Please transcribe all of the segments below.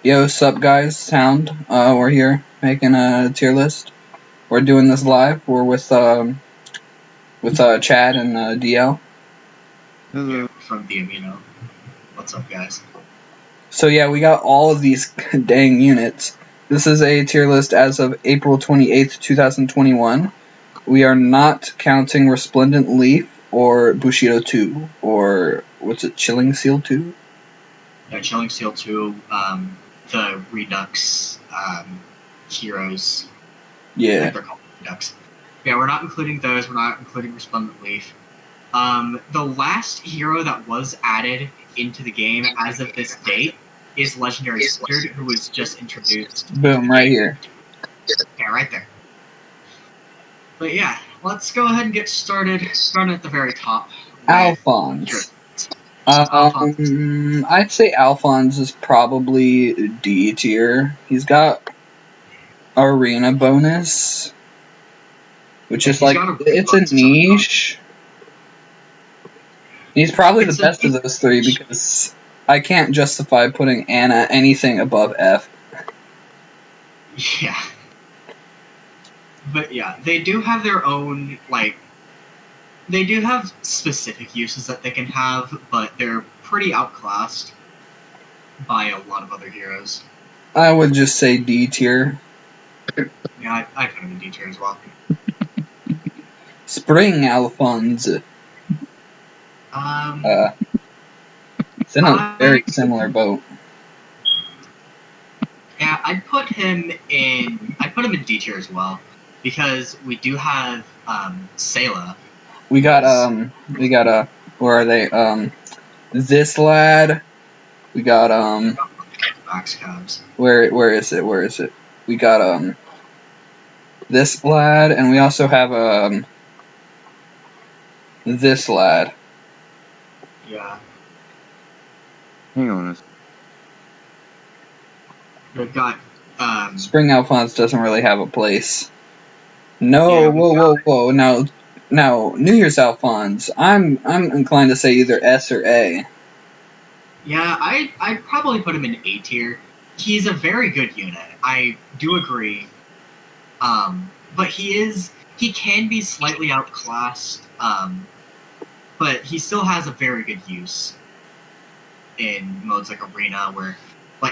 Yo, sup guys, Sound. We're here making a tier list. We're doing this live. We're with Chad and DL. Yeah, from the What's up, guys? So yeah, we got all of these dang units. This is a tier list as of April 28th, 2021. We are not counting Resplendent Leaf or Bushido 2, or what's it, Chilling Seal 2? Yeah, Chilling Seal 2, the Redux heroes. Yeah. I think they're called Redux. Yeah, we're not including those. We're not including Resplendent Leaf. The last hero that was added into the game as of this date is Legendary Surtur, who was just introduced. Boom, right here. Yeah, right there. But yeah, let's go ahead and get started. Starting at the very top. Alphonse. Alphonse. I'd say Alphonse is probably D tier. He's got arena bonus, which is like, it's a niche. He's probably the best of those three because I can't justify putting Anna anything above F. Yeah. But yeah, they do have their own, they do have specific uses that they can have, but they're pretty outclassed by a lot of other heroes. I would just say D tier. Yeah, I put him in D tier as well. Spring Alphonse. It's in a very similar boat. Yeah, I'd put him in D tier as well, because we do have Sayla. We got where are they? This lad. We got Max Cabs. Where is it? We got this lad, and we also have this lad. Yeah. Hang on. We've got Spring Alphonse doesn't really have a place. No, yeah, whoa. Now New Year's Alphonse. I'm inclined to say either S or A. Yeah, I'd probably put him in A tier. He's a very good unit. I do agree. But he can be slightly outclassed. But he still has a very good use in modes like Arena, where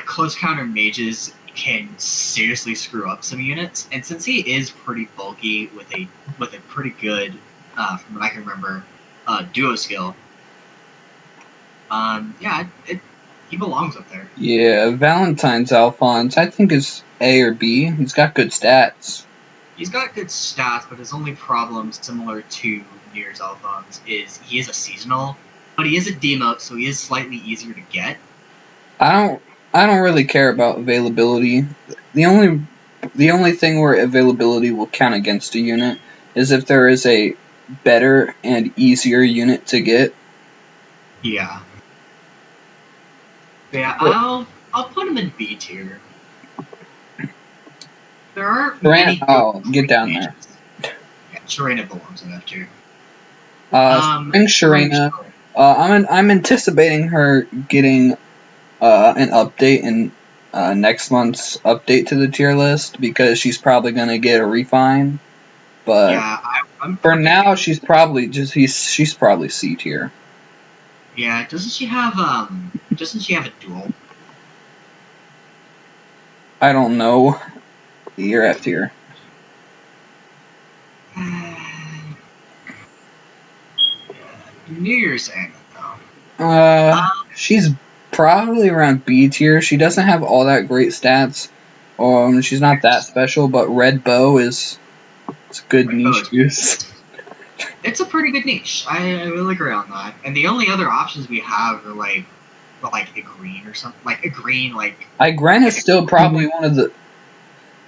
close counter mages can seriously screw up some units. And since he is pretty bulky with a pretty good, from what I can remember, duo skill, yeah, he belongs up there. Yeah, Valentine's Alphonse, I think is A or B. He's got good stats. He's got good stats, but his only problem, similar to New Year's Alphonse, is he is a seasonal, but he is a demote, so he is slightly easier to get. I don't really care about availability. The only thing where availability will count against a unit is if there is a better and easier unit to get. Yeah. Yeah, I'll put him in B tier. There aren't many. Oh, get down there. Yeah, Sharena belongs in F tier. Spring Sharena. I'm anticipating her getting an update in next month's update to the tier list because she's probably gonna get a refine. But yeah, for now, she's probably C tier. Yeah, doesn't she have a duel? I don't know. You're F tier. New Year's End, though. She's probably around B tier. She doesn't have all that great stats. She's not that special, but Red Bow it's a good niche use. It's a pretty good niche. I will agree on that. And the only other options we have are like a green or something. Igren is still probably one of the.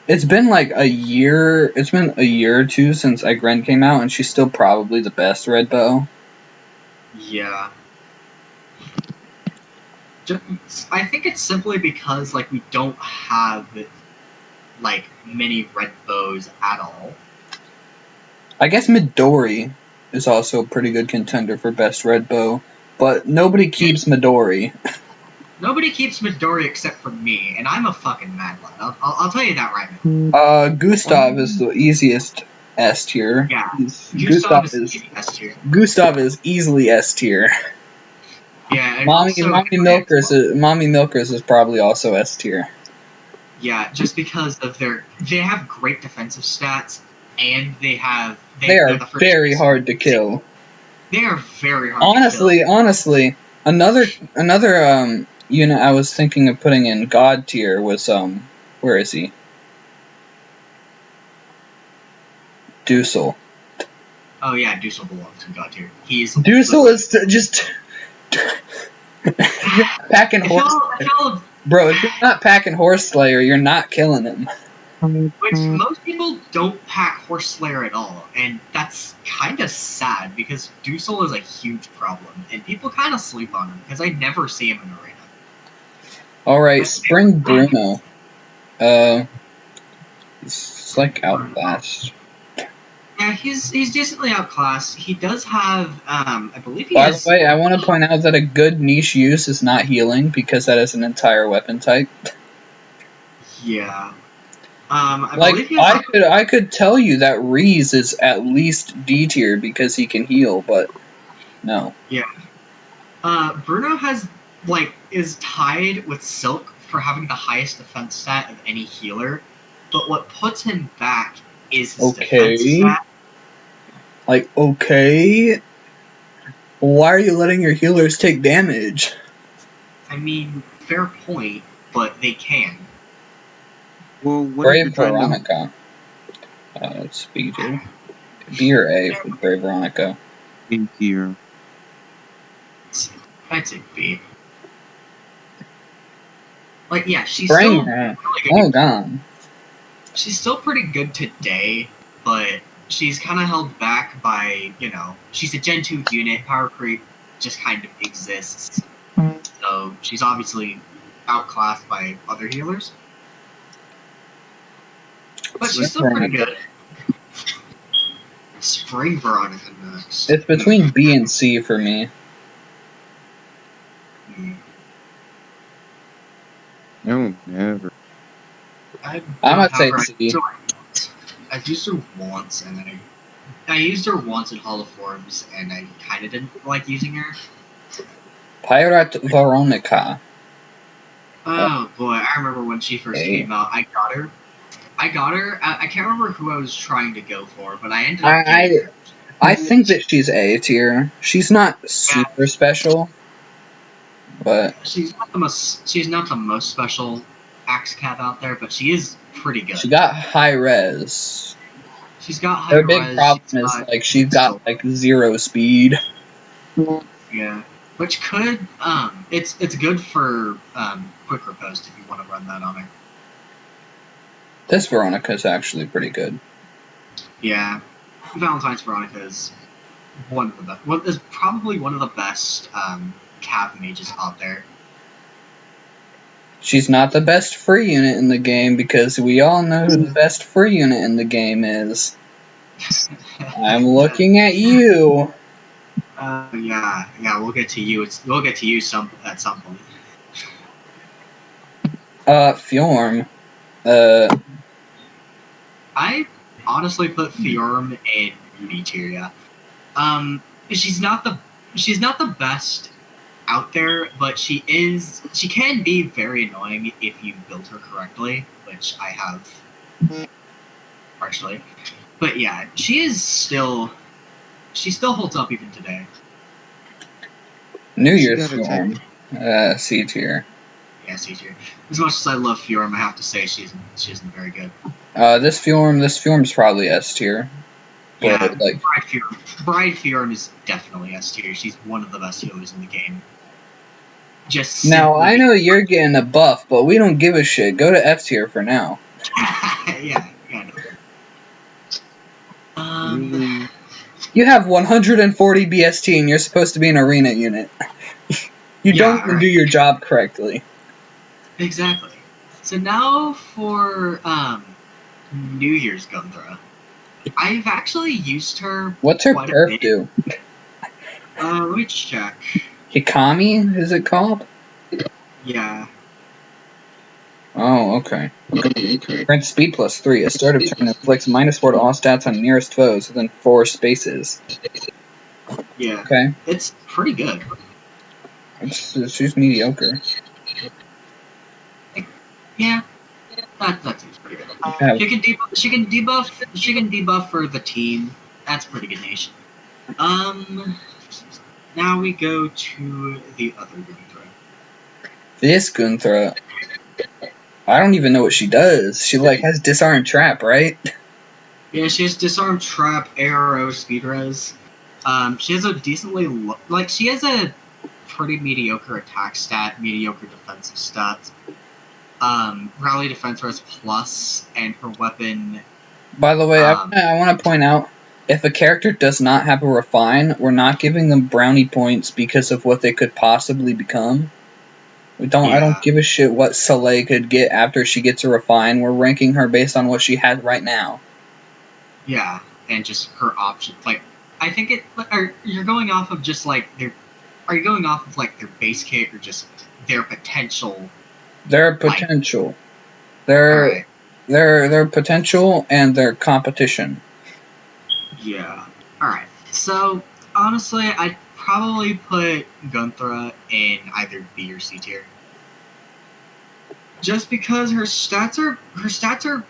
It's been like a year. It's been a year or two since Igren came out, and she's still probably the best Red Bow. Yeah. I think it's simply because we don't have many Red Bows at all. I guess Midori is also a pretty good contender for best Red Bow, but nobody keeps Midori. Nobody keeps Midori except for me, and I'm a fucking mad lad. I'll tell you that right now. Gustav is the easiest S tier. Yeah, Gustav is is easy S tier. Gustav is easily S tier. Yeah, and Mommy also Mommy Milkers is probably also S tier. Yeah, just because of they have great defensive stats, and they are very hard to kill. They are very hard to kill. Honestly, another unit I was thinking of putting in God tier was where is he? Dussel. Oh yeah, Dussel belongs in God tier. Dussel is just packing horse. Bro, if you're not packing Horse Slayer, you're not killing him. Which most people don't pack Horse Slayer at all, and that's kind of sad because Dussel is a huge problem, and people kind of sleep on him because I never see him in arena. Alright, Spring Bruno. It's like outclassed. Yeah, he's decently outclassed. He does have, I believe he has... By the way, I want to point out that a good niche use is not healing, because that is an entire weapon type. Yeah. I could tell you that Reese is at least D tier because he can heal, but no. Yeah. Bruno is tied with Silk for having the highest defense stat of any healer, but what puts him back is his defense stat. Okay. Why are you letting your healers take damage? I mean, fair point, but they can. Well, what Brave Veronica. It's B tier. B or A for Brave Veronica. In here. I'd say B. Yeah, she's still really good. Oh, God. She's still pretty good today, but she's kind of held back by, she's a Gen 2 unit. Power creep just kind of exists. So she's obviously outclassed by other healers. But she's still pretty good. Spring Veronica next. It's between B and C for me. No, never. I'm gonna say C. I've used her once, and I used her once in Hall of Forms, and I kind of didn't like using her. Pirate Veronica. Oh boy, I remember when she first came out. I got her. I can't remember who I was trying to go for, but I ended up getting her. I think that she's A tier. She's not super special, but she's not the most special axe cat out there, but she is pretty good. She got high res. She's got high res. Her big problem is she's got 0 speed. Yeah, which could it's good for quick riposte if you want to run that on her. This Veronica is actually pretty good. Yeah, Valentine's Veronica is probably one of the best cav mages out there. She's not the best free unit in the game because we all know who the best free unit in the game is. I'm looking at you. Yeah, we'll get to you. We'll get to you at some point. Fjorm. I honestly put Fjorm in B tier. Yeah. She's not the best out there, but she can be very annoying if you build her correctly, which I have partially. But yeah, she still holds up even today. New Year's Fjorm. C tier. Yeah, C tier. As much as I love Fjorm, I have to say she isn't very good. This Fjorm's probably S tier. Yeah, Bride Fjorm is definitely S tier. She's one of the best healers in the game. Now, I know you're getting a buff, but we don't give a shit. Go to F tier for now. Yeah. You have 140 BST and you're supposed to be an arena unit. You don't even do your job correctly. Exactly. So now for New Year's Gunnthra. I've actually used her. What's her perf do? Let me check. Hikami, is it called? Yeah. Oh, okay. Grant speed +3. A start of turn inflicts -4 to all stats on nearest foes within 4 spaces. Yeah. Okay. It's pretty good. She's mediocre. Yeah. That seems pretty good. Yeah. She can debuff for the team. That's pretty good nation. Now we go to the other Gunnthra. This Gunnthra, I don't even know what she does. She has disarm trap, right? Yeah, she has disarm trap, arrow, speed res. She has a she has a pretty mediocre attack stat, mediocre defensive stats. Rally defense res plus, and her weapon. By the way, I want to point out, if a character does not have a refine, we're not giving them brownie points because of what they could possibly become. I don't give a shit what Soleil could get after she gets a refine. We're ranking her based on what she has right now. Yeah, and just her options. I think you're going off of just their. Are you going off of their base kit or just their potential? Their potential. Their potential and their competition. Yeah. Alright. So, honestly, I'd probably put Gunnthra in either B or C tier. Just because her stats are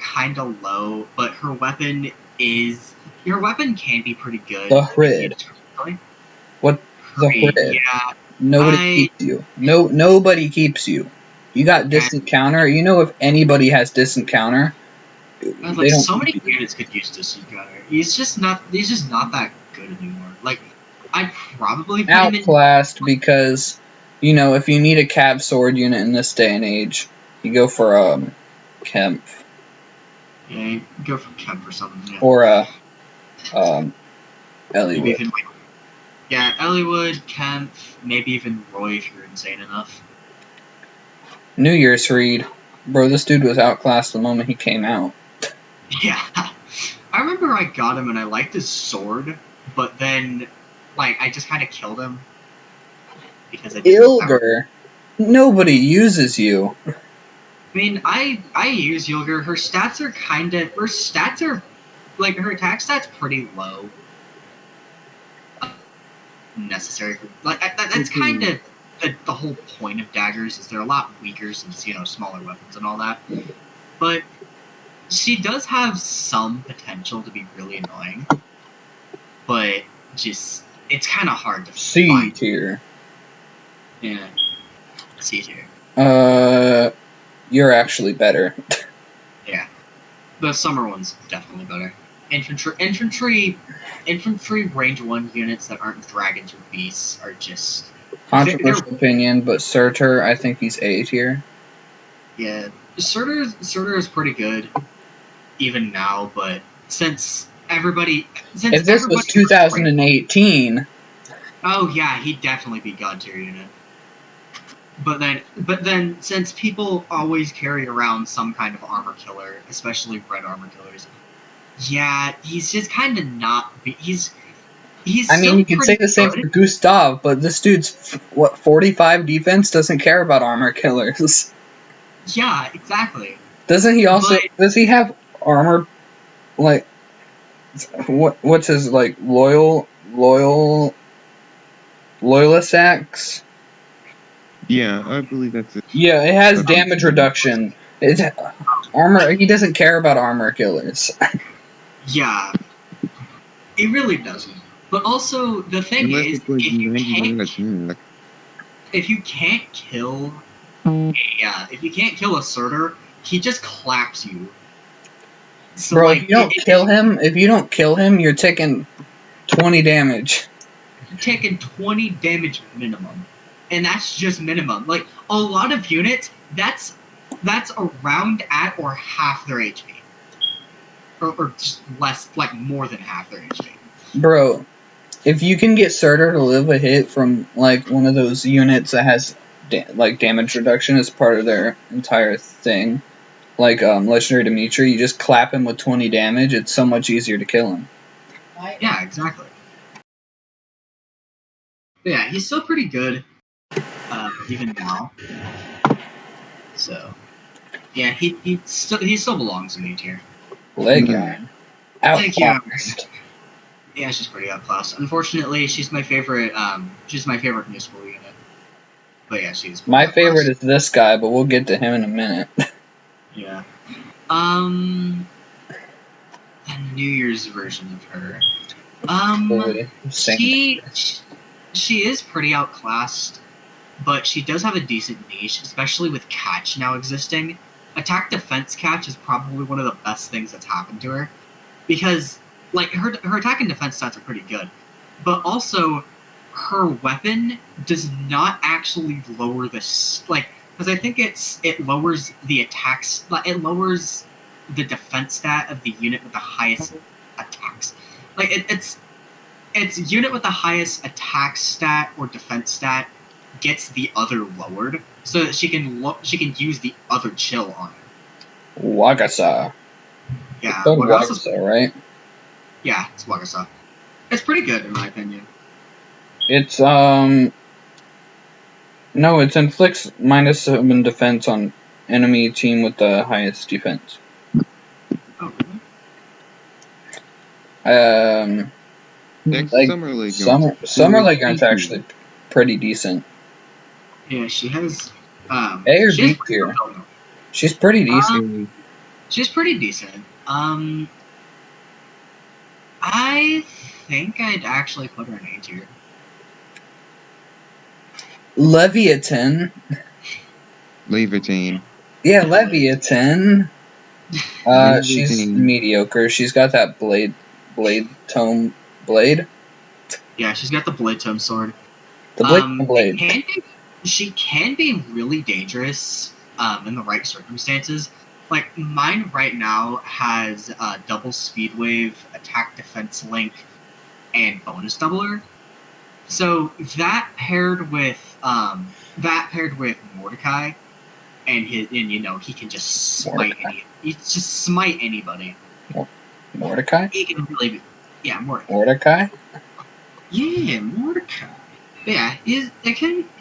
kind of low, but her weapon can be pretty good. The Hrid. What? The Hrid. Yeah. Nobody keeps you. Nobody keeps you. You got distant counter. You know, if anybody has distant counter, so many units could use distant counter. He's just not that good anymore. I'd probably put him in outclassed because, if you need a cav sword unit in this day and age, you go for Kemp. Yeah, you go for Kemp or something. Yeah. Or Elliewood. Yeah, Elliewood, Kemp, maybe even Roy if you're insane enough. New Year's read. Bro, this dude was outclassed the moment he came out. Yeah. I remember I got him and I liked his sword, but then, I just kind of killed him. Because I didn't Ilger! Nobody uses you. I mean, I use Ilger. Her stats are her attack stats pretty low. Necessary. That's kind of the whole point of daggers is they're a lot weaker since smaller weapons and all that. But she does have some potential to be really annoying. But just it's kind of hard to C tier. Yeah, C tier. You're actually better. Yeah, the summer one's definitely better. Infantry range 1 units that aren't dragons or beasts are just controversial opinion, but Surtur, I think he's A tier. Yeah, Surtur is pretty good, even now. But since if this was 2018, oh yeah, he'd definitely be god tier unit. But then, since people always carry around some kind of armor killer, especially red armor killers, yeah, he's just kind of not. He's. I mean, you can say the same for Gustav, but this dude's 45 defense doesn't care about armor killers. Yeah, exactly. Doesn't he also? Does he have armor? What's his loyalist axe? Yeah, I believe that's it. Yeah, it has damage reduction. It's armor. He doesn't care about armor killers. Yeah, he really doesn't. But also, the thing is, if you can't kill a Surtur, he just claps you. So, bro, if you don't kill him, you're taking 20 damage. You're taking 20 damage minimum. And that's just minimum. A lot of units, that's around at or half their HP. Or just less, more than half their HP. Bro, if you can get Surtur to live a hit from, one of those units that has, damage reduction as part of their entire thing, Legendary Dimitri, you just clap him with 20 damage, it's so much easier to kill him. Yeah, exactly. But yeah, he's still pretty good, even now. So, yeah, he still belongs in A tier. Legion. Thank you. Outclassed. Yeah, she's pretty outclassed. Unfortunately, she's my favorite. She's my favorite musical unit. But yeah, she's My outclassed. favorite is this guy, but we'll get to him in a minute. Yeah. The New Year's version of her. She is pretty outclassed, but she does have a decent niche, especially with catch now existing. Attack defense catch is probably one of the best things that's happened to her, because like her attack and defense stats are pretty good, but also her weapon does not actually lower the because I think it lowers the attacks, it lowers the defense stat of the unit with the highest attacks. Like it's unit with the highest attack stat or defense stat gets the other lowered, so that she can use the other chill on it. Wagasa. Yeah, It's called Wagasa, right? Yeah, it's Wagasa. It's pretty good in my opinion. It's no, it inflicts -7 defense on enemy team with the highest defense. Oh really? Summer Legion's actually pretty decent. Yeah, she has A or B tier. She's pretty decent. She's pretty decent. I think I'd actually put her in A tier. Leviathan. Yeah, Leviathan. She's mediocre. She's got that blade tome blade. Yeah, she's got the blade tome sword. The blade. She can be really dangerous in the right circumstances. Like mine right now has double speed wave, attack defense link, and bonus doubler. So that paired with Mordecai, and he can just smite anybody. Mordecai? He can really be, Mordecai? Yeah, Mordecai. Yeah,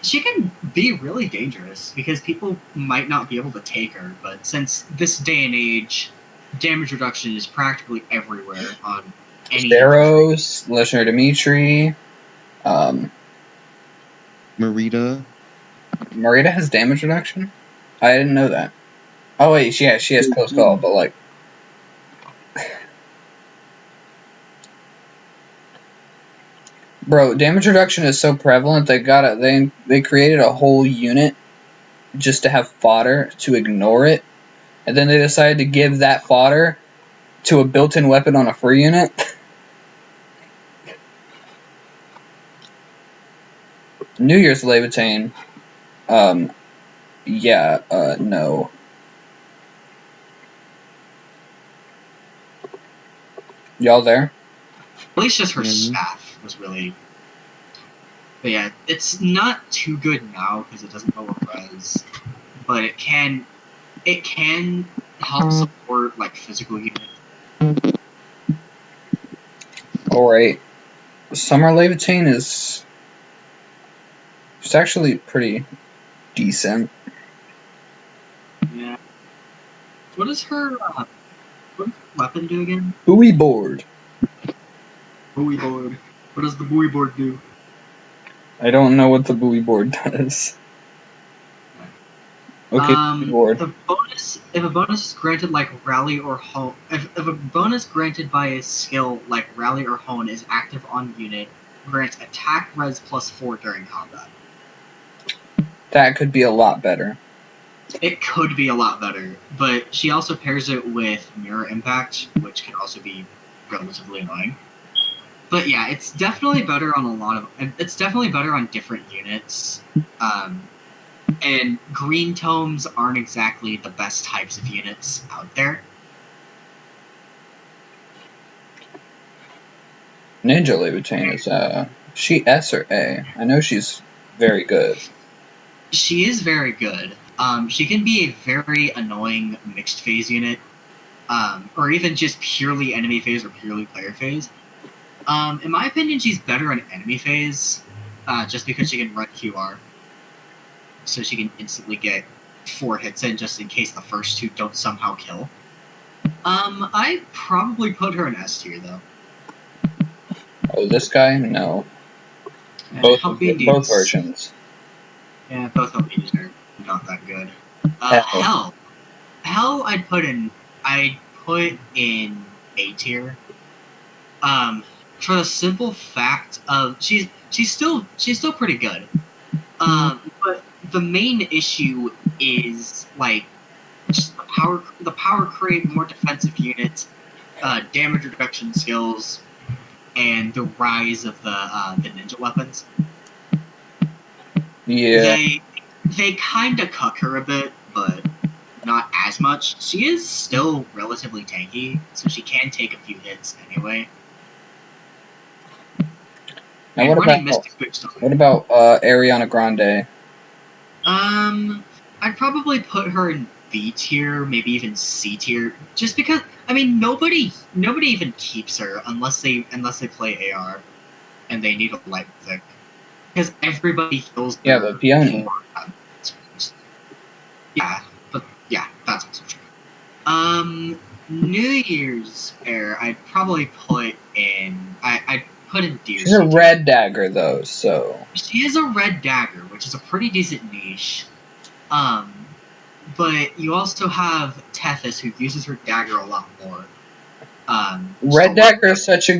she can be really dangerous because people might not be able to take her, but since this day and age, damage reduction is practically everywhere on any Sparrows, Legendary Dimitri, Marita. Marita has damage reduction? I didn't know that. Oh wait, she has close call, but like bro, damage reduction is so prevalent they created a whole unit just to have fodder to ignore it, and then they decided to give that fodder to a built-in weapon on a free unit. New Year's Levitane. No. Y'all there? At least just her staff was really. But yeah, it's not too good now because it doesn't lower res, but it can help support like physical units. Alright. Summer Levitane is it's actually pretty decent. Yeah. What does her weapon do again? Buoy board. Buoy board. What does the buoy board do? I don't know what the buoy board does. Okay, buoy board. If a bonus is granted like rally or hone, if a bonus granted by a skill like rally or hone is active on unit, grants attack res +4 during combat. That could be a lot better. It could be a lot better, but she also pairs it with mirror impact, which can also be relatively annoying. But yeah, it's definitely better on it's definitely better on different units. And green tomes aren't exactly the best types of units out there. Ninja Levitane is she S or A? I know she's very good. She is very good. She can be a very annoying mixed phase unit, or even just purely enemy phase or purely player phase. In my opinion, she's better on enemy phase, just because she can run QR. So she can instantly get 4 hits in just in case the first 2 don't somehow kill. I'd probably put her in S tier though. Oh, this guy? No. And Both versions. Yeah, both LPs are not that good. Hell. Hell, I'd put in A tier. For the simple fact of she's still pretty good. But the main issue is like just the power creep, more defensive units, damage reduction skills, and the rise of the ninja weapons. Yeah. They kind of cuck her a bit, but not as much. She is still relatively tanky, so she can take a few hits anyway. Now what about Ariana Grande? I'd probably put her in B tier, maybe even C tier, just because nobody even keeps her unless they play AR and they need a light mythic. Because everybody heals their but Peony. Yeah, but yeah, that's also true. New Year's Air, I'd probably put in I'd put in Deer. She's a red dagger though, so she is a red dagger, which is a pretty decent niche. But you also have Tethys, who uses her dagger a lot more. Red dagger is such a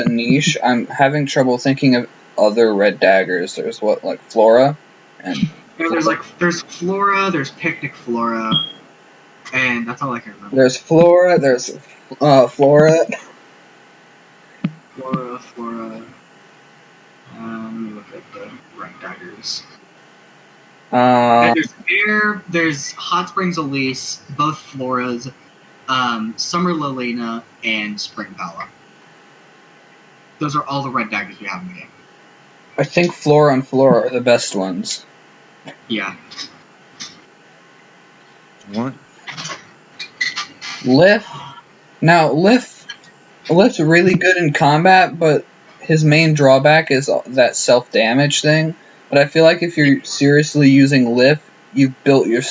niche. I'm having trouble thinking of other red daggers. There's Flora, and there's Flora, there's Picnic Flora, and that's all I can remember. There's Flora, there's Flora. Flora. Let me look at the red daggers. There's Air, there's Hot Springs Elise, both Floras, Summer Lilina, and Spring Pala. Those are all the red daggers we have in the game. I think Flora and Flora are the best ones. Yeah. What? Lif. Now, Lif's really good in combat, but his main drawback is that self-damage thing. But I feel like if you're seriously using Lif, you've built your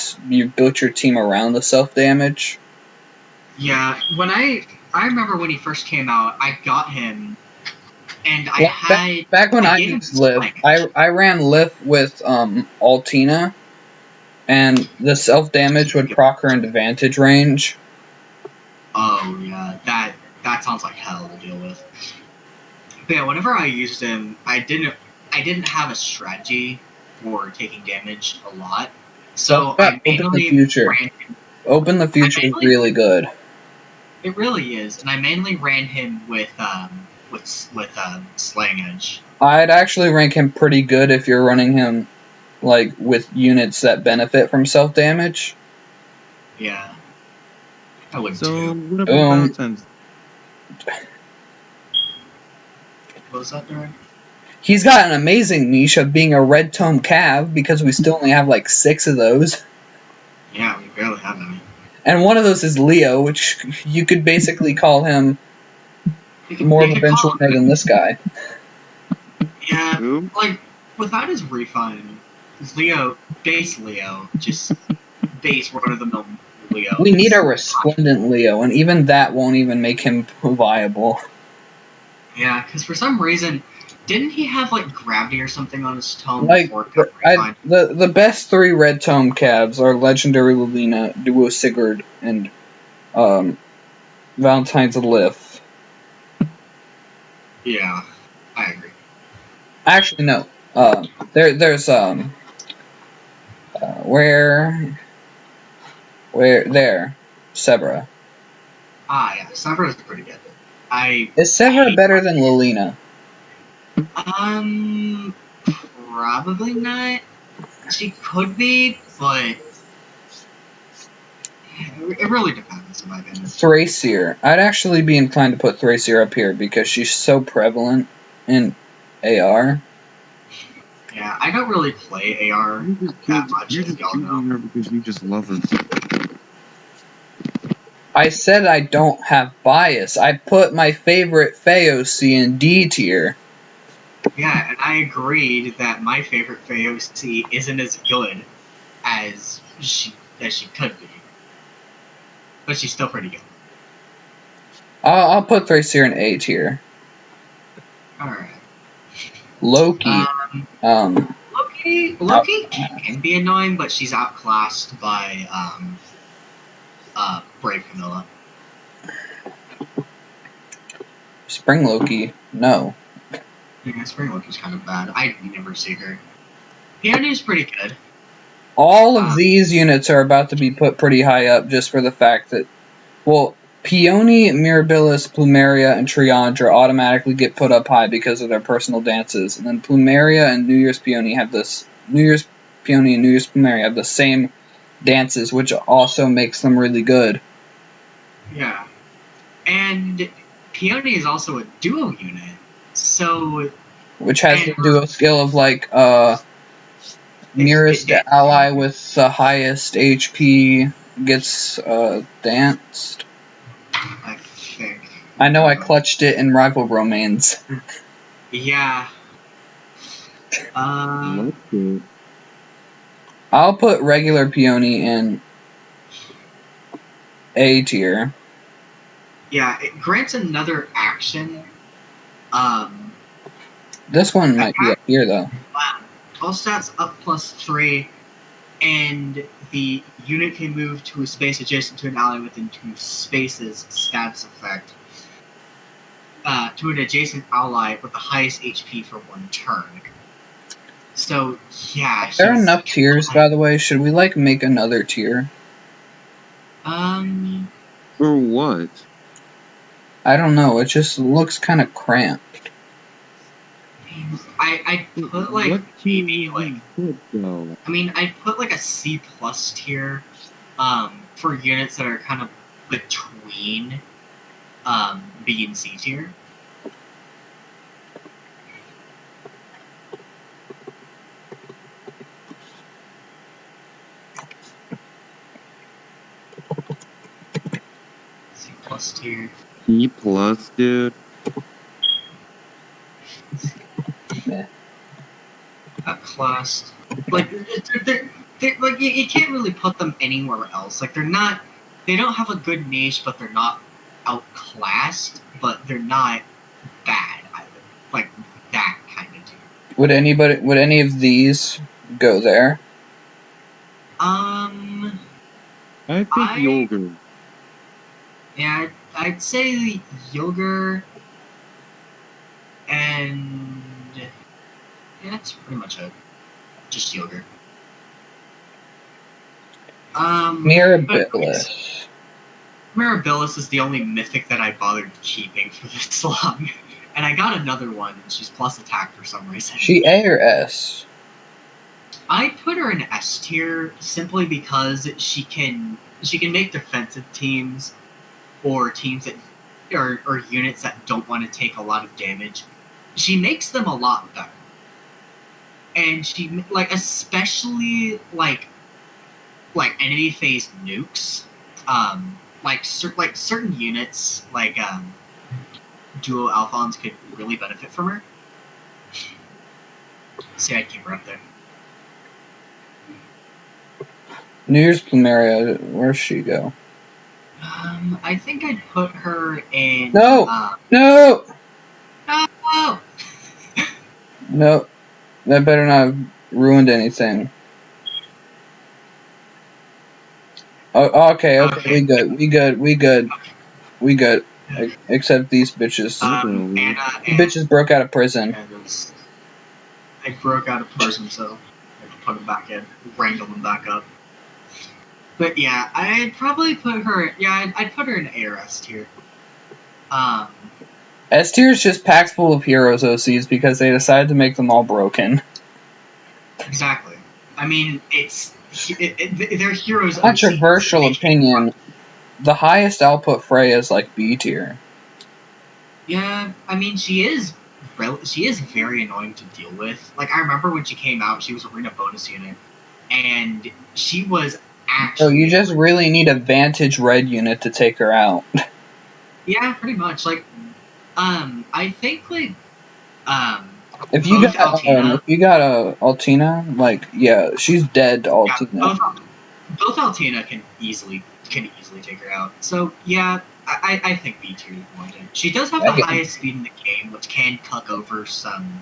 team around the self-damage. Yeah, when I remember when he first came out, I got him, and back when I used Lif, I ran Lif with Altina, and the self-damage would proc her into vantage range. Oh yeah, that sounds like hell to deal with. But yeah, whenever I used him, I didn't have a strategy for taking damage a lot, so I mainly ran him. Open the Future is really good. It really is, and I mainly ran him with Slaying Edge. I'd actually rank him pretty good if you're running him with units that benefit from self-damage. Yeah. I would so, too. What about Valentine's? What was that, Darren? He's got an amazing niche of being a red tome cav because we still only have 6 of those. Yeah, we barely have any. And one of those is Leo, which you could basically call him more of a bench runner than this guy. Yeah, without his refine, Leo, just base run-of-the-mill Leo. We need a resplendent Leo, and even that won't even make him viable. Yeah, because for some reason, didn't he have gravity or something on his tome before the best 3 red tome cabs are Legendary Lilina, Duo Sigurd, and Valentine's Lif. Yeah, I agree. Actually, no. There's Sebra. Ah, yeah, Sebra is pretty good. Is Sebra better than Lilina? Probably not. She could be, but it really depends, in my opinion. Thracier. I'd actually be inclined to put Thracier up here because she's so prevalent in AR. Yeah, I don't really play AR that much, as y'all know. Because you just love her. I said I don't have bias. I put my favorite FEH in D tier. Yeah, and I agreed that my favorite FEH isn't as good as she could be, but she's still pretty good. I'll put Thracier in A tier. All right. Loki. Loki can be annoying, but she's outclassed by Brave Camilla. Spring Loki. No. Yeah, Spring Loki's kind of bad. I never see her. Peony's pretty good. All of these units are about to be put pretty high up just for the fact that, well, Peony, Mirabilis, Plumeria, and Triandra automatically get put up high because of their personal dances. And then Plumeria and New Year's Peony have this. New Year's Peony and New Year's Plumeria have the same dances, which also makes them really good. Yeah. And Peony is also a duo unit. So. Which has the duo skill of, like, nearest ally with the highest HP gets danced. I think. I know I clutched it in Rival Romains. Yeah. I'll put regular Peony in A tier. Yeah, it grants another action. This one might be up here, though. All stats up +3, and the unit can move to a space adjacent to an ally within 2 spaces. Status effect. To an adjacent ally with the highest HP for 1 turn. So, yeah. Are there enough tiers, by the way? Should we, like, make another tier? For what? I don't know. It just looks kind of cramped. I put, like, maybe, like... I mean, I put, like, a C+ tier, for units that are kind of between, B and C tier. C+ tier. E+, dude. Yeah. Classed. Like, they're like, you can't really put them anywhere else. Like, they don't have a good niche, but they're not outclassed, but they're not bad either. Like, that kind of tier. Would any of these go there? I think Yogurt. Yeah, I'd say Yogurt, and yeah, that's pretty much it. Just Yogurt. Mirabilis. Mirabilis is the only mythic that I bothered keeping for this long. And I got another one, and she's plus attack for some reason. She A or S? I put her in S tier simply because she can make defensive teams or teams that or units that don't want to take a lot of damage. She makes them a lot better. And she, like, especially like enemy phase nukes, like certain units like duo Alphonse could really benefit from her. So I'd keep her up there. New Year's Plumeria, where'd she go? I think I'd put her in. No! No! No. That better not have ruined anything. Oh, okay. We good. Except these bitches. Bitches broke out of prison. I broke out of prison, so I had to put them back in, wrangle them back up. But yeah, I'd probably put her. Yeah, I'd put her in A or S tier. S tier is just packed full of heroes OCs because they decided to make them all broken. Exactly. I mean, they're heroes. Controversial OCs. opinion. The highest output Freya is like B tier. Yeah, I mean, she is very annoying to deal with. Like, I remember when she came out, she was arena bonus unit, and she was actually. So you just really need a Vantage Red unit to take her out. Yeah, pretty much. Like, I think, like, If you Both got Altina. if you got a Altina, like yeah, she's dead to Yeah, Altina. both Altina can easily take her out. So yeah, I think B tier is warranted. She does have the Megan. highest speed in the game, which can cuck over some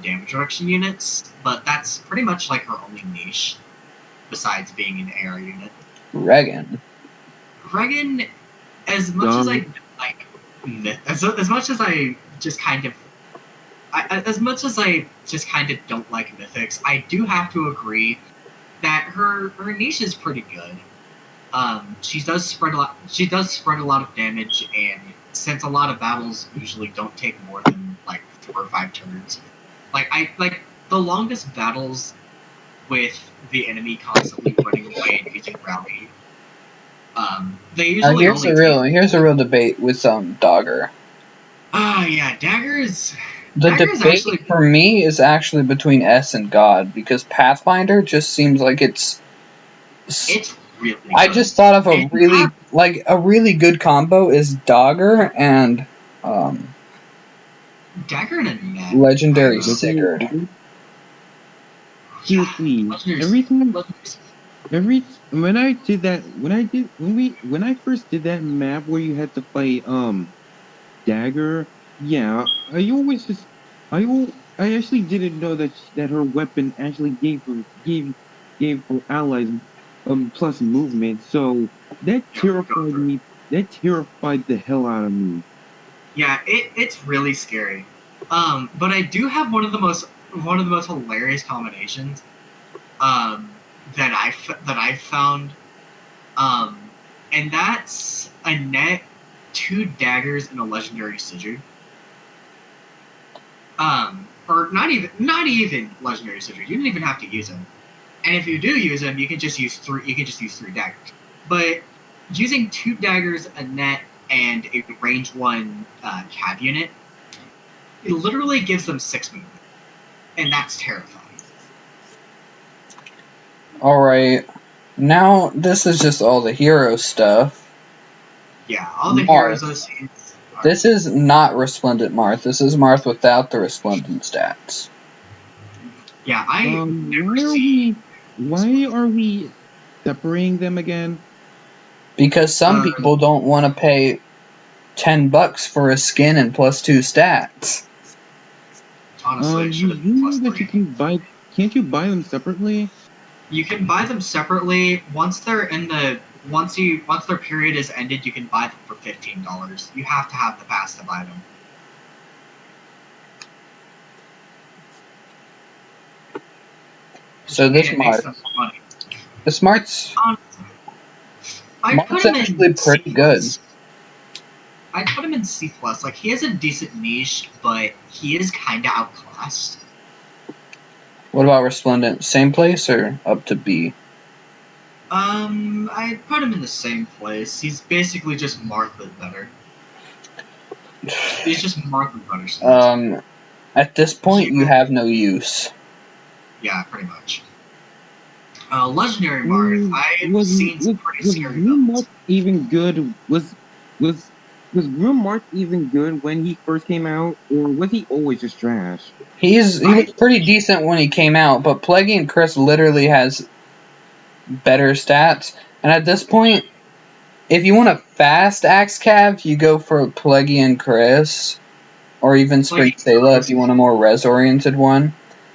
damage reduction units, but that's pretty much like her only niche, besides being an AR unit. Regan. Regan, as much as I like, as much as I just kind of, as much as I just kind of don't like mythics, I do have to agree that her niche is pretty good. She does spread a lot. She does spread a lot of damage, and since a lot of battles usually don't take more than like 4 or 5 turns, like the longest battles with the enemy constantly running away and using rally. They usually Here's a real debate with Dagger. Yeah, daggers. The Daggers debate actually, for me is actually between S and God, because Pathfinder just seems like it's really. I good. just thought of And a really good combo is Dagger and Dagger and a net. Legendary Look, Sigurd. seriously, when I did that, when I first did that map where you had to fight Dagger, yeah, I actually didn't know that her weapon actually gave her allies plus movement, so that terrified me. That terrified the hell out of me. Yeah, it's really scary. But I do have one of the most hilarious combinations that I've found. And that's a net, 2 daggers, and a legendary Sigurd. Or not even legendary Sigurd. You don't even have to use them. And if you do use them, you can just use 3. You can just use 3 daggers. But using 2 daggers, a net, and a range 1 cav unit, it literally gives them 6 movement, and that's terrifying. Alright. Now this is just all the hero stuff. Yeah, all the Marth. heroes I've seen. This is not resplendent Marth. This is Marth without the resplendent stats. Yeah, I never see. Why are we separating them again? Because some people don't want to pay $10 for a skin and plus 2 stats. Honestly, it should have been plus 3. Can't you buy them separately? You can buy them separately. Once their period is ended, you can buy them for $15. You have to have the pass to buy them. So this Marth. This Marth's actually pretty good. I'd put him in C+. Like, he has a decent niche, but he is kind of outclassed. What about resplendent? Same place or up to B? I'd put him in the same place. He's basically just Marth but better. He's just Marth with better stats. At this point, you have no use. Yeah, pretty much. Legendary Marth, I've seen some pretty scary builds. Even good was Grim Marth even good when he first came out, or was he always just trash? He was pretty decent when he came out, but Plaguean Chris literally has better stats. And at this point, if you want a fast axe cav, you go for Plaguean Chris, or even Spring Sayla if you want a more res oriented one.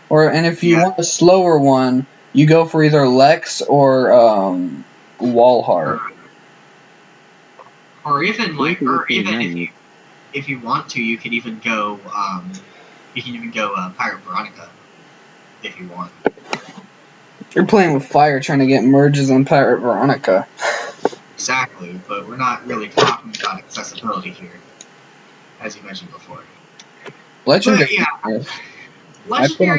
And if you want a slower one, you go for either Lex or Walhart. Or even if you want to, you can even go Pirate Veronica if you want. You're playing with fire, trying to get merges on Pirate Veronica. Exactly, but we're not really talking about accessibility here, as you mentioned before. Legendary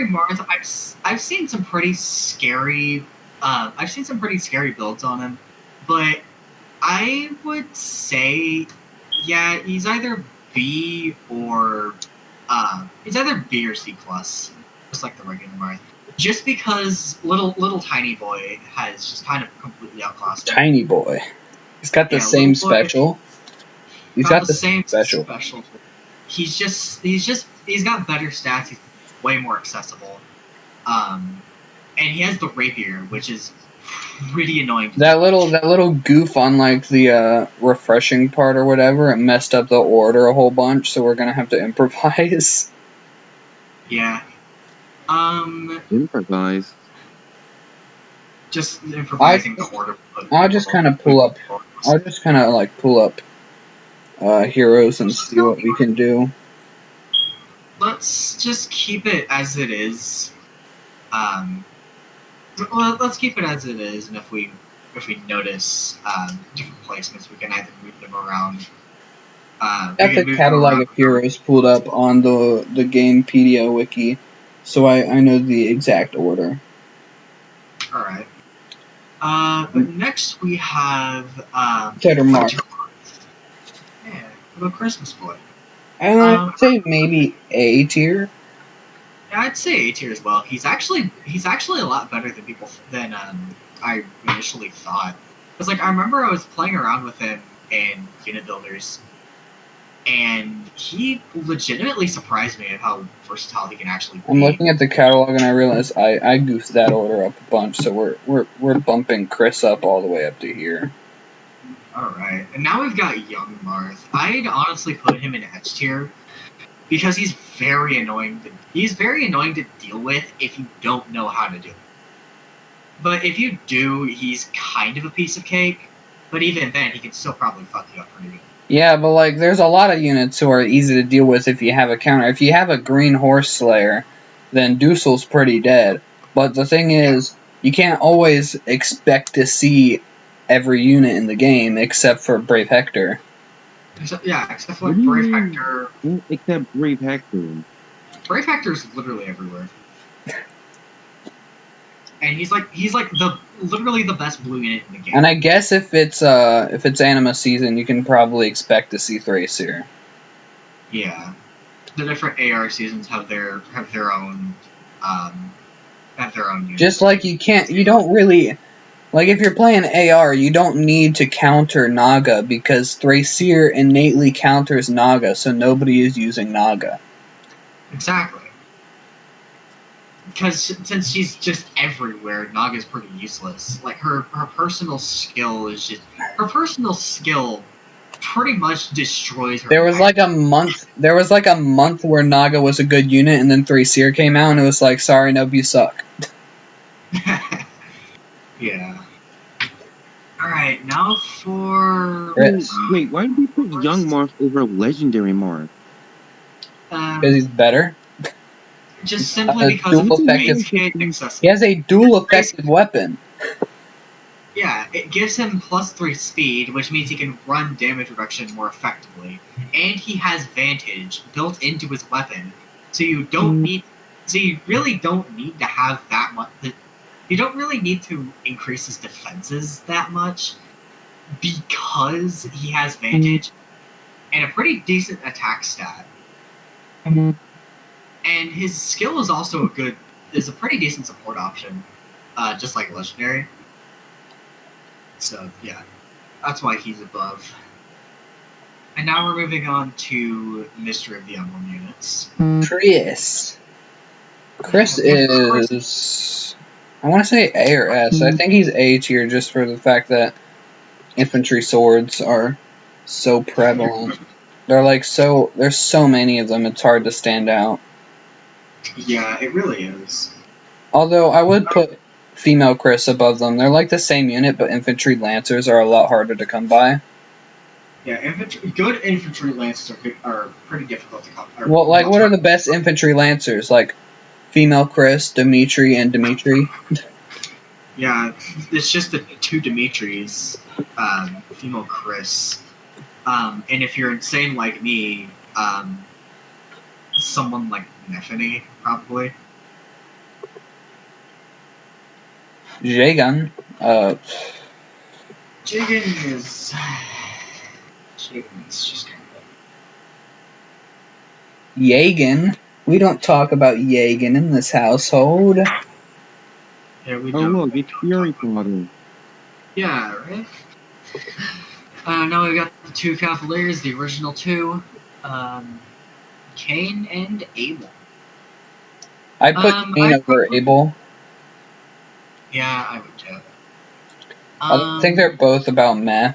Marth, I've seen some pretty scary. I've seen some pretty scary builds on him, but I would say, yeah, he's either B or C plus, just like the regular Marth. Just because little tiny boy has just kind of completely outclassed him. Tiny boy, he's got the same special. He's got the same special. He's got better stats. way more accessible. And he has the rapier, which is pretty annoying. That little goof on like the refreshing part or whatever, it messed up the order a whole bunch, so we're gonna have to improvise. Yeah. Improvise. Just improvising the order. I'll just kind of pull up heroes and see what we can do. Let's just keep it as it is. Well, let's keep it as it is, and if we notice different placements, we can either move them around. Got the catalog of heroes pulled up on the Gamepedia wiki, so I know the exact order. All right. But next we have Cheddar Marth. Yeah, the Christmas boy. I'd say maybe A tier. Yeah, I'd say A tier as well. He's actually a lot better than I initially thought. Because like I remember I was playing around with him in unit builders, and he legitimately surprised me at how versatile he can actually be. I'm looking at the catalog and I realize I goofed that order up a bunch, so we're bumping Chris up all the way up to here. Alright, and now we've got young Marth. I'd honestly put him in H tier because he's very annoying to deal with if you don't know how to do it. But if you do, he's kind of a piece of cake, but even then he can still probably fuck you up pretty good. Yeah, but like there's a lot of units who are easy to deal with if you have a counter. If you have a green horse slayer, then Dussel's pretty dead. But the thing is, you can't always expect to see every unit in the game except for Brave Hector. Except for Brave Hector. Except Brave Hector. Brave Hector's literally everywhere. And he's literally the best blue unit in the game. And I guess if it's anima season, you can probably expect to see Thracier. Yeah, the different AR seasons have their own units. Just like you don't really, like if you're playing AR, you don't need to counter Naga because Thracier innately counters Naga, so nobody is using Naga. Exactly. Because since she's just everywhere, Naga's pretty useless. Like her personal skill pretty much destroys her. There was like a month where Naga was a good unit, and then Thracier came out, and it was like, sorry, nope, you suck. Yeah. Alright, now for... Wait, why did we put young Marth over legendary Marth? Because he's better. Just simply because he has a dual effective weapon. Yeah, it gives him +3 speed, which means he can run damage reduction more effectively. And he has Vantage built into his weapon, so you really don't need to have that much. You don't really need to increase his defenses that much because he has Vantage and a pretty decent attack stat. And his skill is also is a pretty decent support option, just like Legendary. So, yeah, that's why he's above. And now we're moving on to Mystery of the Emblem units. Chris is... I want to say A or S. I think he's A tier just for the fact that infantry swords are so prevalent. There's so many of them, it's hard to stand out. Yeah, it really is. Although I would put female Chris above them. They're like the same unit, but infantry lancers are a lot harder to come by. Yeah, good infantry lancers are pretty difficult to come by. Well, like, what are the best infantry lancers? Like, female Chris, Dimitri, and Dimitri? Yeah, it's just the two Dimitris, female Chris. And if you're insane like me, someone like Nefany, probably. Jagan. Jagan's just kind of... Jagan. We don't talk about Jagan in this household. Yeah, we don't. Oh, look, it's Fury Model. Yeah, right? Now we've got the two cavaliers, the original two, Cain and Abel. I'd put Zayn over Abel. Yeah, I would too. I think they're both about meh.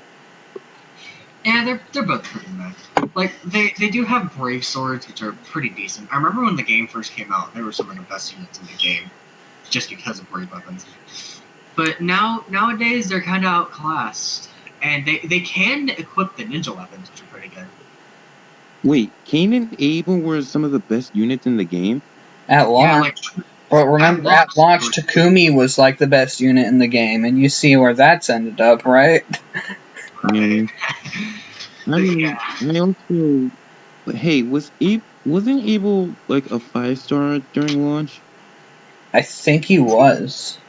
Yeah, they're both pretty meh. Like, they do have brave swords, which are pretty decent. I remember when the game first came out, they were some of the best units in the game, just because of brave weapons. But nowadays, they're kind of outclassed. And they can equip the ninja weapons, which are pretty good. Wait, Cain and Abel were some of the best units in the game? At launch. Yeah, but remember, at launch, Takumi was like the best unit in the game, and you see where that's ended up, right? Yeah. I also... But hey, wasn't Abel like a 5-star during launch? I think he was.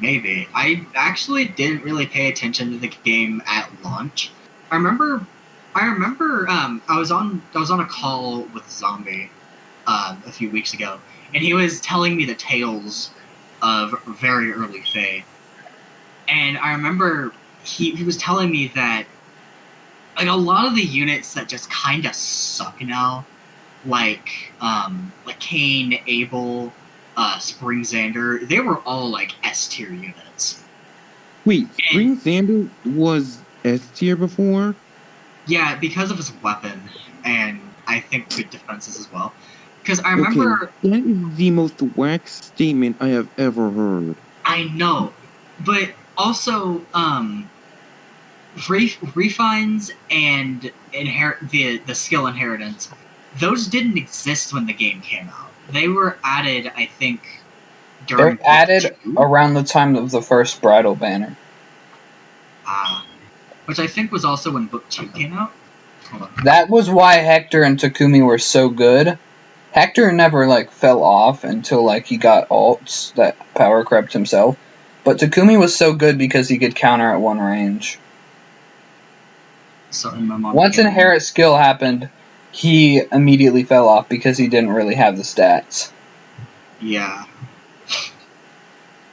Maybe. I actually didn't really pay attention to the game at launch. I remember I was on a call with Zombie a few weeks ago, and he was telling me the tales of very early FEH. And I remember he was telling me that like a lot of the units that just kind of suck now, like Cain, Abel, Spring Xander, they were all like S tier units. Wait, Spring Xander was S tier before? Yeah, because of his weapon, and I think good defenses as well. Because I remember... Okay, that is the most whack statement I have ever heard. I know, but also, refines and the skill inheritance, those didn't exist when the game came out. They were added, I think, during They're added around the time of the first bridal banner. Which I think was also when Book 2 came out. Hold on. That was why Hector and Takumi were so good. Hector never like fell off until like he got alts that power crept himself. But Takumi was so good because he could counter at one range. So my mom Once inherit skill happened, he immediately fell off because he didn't really have the stats. Yeah.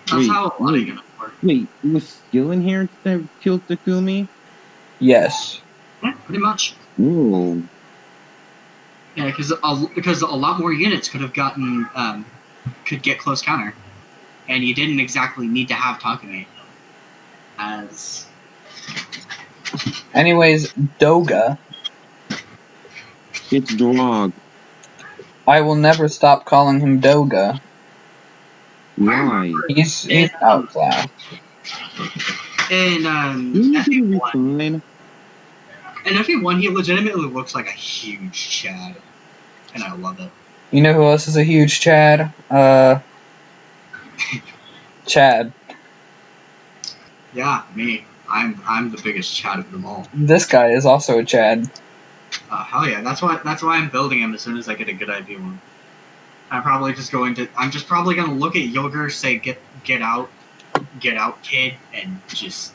That's how a lot of units work. Wait, it was skill inheritance that killed Takumi? Yes. Yeah, pretty much. Ooh. Yeah, because a lot more units could have gotten could get close counter, and you didn't exactly need to have Takumi. As anyways, Doga. It's Drog. I will never stop calling him Doga. Why? He's outclassed. And FE1. In FE1, he legitimately looks like a huge Chad, and I love it. You know who else is a huge Chad? Chad. Yeah, me. I'm the biggest Chad of them all. This guy is also a Chad. Hell yeah! That's why I'm building him as soon as I get a good idea one. I'm just probably gonna look at Yogurt, say get out, kid, and just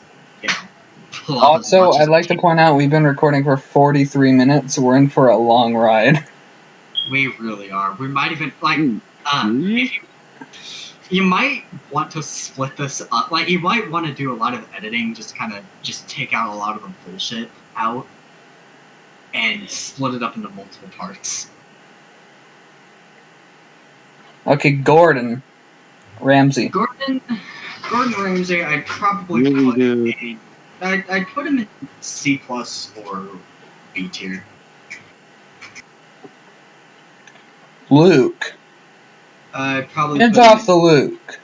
Also, I'd like to point out we've been recording for 43 minutes. We're in for a long ride. We really are. We might even you might want to split this up. Like, you might want to do a lot of editing, just take out a lot of the bullshit out, and split it up into multiple parts. Okay, Gordon Ramsay. Gordon Ramsay, I'd probably I'd put him in C+ or B tier. Luke. I'd probably hands off the Luke.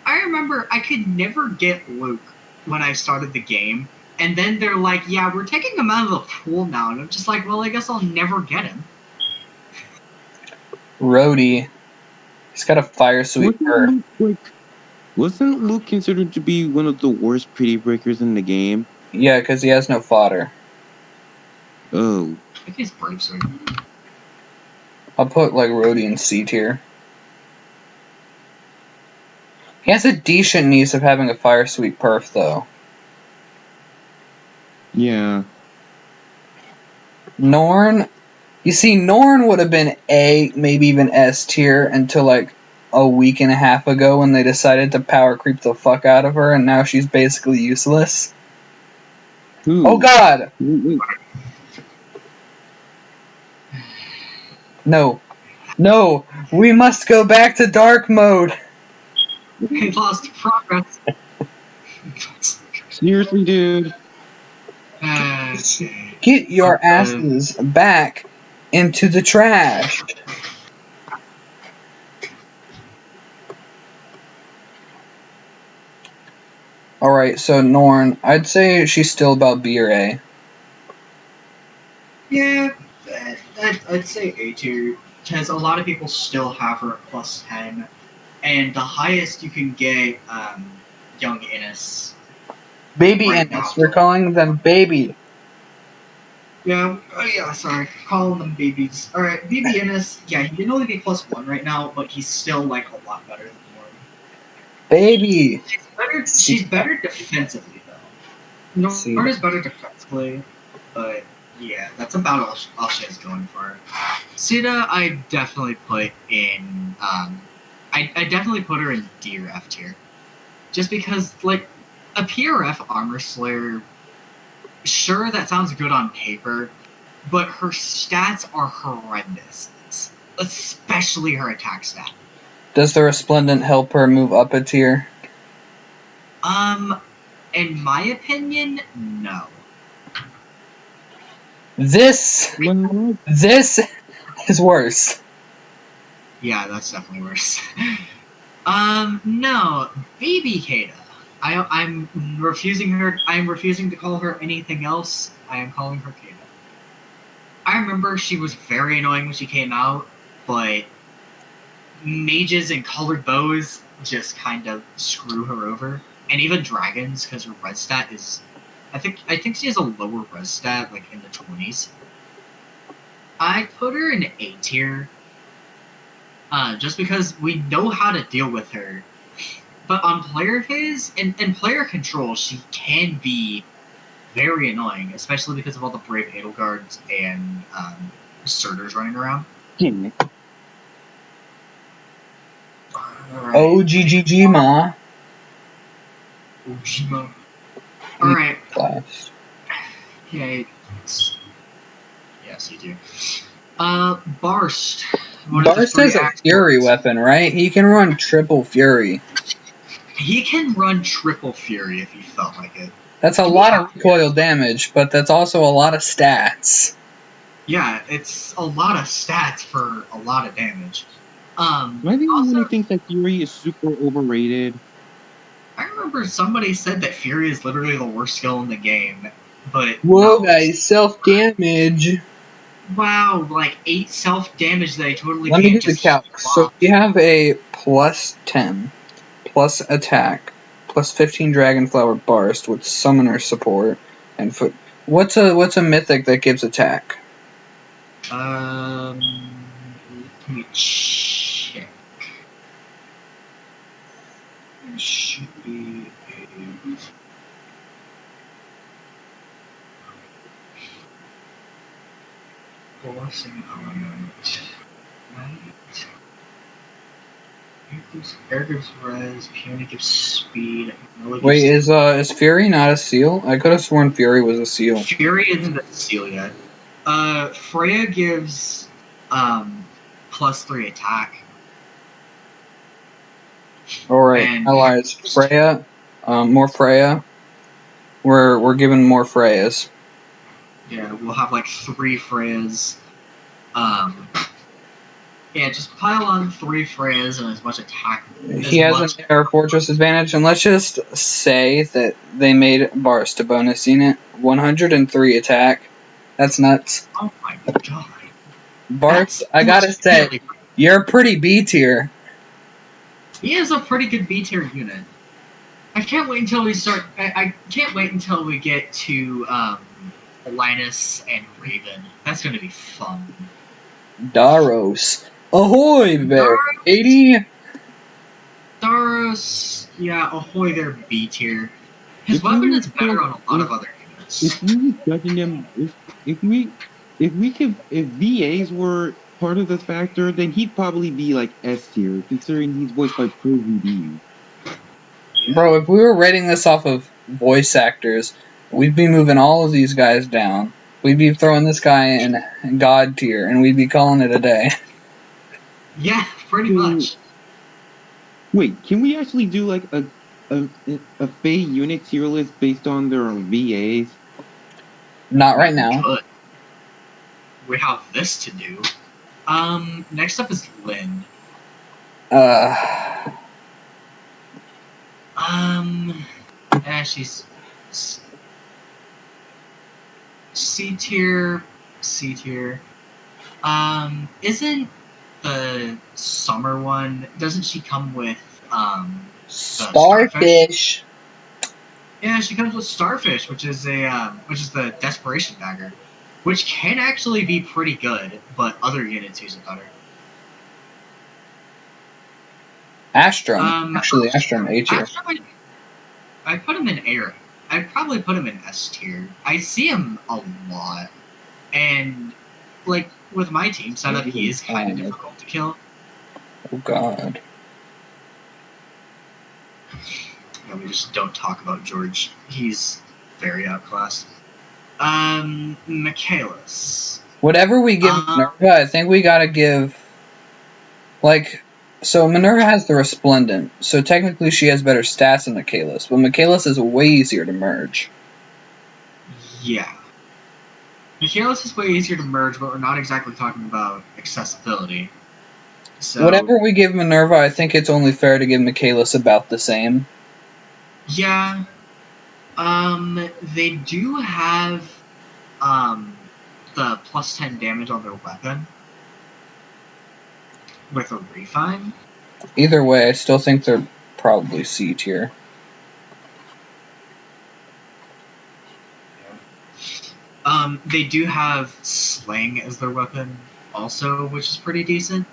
I remember I could never get Luke when I started the game, and then they're like, yeah, we're taking him out of the pool now, and I'm just like, well, I guess I'll never get him. Rhodey. He's got a fire sweeper. Wasn't Luke considered to be one of the worst pretty breakers in the game? Yeah, because he has no fodder. Oh. I think he's brave, sir. I'll put like Rhodey in C tier. He has a decent niece of having a fire sweep perf though. Yeah. Norn. You see, Norn would have been A, maybe even S tier until like a week and a half ago when they decided to power creep the fuck out of her, and now she's basically useless. Ooh. Oh god! Wait. No. No! We must go back to dark mode! We lost progress. Seriously, dude. Okay. Get your asses back into the trash! Alright, so Norn, I'd say she's still about B or A. Yeah, I'd say A tier, because a lot of people still have her at plus 10, and the highest you can get young Innis. Baby Right Innis, now. we're calling them baby. Yeah, oh yeah, sorry, calling them babies. Alright, BB Innis, yeah, he can only be plus 1 right now, but he's still like a lot better than Norn. Baby! She's better defensively though. Norn is better defensively, but yeah, that's about all she has going for her. Sita, I definitely put in. I definitely put her in D or F tier, just because like a PRF armor slayer. Sure, that sounds good on paper, but her stats are horrendous, especially her attack stat. Does the resplendent help her move up a tier? In my opinion, no. This is worse. Yeah, that's definitely worse. No, baby Kata. I'm refusing her. I'm refusing to call her anything else. I am calling her Kata. I remember she was very annoying when she came out, but mages and colored bows just kind of screw her over, and even dragons because her res stat is. I think she has a lower res stat, like in the 20s. I put her in A tier. Just because we know how to deal with her. But on player phase and player control, she can be very annoying, especially because of all the Brave Edelguards and Surturs running around. Damn it. Alright. OGGG ma. Ojima. Alright. Class. Okay. Yes, you do. Barst. Barst has a fury weapon, right? He can run triple fury. He can run triple fury if he felt like it. That's a lot of recoil damage, but that's also a lot of stats. Yeah, it's a lot of stats for a lot of damage. I think anyone thinks that Fury is super overrated. I remember somebody said that Fury is literally the worst skill in the game, but whoa, no. guys, self-damage. Wow, like 8 self-damage that I totally Let can't me do the calc. So we have a plus 10, plus attack, plus 15 Dragonflower Barst with summoner support and foot. What's a mythic that gives attack? Let me check. It should be a blessing element. Right. Air gives res, Peony gives speed. Wait, is Fury not a seal? I could have sworn Fury was a seal. Fury isn't a seal yet. Freya gives plus 3 attack. Alright, allies. Freya, more Freya. We're giving more Freyas. Yeah, we'll have like 3 Freyas. Yeah, just pile on 3 Freyas and as much attack. He has an Air Fortress advantage, and let's just say that they made Barst a bonus unit. 103 attack. That's nuts. Oh my god. Barst, I gotta say, you're pretty B tier. He is a pretty good B tier unit. I can't wait until we start. I can't wait until we get to Linus and Raven. That's gonna be fun. Daros. Ahoy there, 80. Daros, yeah, ahoy there, B tier. His weapon is better on a lot of other units. If we were judging them, if VAs were part of this factor, then he'd probably be like S tier, considering he's voiced by Pro VD. Bro, if we were rating this off of voice actors, we'd be moving all of these guys down. we'd be throwing this guy in God tier, and we'd be calling it a day. Yeah, pretty much. Wait, can we actually do like a FE unit tier list based on their VAs? Not right now. Good. We have this to do. Next up is Lynn. She's C tier. C tier. Isn't the summer one? Doesn't she come with Starfish. Yeah, she comes with Starfish, which is the desperation dagger, which can actually be pretty good, but other units use it better. Astrum. Actually, Astrum A tier. I put him in A. I'd probably put him in S tier. I see him a lot, and like with my team setup, he is kind of difficult to kill. Oh God. Yeah, we just don't talk about George. He's very outclassed. Michaelis. Whatever we give Minerva, I think we gotta give, so Minerva has the resplendent, so technically she has better stats than Michaelis, but Michaelis is way easier to merge. Yeah. Michaelis is way easier to merge, but we're not exactly talking about accessibility. So whatever we give Minerva, I think it's only fair to give Michaelis about the same. Yeah. They do have the plus 10 damage on their weapon with a refine. Either way, I still think they're probably C tier. They do have sling as their weapon also, which is pretty decent.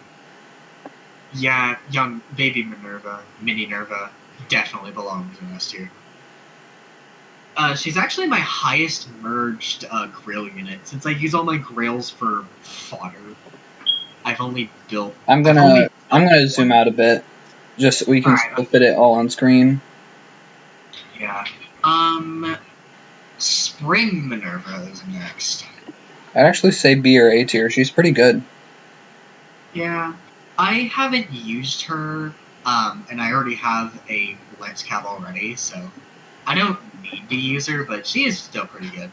Yeah, young baby Minerva, mini Nerva, definitely belongs in S tier. She's actually my highest merged grail unit, since I use all my grails for fodder. I've only built. I'm gonna zoom out a bit, just so we can still fit it all on screen. Yeah. Spring Minerva is next. I'd actually say B or A tier. She's pretty good. Yeah. I haven't used her, and I already have a Lance Cav already, so I don't need to use her, but she is still pretty good.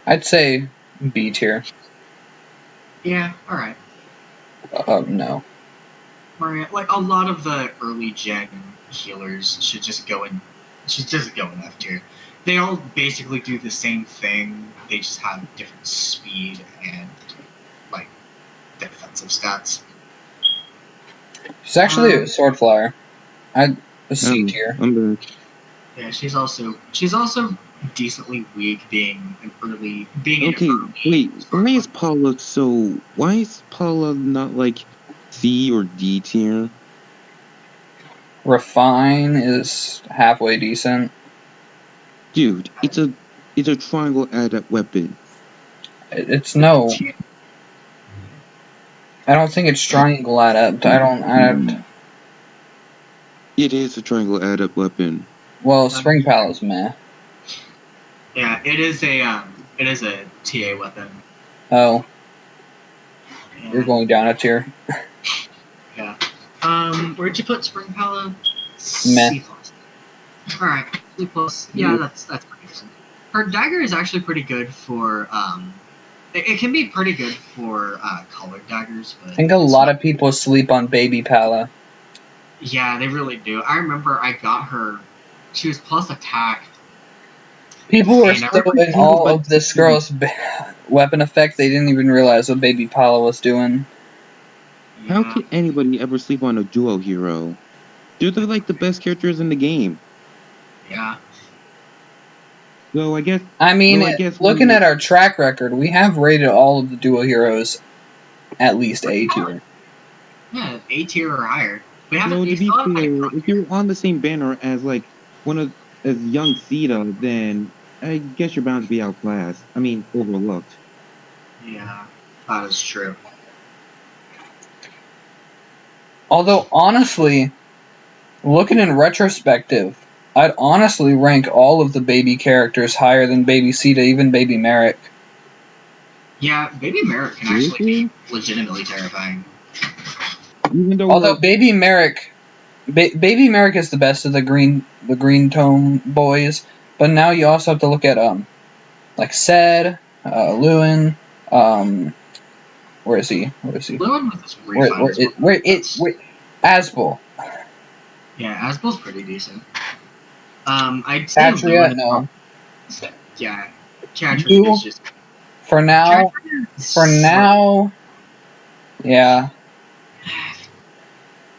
I'd say B tier. Yeah, alright. No. Like, a lot of the early gen healers should just go in F tier. They all basically do the same thing, they just have different speed and, like, defensive stats. She's actually a sword flyer. I'd a C tier. Yeah, she's also decently weak, being an early. Wait. Why is Paula not like C or D tier? Refine is halfway decent. Dude, it's a triangle adept weapon. It's no. I don't think it's triangle adept. It is a triangle adept weapon. Well, Spring Palace, meh. Yeah, it is a TA weapon. Oh. Yeah. You're going down a tier. Yeah. Where'd you put Spring Palace? Meh. C+. Alright, C+. Yeah, that's pretty decent. Her dagger is actually pretty good for it can be pretty good for colored daggers, but I think a lot of people sleep on Baby Pala. Yeah, they really do. I remember I got her. She was plus attack. People were still in all of this girl's weapon effect. They didn't even realize what Baby Pala was doing. Yeah. How could anybody ever sleep on a duo hero? They're like the best characters in the game. Yeah. So I guess. Looking at our track record, we have rated all of the duo heroes at least A tier. Yeah, A tier or higher. We haven't. No, to be fair, if you're on the same banner as like as young Sita, then I guess you're bound to be outclassed. I mean, overlooked. Yeah, that is true. Although honestly, looking in retrospective, I'd honestly rank all of the baby characters higher than Baby Sita, even Baby Merrick. Yeah, Baby Merrick can actually be legitimately terrifying. Even though, Although Baby Merrick is the best of the green tome boys, but now you also have to look at like Ced, Lewin, where is he? Lewin with his refines. Where Asbel. Yeah, Asbel's pretty decent. I'd say Patria, Lewin. no. Yeah, Catcher You, is just for now, yeah.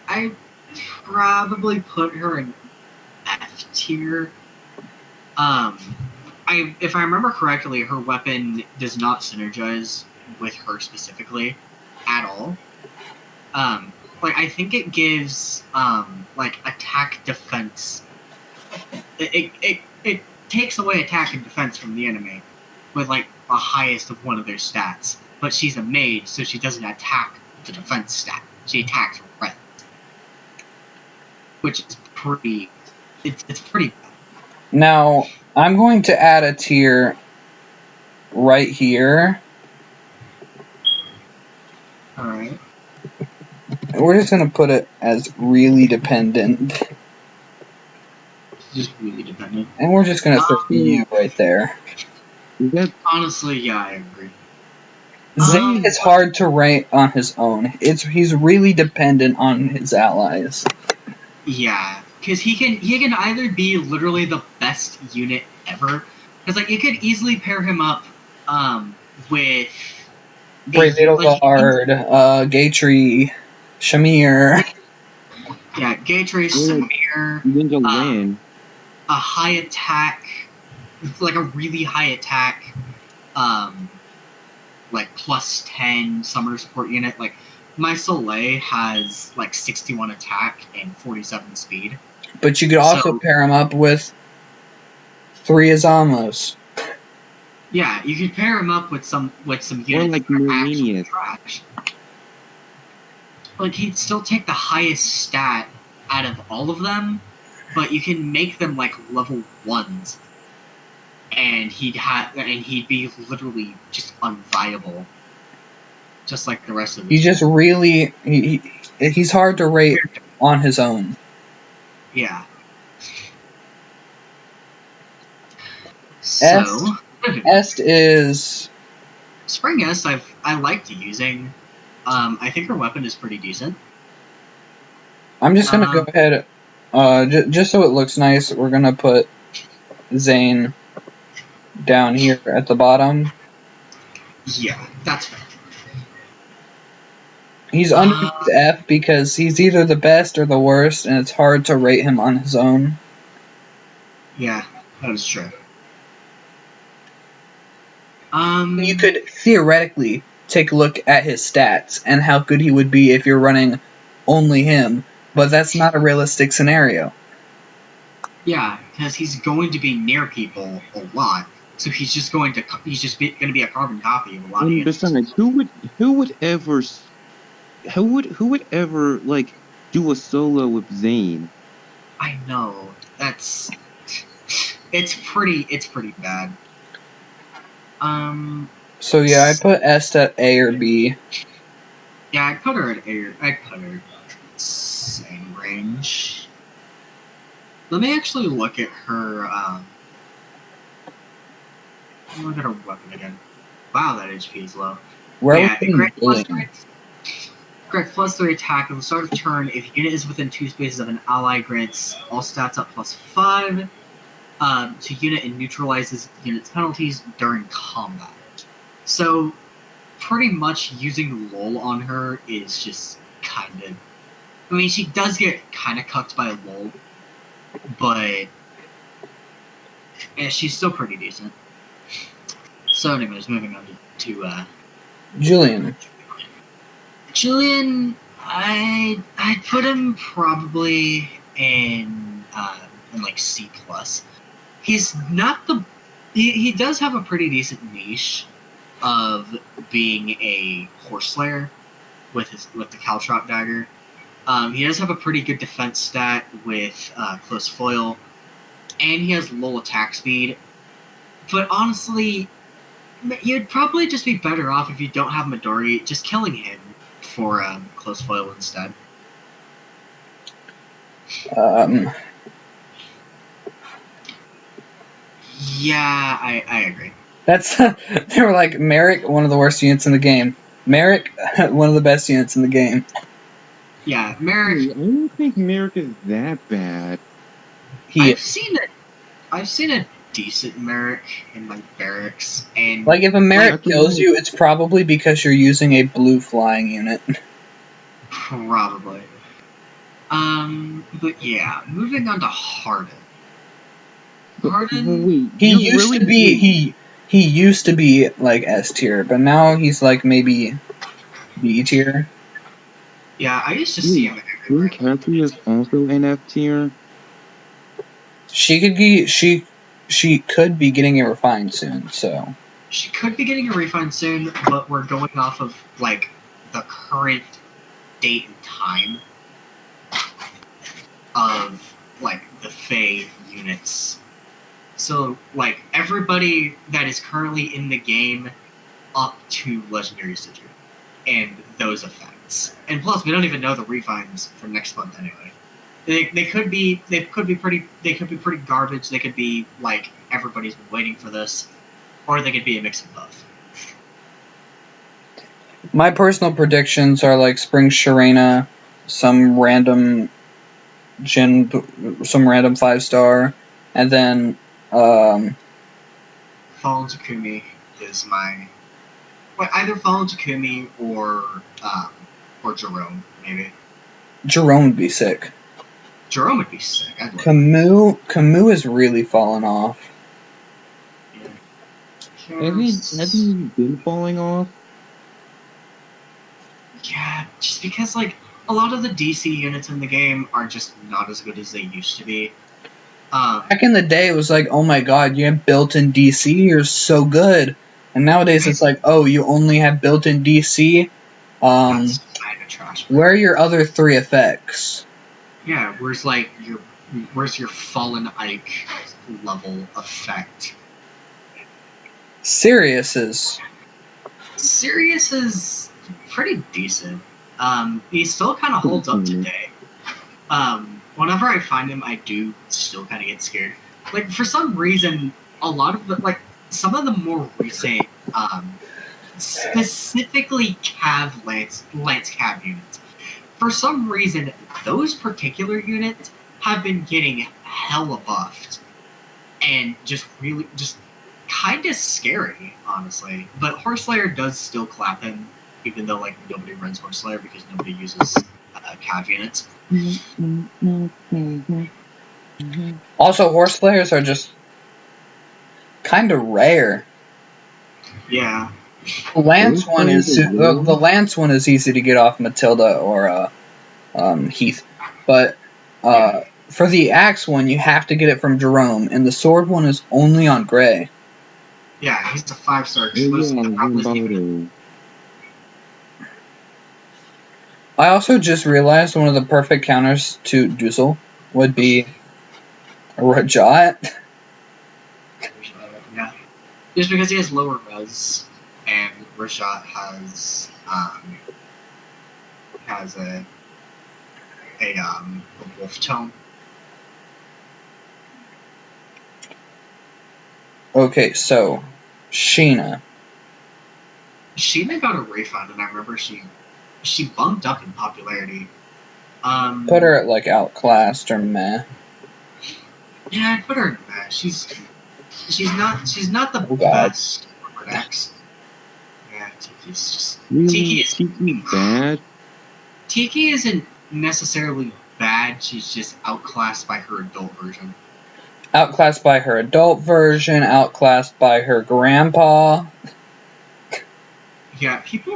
I probably put her in F tier. If I remember correctly, her weapon does not synergize with her specifically at all. Like I think it gives like attack defense. It takes away attack and defense from the enemy with like the highest of one of their stats. But she's a mage, so she doesn't attack the defense stat. She attacks res, which is pretty. It's pretty bad. Now I'm going to add a tier right here. All right. We're just gonna put it as really dependent. Just really dependent. And we're just gonna throw you right there. Honestly, yeah, I agree. Zayn is hard to rate on his own. He's really dependent on his allies. Yeah, because he can either be literally the best unit ever, because like you could easily pair him up with Brave Edelgard, Gatry, Shamir. Yeah, Gatry, Shamir, a high attack, like a really high attack, like plus 10 summoner support unit. Like my Soleil has like 61 attack and 47 speed. But you could also pair him up with 3 Azamos. Yeah, you could pair him up with some units like that are actually trash. Like he'd still take the highest stat out of all of them, but you can make them like level 1s, and he'd be literally just unviable, just like the rest of them. He's just really he's hard to rate on his own. Yeah. So Est is Spring Est. I liked using. I think her weapon is pretty decent. I'm just gonna go ahead, just so it looks nice. We're gonna put Zayn down here at the bottom. Yeah, that's fair. He's underneath F because he's either the best or the worst, and it's hard to rate him on his own. Yeah, that is true. You could theoretically take a look at his stats and how good he would be if you're running only him, but that's not a realistic scenario. Yeah, because he's going to be near people a lot, so he's just going to be a carbon copy of a lot of units. Besides, who would ever like do a solo with Zayn? I know it's pretty bad. So yeah, I put Est at A or B. Yeah, I'd put her at A. I'd put her same range. Let me actually look at her. Look at her weapon again. Wow, that HP is low. Grant plus 3 attack at the start of turn. If unit is within 2 spaces of an ally, grants all stats up plus 5 to unit and neutralizes unit's penalties during combat. So, pretty much using LOL on her is just kind of. I mean, she does get kind of cucked by LOL, but she's still pretty decent. So, anyways, moving on to Julian. Julian, I'd put him probably in like C+. He's not the. He does have a pretty decent niche of being a horse slayer with the caltrop dagger. He does have a pretty good defense stat with close foil. and he has low attack speed. But honestly, you'd probably just be better off if you don't have Midori, just killing him for close foil instead. Yeah, I agree. That's they were like Merrick, one of the worst units in the game. Merrick, one of the best units in the game. Yeah, Merrick. I don't think Merrick is that bad. I've seen a decent Merrick in my barracks, and like if a Merrick kills you, it's probably because you're using a blue flying unit. Probably. But yeah, moving on to Harden. Harden. He used to be like S tier, but now he's like maybe B tier. Yeah, I used to see him. Cathy is also an F tier. She could be getting a refine soon, so. She could be getting a refine soon, but we're going off of like the current date and time of like the FEH units. So like everybody that is currently in the game up to Legendary Surtur and those effects. And plus we don't even know the refines for next month anyway. They could be pretty garbage, they could be like everybody's been waiting for this, or they could be a mix of both. My personal predictions are like Spring Sharena, some random 5-star, and then Fallen Takumi is my either Fallen Takumi or Jerome, maybe. Jerome would be sick. Jerome would be sick. Camus is really fallen off. Yeah. Has he been falling off? Yeah, just because like a lot of the DC units in the game are just not as good as they used to be. Back in the day, it was like, oh my god, you have built-in DC, you're so good. And nowadays, it's like, oh, you only have built-in DC. That's kind of trash. Where are your other 3 effects? Yeah, where's your Fallen Ike level effect? Sirius is pretty decent. He still kind of holds up today. Whenever I find him, I do still kind of get scared. Like, for some reason, a lot of some of the more recent, specifically Lance Cav units, for some reason, those particular units have been getting hella buffed. And just kind of scary, honestly. But Horseslayer does still clap him, even though, like, nobody runs Horseslayer because nobody uses Cav units. Also, Horseslayers are just kind of rare. Yeah. The Lance one is easy to get off Matilda or Heath, but for the Axe one, you have to get it from Jerome, and the Sword one is only on Gray. Yeah, he's a 5-star. I also just realized one of the perfect counters to Dussel would be Rajat. Yeah. Just because he has lower res, and Rajat has a wolf tome. Okay, so Sheena. Sheena got a refund, and I remember she bumped up in popularity. Put her at like outclassed or meh. Yeah, I'd put her in meh. She's not the best for X. Yeah, Tiki's just Tiki is bad. Tiki isn't necessarily bad. She's just outclassed by her adult version. Outclassed by her adult version. Outclassed by her grandpa. Yeah, people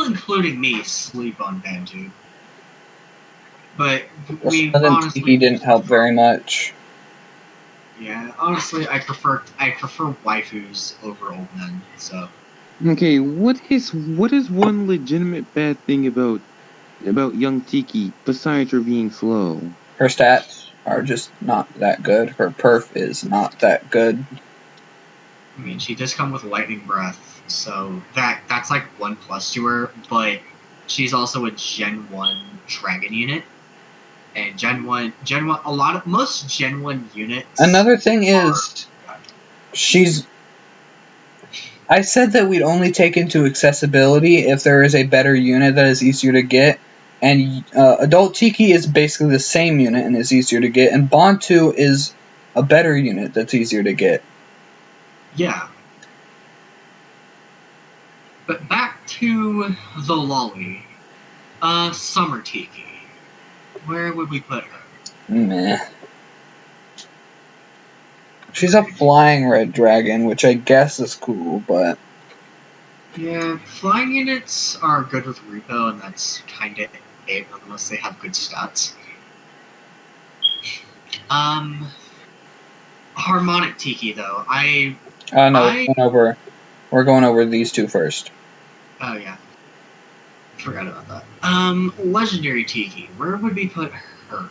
including me, sleep on Bantu. But honestly, Tiki didn't help very much. Yeah, honestly, I prefer waifus over old men. So. Okay, what is one legitimate bad thing about young Tiki besides her being slow? Her stats. are just not that good. Her perf is not that good. I mean, she does come with lightning breath, so that's like 1+ to her, but she's also a Gen 1 dragon unit. And Gen 1, most Gen 1 units. Another thing is, I said that we'd only take into accessibility if there is a better unit that is easier to get, and Adult Tiki is basically the same unit and is easier to get, and Bantu is a better unit that's easier to get. Yeah. But back to the lolly. Summer Tiki. Where would we put her? Meh. She's a flying red dragon, which I guess is cool, but... Yeah, flying units are good with repo, and that's kind of it, unless they have good stats. Harmonic Tiki, though. No, we're going over these two first. Oh, yeah. Forgot about that. Legendary Tiki. Where would we put her?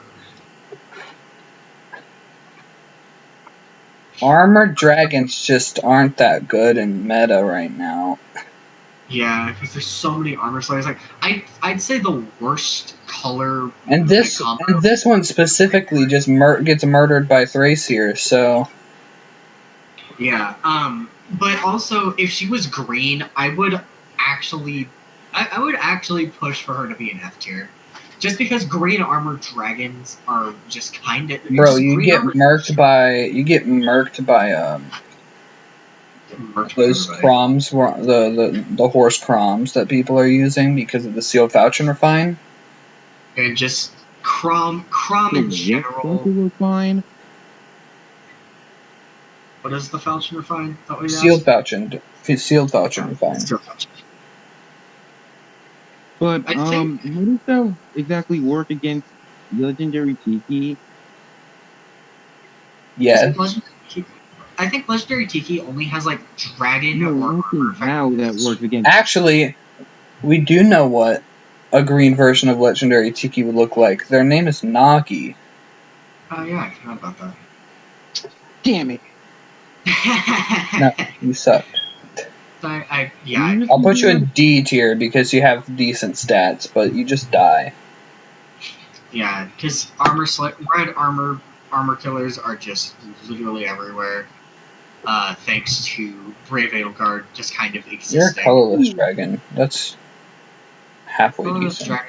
Armored dragons just aren't that good in meta right now. Yeah, because there's so many armor slayers. Like, I'd say the worst color. And this one specifically just gets murdered by Thracier, so... Yeah, but also, if she was green, I would actually push for her to be an F tier. Just because green armored dragons are just kind of... Bro, you get murked by those croms, the horse croms that people are using because of the sealed falchion refine. And just crom in general. Fine. What is the falchion refine? Sealed falchion refine. Sealed falchion. But how does that exactly work against legendary Tiki? Yeah. I think legendary Tiki only has like dragon how that works against. Actually, we do know what a green version of legendary Tiki would look like. Their name is Nagi. Oh yeah, I forgot about that. Damn it! No, you sucked. I'll put you in D tier because you have decent stats, but you just die. Yeah, because red armor killers are just literally everywhere. Thanks to Brave Edelgard just kind of existing. You're a colorless dragon. That's halfway decent.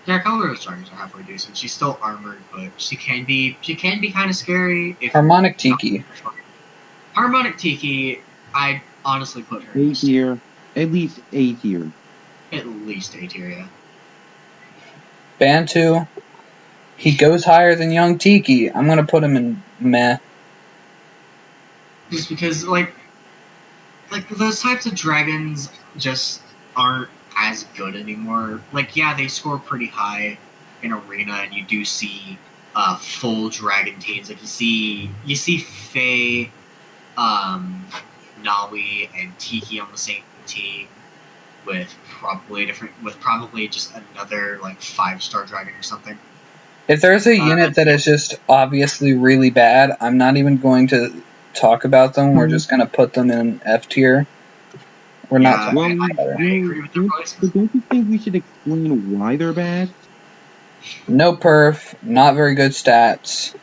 Yeah, colorless dragons are halfway decent. She's still armored, but she can be kind of scary. Harmonic Tiki. Harmonic Tiki, I'd honestly put her A tier. At least A tier. At least A tier, yeah. Bantu. He goes higher than Young Tiki. I'm gonna put him in meh. Just because, like those types of dragons just aren't as good anymore. Like, yeah, they score pretty high in arena, and you do see full dragon teams. Like you see Faye, Nawi, and Tiki on the same team with probably just another like 5-star dragon or something. If there's a unit that is just obviously really bad, I'm not even going to talk about them. We're just going to put them in F tier. We're not talking about it. I agree with the price. But don't you think we should explain why they're bad? No perf, not very good stats.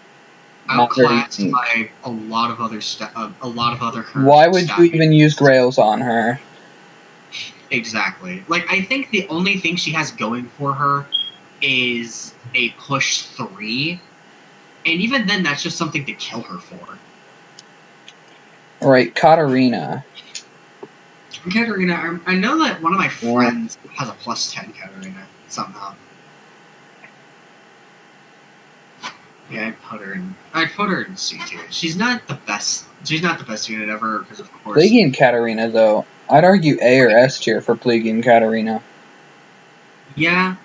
Outclassed by a lot of other Why would you even use grails on her? Exactly. Like, I think the only thing she has going for her is a push 3, and even then, that's just something to kill her for. Alright, Katarina. I know that one of my friends has a +10 Katarina somehow. Yeah, I'd put her in C tier. She's not the best unit ever, because of course. Plegian Katarina, though, I'd argue A or S tier for Plegian Katarina. Yeah,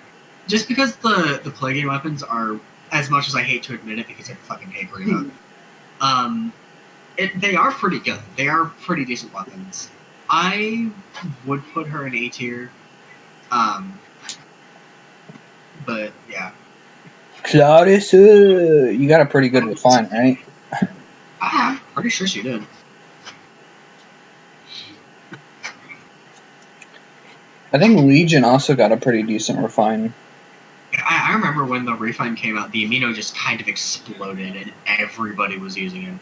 just because the Plegian weapons are, as much as I hate to admit it, because I fucking hate Reba, they are pretty good. They are pretty decent weapons. I would put her in A tier, but yeah. Claudius, you got a pretty good refine, right? I'm pretty sure she did. I think Legion also got a pretty decent refine. I remember when the refine came out, the amino just kind of exploded and everybody was using it.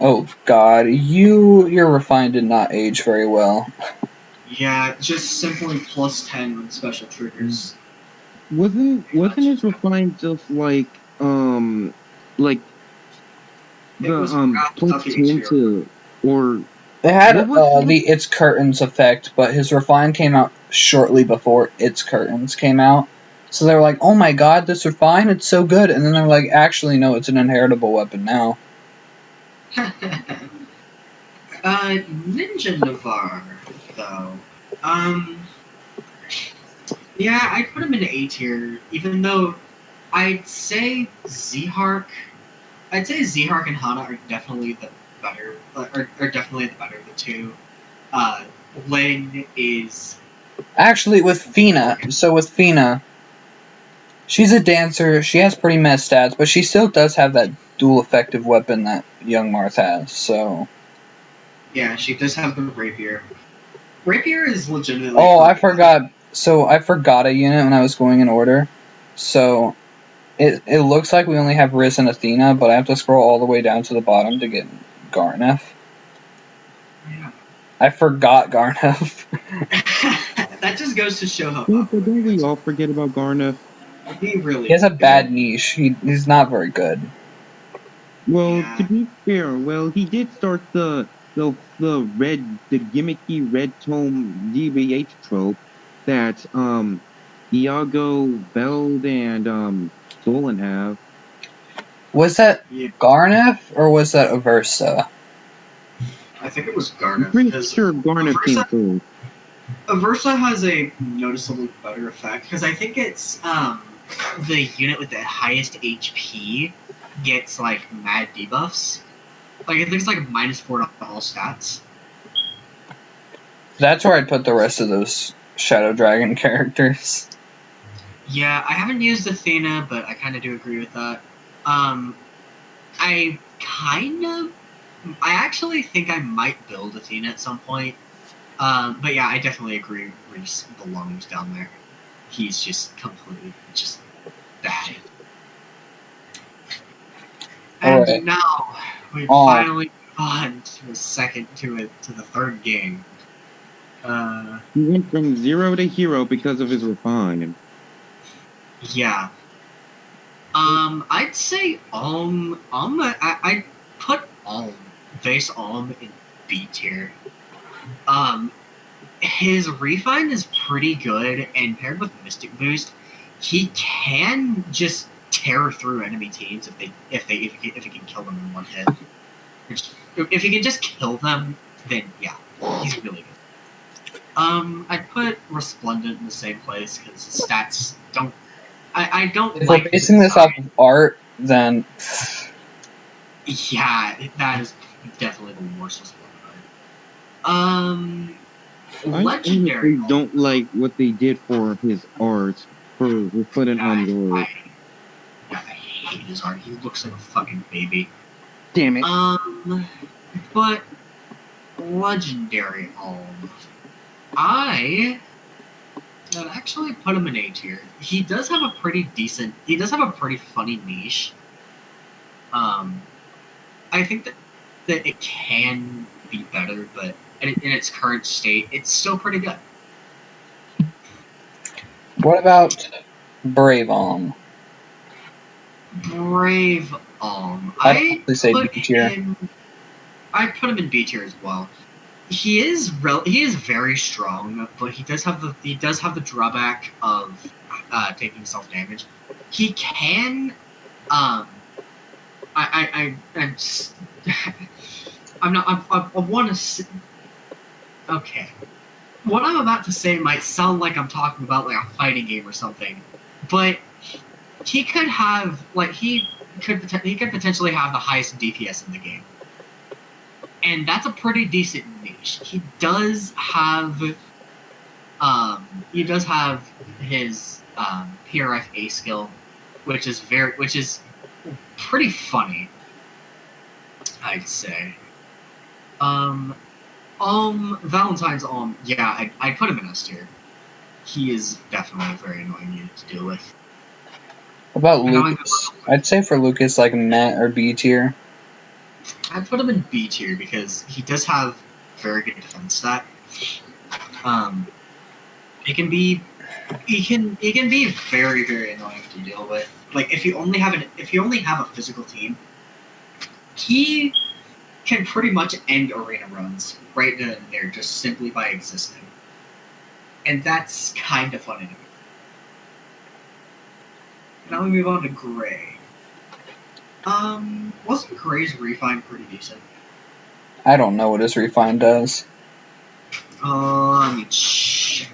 Oh god, your refine did not age very well. Yeah, just simply plus 10 with special triggers. Wasn't his refine just like the plus 10 to, or It had what was the It's Curtains effect, but his refine came out shortly before It's Curtains came out. So they were like, oh my god, this refine, it's so good. And then they're like, actually, no, it's an inheritable weapon now. Ninja Navarre, though. Yeah, I'd put him in A tier, even though I'd say Zehark and Hana are definitely the better, are definitely the better of the two. Lin is... Actually, with Fina, she's a dancer, she has pretty messed stats, but she still does have that dual effective weapon that young Marth has, so... Yeah, she does have the rapier. Rapier is legitimately... Oh, I forgot. So I forgot a unit when I was going in order. So it looks like we only have Riz and Athena, but I have to scroll all the way down to the bottom to get Garneth. Yeah. I forgot Garneth. That just goes to show how... Don't we all forget about Garneth? He has a bad niche. He's not very good. Well, Yeah. to be fair, he did start the gimmicky red tome DBH trope that Iago, Veld, and Dolan have. Was that Garneth or was that Aversa? I think it was Garneth. I'm pretty sure Garneth came through. Aversa has a noticeably better effect because I think it's the unit with the highest HP gets like mad debuffs. Like I think it's like -4 to all stats. That's where I'd put the rest of those Shadow Dragon characters. Yeah, I haven't used Athena, but I kind of do agree with that. I actually think I might build Athena at some point. But yeah, I definitely agree. Reese belongs down there. He's just completely just bad. And now we finally gone to the third game. He went from 0 to hero because of his refine. Yeah. I'd say I'd put base in B tier. His refine is pretty good, and paired with Mystic Boost, he can just tear through enemy teams if he can kill them in one hit. If he can just kill them, then yeah, he's really good. I'd put Resplendent in the same place because his stats don't. I don't if like. If we're basing this off of art, then yeah, that is definitely the worst Legendary. I don't like what they did for his art for Resplendent on Glory. I hate his art. He looks like a fucking baby. Damn it. But Legendary Alm, I'd actually put him in A tier. He does have a pretty funny niche. I think that it can be better, but in its current state, it's still pretty good. What about Brave Alm? Brave Alm. I'd say B tier. I'd put him in B tier as well. He is very strong, but he does have the drawback of taking self damage. He can okay. What I'm about to say might sound like I'm talking about like a fighting game or something, but he could have he could potentially have the highest DPS in the game, and that's a pretty decent niche. He does have He does have his PRFA skill, which is pretty funny, I'd say. Valentine's yeah, I'd put him in S tier. He is definitely a very annoying unit to deal with. What about Lucas? I'd say for Lucas, like Matt or B tier. I'd put him in B tier because he does have very good defense stat. He can be very, very annoying to deal with. Like if you only have a physical team, he can pretty much end arena runs right then and there just simply by existing. And that's kind of funny to me. Now we move on to Gray. Wasn't Gray's refine pretty decent? I don't know what his refine does. Let me check.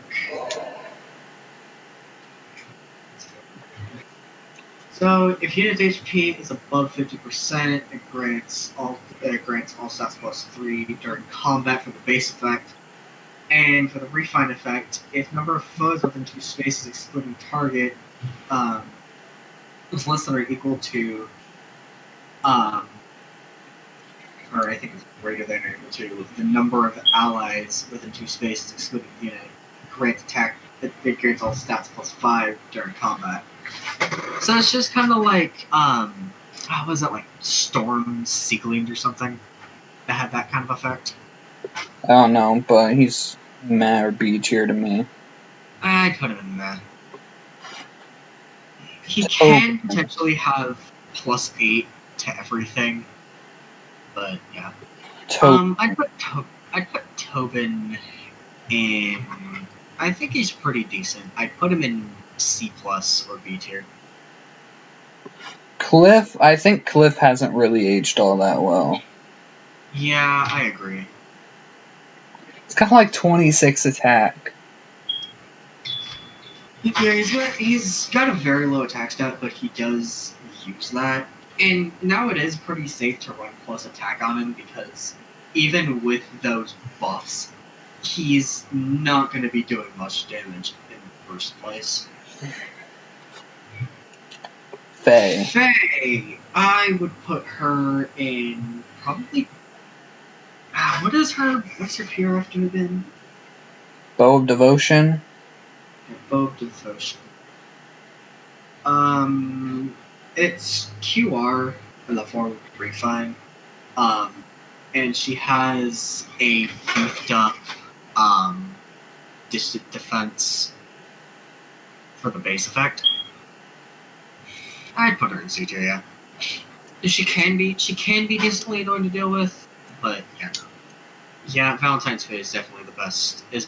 So, if unit's HP is above 50%, it grants all stats plus 3 during combat for the base effect. And for the refine effect, if number of foes within 2 spaces excluding target is less than or equal to, or I think it's greater than or equal to, the number of allies within 2 spaces excluding the unit, grants attack, it grants all stats plus 5 during combat. So it's just kind of like, what was that, like Storm Seekling or something that had that kind of effect? I don't know, but he's Matt or B tier to me. I'd put him in that. He can potentially have plus 8 to everything, but yeah. I'd put Tobin in. I think he's pretty decent. I'd put him in C plus or B tier. Cliff, I think Cliff hasn't really aged all that well. Yeah, I agree. It's got like 26 attack. Yeah, he's got a very low attack stat, but he does use that. And now it is pretty safe to run plus attack on him because even with those buffs, he's not going to be doing much damage in the first place. Faye, I would put her in probably. What's her PRF to have been? Bow of Devotion. Bow of Devotion. It's QR in the form of refine. And she has a beefed up distant defense for the base effect. I'd put her in C tier, yeah. She can be decently annoying to deal with, but yeah. Yeah, Valentine's Fae is definitely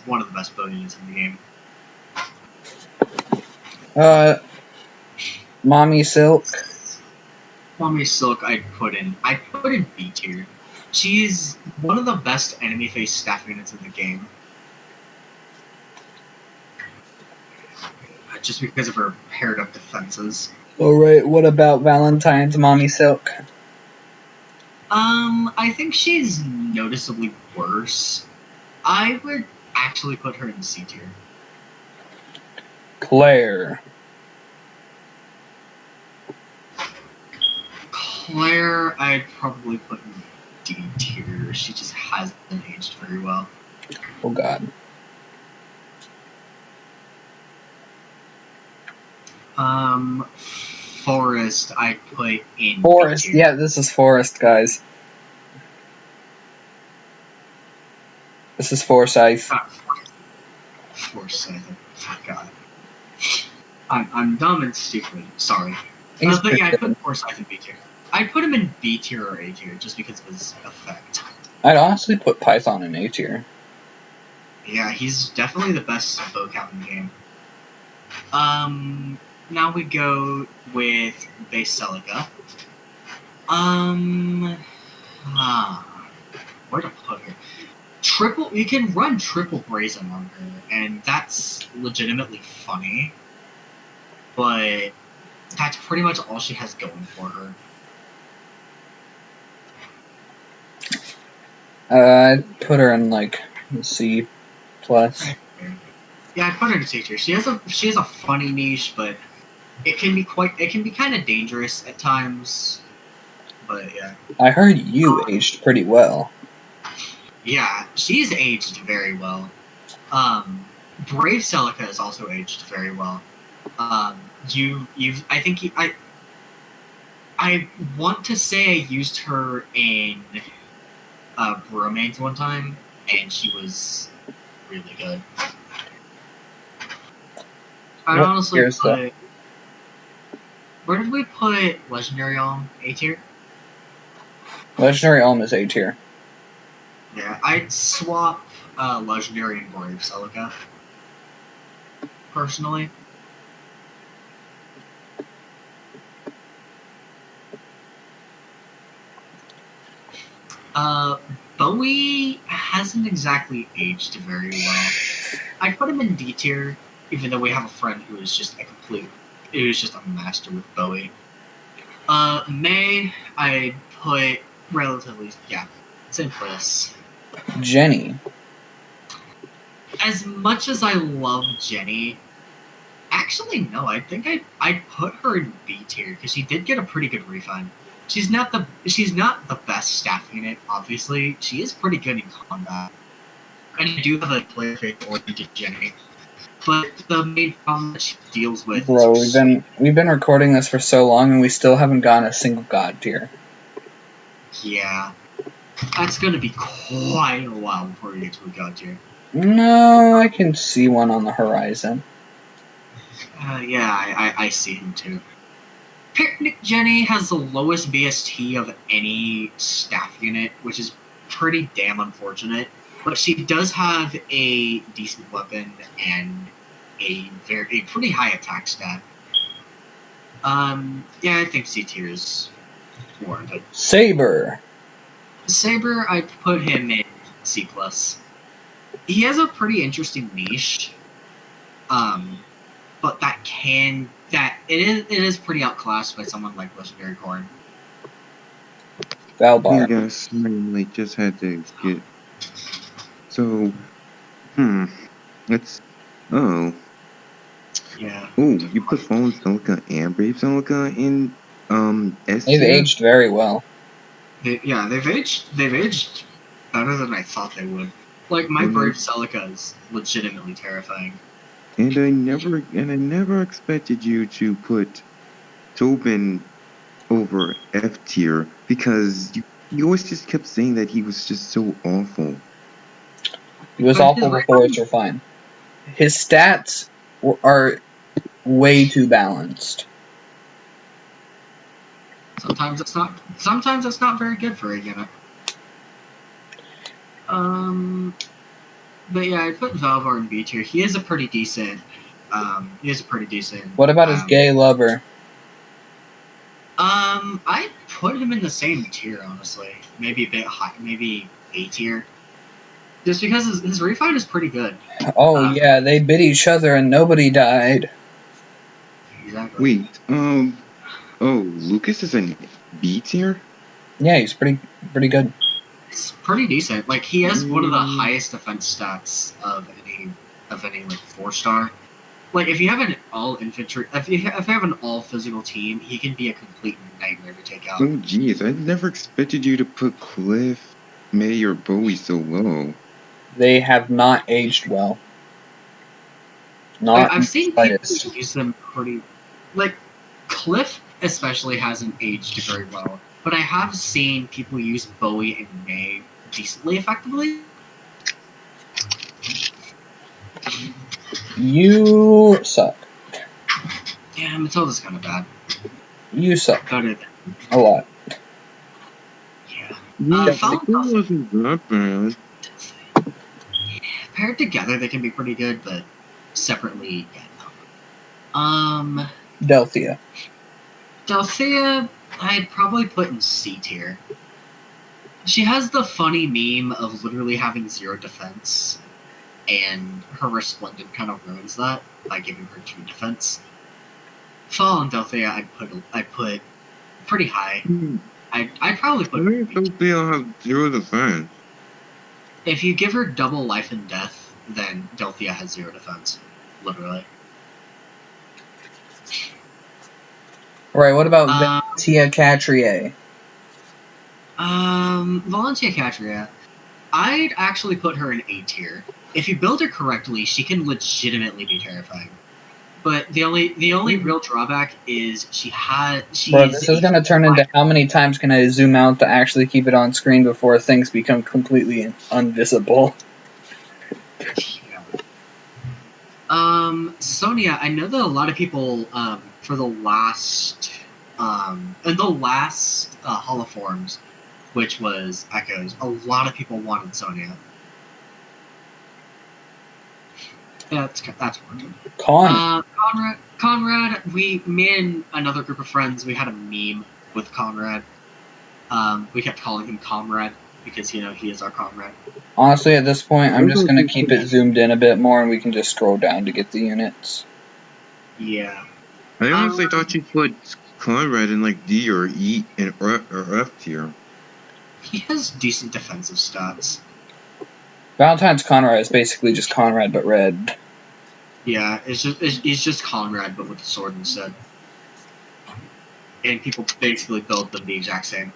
one of the best bow units in the game. Mommy Silk. Mommy Silk I'd put in B tier. She's one of the best enemy face staff units in the game. Just because of her paired up defenses. Alright, what about Valentine's Mommy Silk? I think she's noticeably worse. I would actually put her in C tier. Claire, I'd probably put in D tier. She just hasn't aged very well. Oh god. Forest, I'd put in Forest, B tier. yeah, this is Forest, guys. This is Forsyth. Forsyth, oh god. I'm dumb and stupid, sorry. He's But yeah, I'd put Forsyth in B tier. I'd put him in B tier or A tier just because of his effect. I'd honestly put Python in A tier. Yeah, he's definitely the best bow count in the game. Now we go with Basilica. Where to put her? You can run triple brazen on her, and that's legitimately funny. But that's pretty much all she has going for her. I'd put her in like C plus. Yeah, I'd put her in C tier. She has a funny niche, but it can be kind of dangerous at times. But yeah. I heard you aged pretty well. Yeah, she's aged very well. Brave Celica has also aged very well. I want to say I used her in Bromance one time, and she was really good. I'd honestly put. Where did we put Legendary Alm? A tier? Legendary Alm is A tier. Yeah, I'd swap Legendary and Brave Celica. Personally. Bowie hasn't exactly aged very well. I'd put him in D tier, even though we have a friend who is just a master with Bowie. May, I'd put relatively, same place. Jenny. As much as I love Jenny, actually no, I think I'd put her in B tier because she did get a pretty good refund. She's not the best staff unit, obviously. She is pretty good in combat. And I do have a player oriented Jenny. But the main problem that she deals with Bro, we've been recording this for so long and we still haven't gotten a single god tier. Yeah. That's gonna be quite a while before we get to a god tier. No, I can see one on the horizon. I see him too. Picnic Jenny has the lowest BST of any staff unit, which is pretty damn unfortunate. But she does have a decent weapon and a pretty high attack stat. I think C tier is warranted. Saber, I'd put him in C+. He has a pretty interesting niche. But it is pretty outclassed by someone like Legendary Corn. Valbar. Hey guys, I just had to get. So, let's. Oh. Yeah. Oh, you put Fallen Celica and Brave Celica in S They've tier? aged very well. They've aged better than I thought they would. Like my Brave Celica is legitimately terrifying. And I never expected you to put Tobin over F tier because you always just kept saying that he was just so awful. He was awful before it's refined. His stats are way too balanced. Sometimes it's not very good for a unit. But yeah, I put Valvar in B tier. He is a pretty decent. What about his gay lover? I put him in the same tier, honestly. Maybe a bit high, maybe A tier. Just because his refine is pretty good. Oh yeah, they bit each other and nobody died. Exactly. Wait, Lucas is in B tier? Yeah, he's pretty good. It's pretty decent. Like he has one of the highest defense stats of any like 4-star. Like if you have an all infantry, if you have an all physical team, he can be a complete nightmare to take out. Oh jeez, I never expected you to put Cliff, May, or Bowie so low. They have not aged well. I've seen people use them pretty. Like Cliff especially hasn't aged very well, but I have seen people use Bowie and May decently effectively. You suck. Yeah, Matilda's kind of bad. You suck. Better than a lot. Yeah. It wasn't that bad. Paired together, they can be pretty good, but separately, no. Delthea, I'd probably put in C tier. She has the funny meme of literally having 0 defense, and her resplendent kind of ruins that by giving her 2 defense. Fallen Delthea, I'd put pretty high. I'd probably put. Delthea have 0 defense. If you give her double life and death, then Delthea has 0 defense. literally. Right, what about Valentia Catrier? Valentia Catria. I'd actually put her in A tier. If you build her correctly, she can legitimately be terrifying. But the only real drawback is Bro, this is gonna turn into how many times can I zoom out to actually keep it on screen before things become completely invisible. Yeah. Sonia, I know that a lot of people for the last in the last holoforms, which was Echoes, a lot of people wanted Sonia. Yeah, that's working. Conrad, me and another group of friends, we had a meme with Conrad. We kept calling him Comrade because, he is our comrade. Honestly, at this point, I'm just going to keep it zoomed in a bit more and we can just scroll down to get the units. Yeah. I honestly thought you put Conrad in like D or E or F tier. He has decent defensive stats. Valentine's Conrad is basically just Conrad but red. Yeah, he's just Conrad but with a sword instead. And people basically build them the exact same.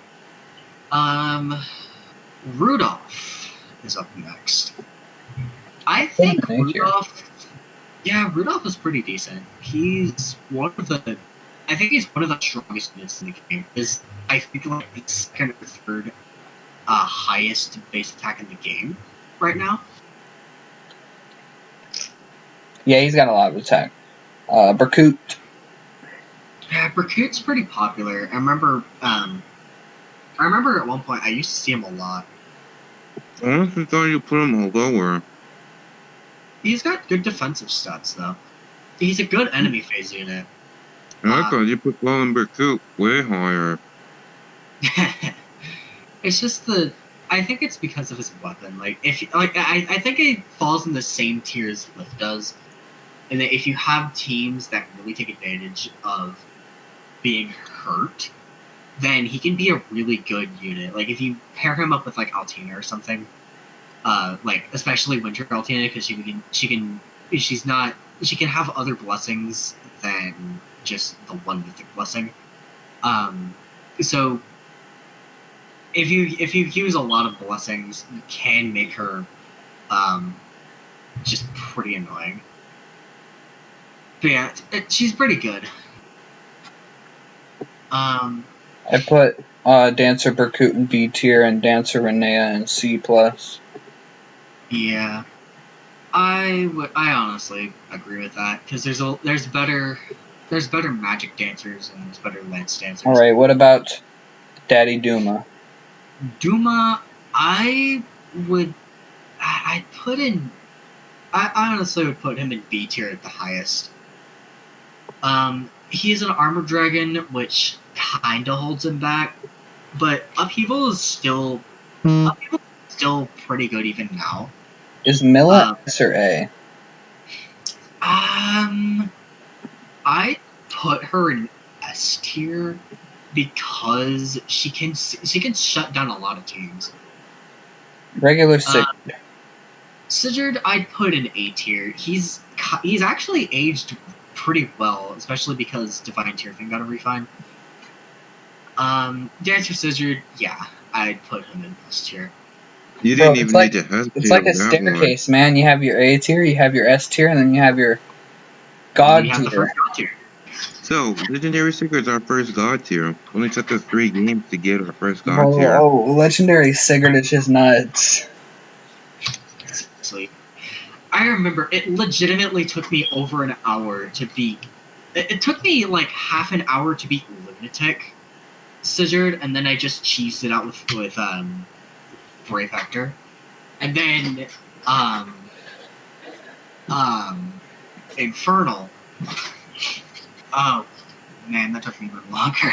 Rudolph is up next. I think Rudolph is pretty decent. He's one of the strongest units in the game. I think like the second or third highest base attack in the game right now. Yeah, he's got a lot of attack. Berkut. Yeah, Berkut's pretty popular. I remember at one point I used to see him a lot. I honestly thought you put him lower. He's got good defensive stats though. He's a good enemy phase unit. I thought you put Berkut way higher. It's just I think it's because of his weapon. Like I think it falls in the same tier as Lift does. And that if you have teams that really take advantage of being hurt, then he can be a really good unit. Like if you pair him up with like Altina or something, like especially Winter Altina, because she can have other blessings than just the one mythic blessing. So if you use a lot of blessings, you can make her just pretty annoying. But yeah, she's pretty good. I put Dancer Berkut in B tier and Dancer Renea in C+. Yeah, I honestly agree with that because there's better magic dancers and there's better lance dancers. All right, what about Daddy Duma? Duma, I honestly would put him in B tier at the highest. He's an armor dragon, which kinda holds him back, but upheaval is still pretty good even now. Is Milla S or A? I put her in S tier because she can shut down a lot of teams. Regular Sigurd. Sigurd, I'd put in A tier. He's actually aged pretty well, especially because Divine Tier thing got a refine. Dancer Sigurd, yeah, I'd put him in S tier. You didn't even need to hesitate. It's like a staircase, man. You have your A tier, you have your S tier, and then you have your God tier. The first God tier. So, Legendary Sigurd's our first God tier. Only took us 3 games to get our first God tier. Oh, Legendary Sigurd is just nuts. Seriously. I remember it legitimately took me over an hour to beat. It took me like half an hour to beat Lunatic Sigurd, and then I just cheesed it out with Brave Hector, and then Infernal. Oh man, that took me a little longer.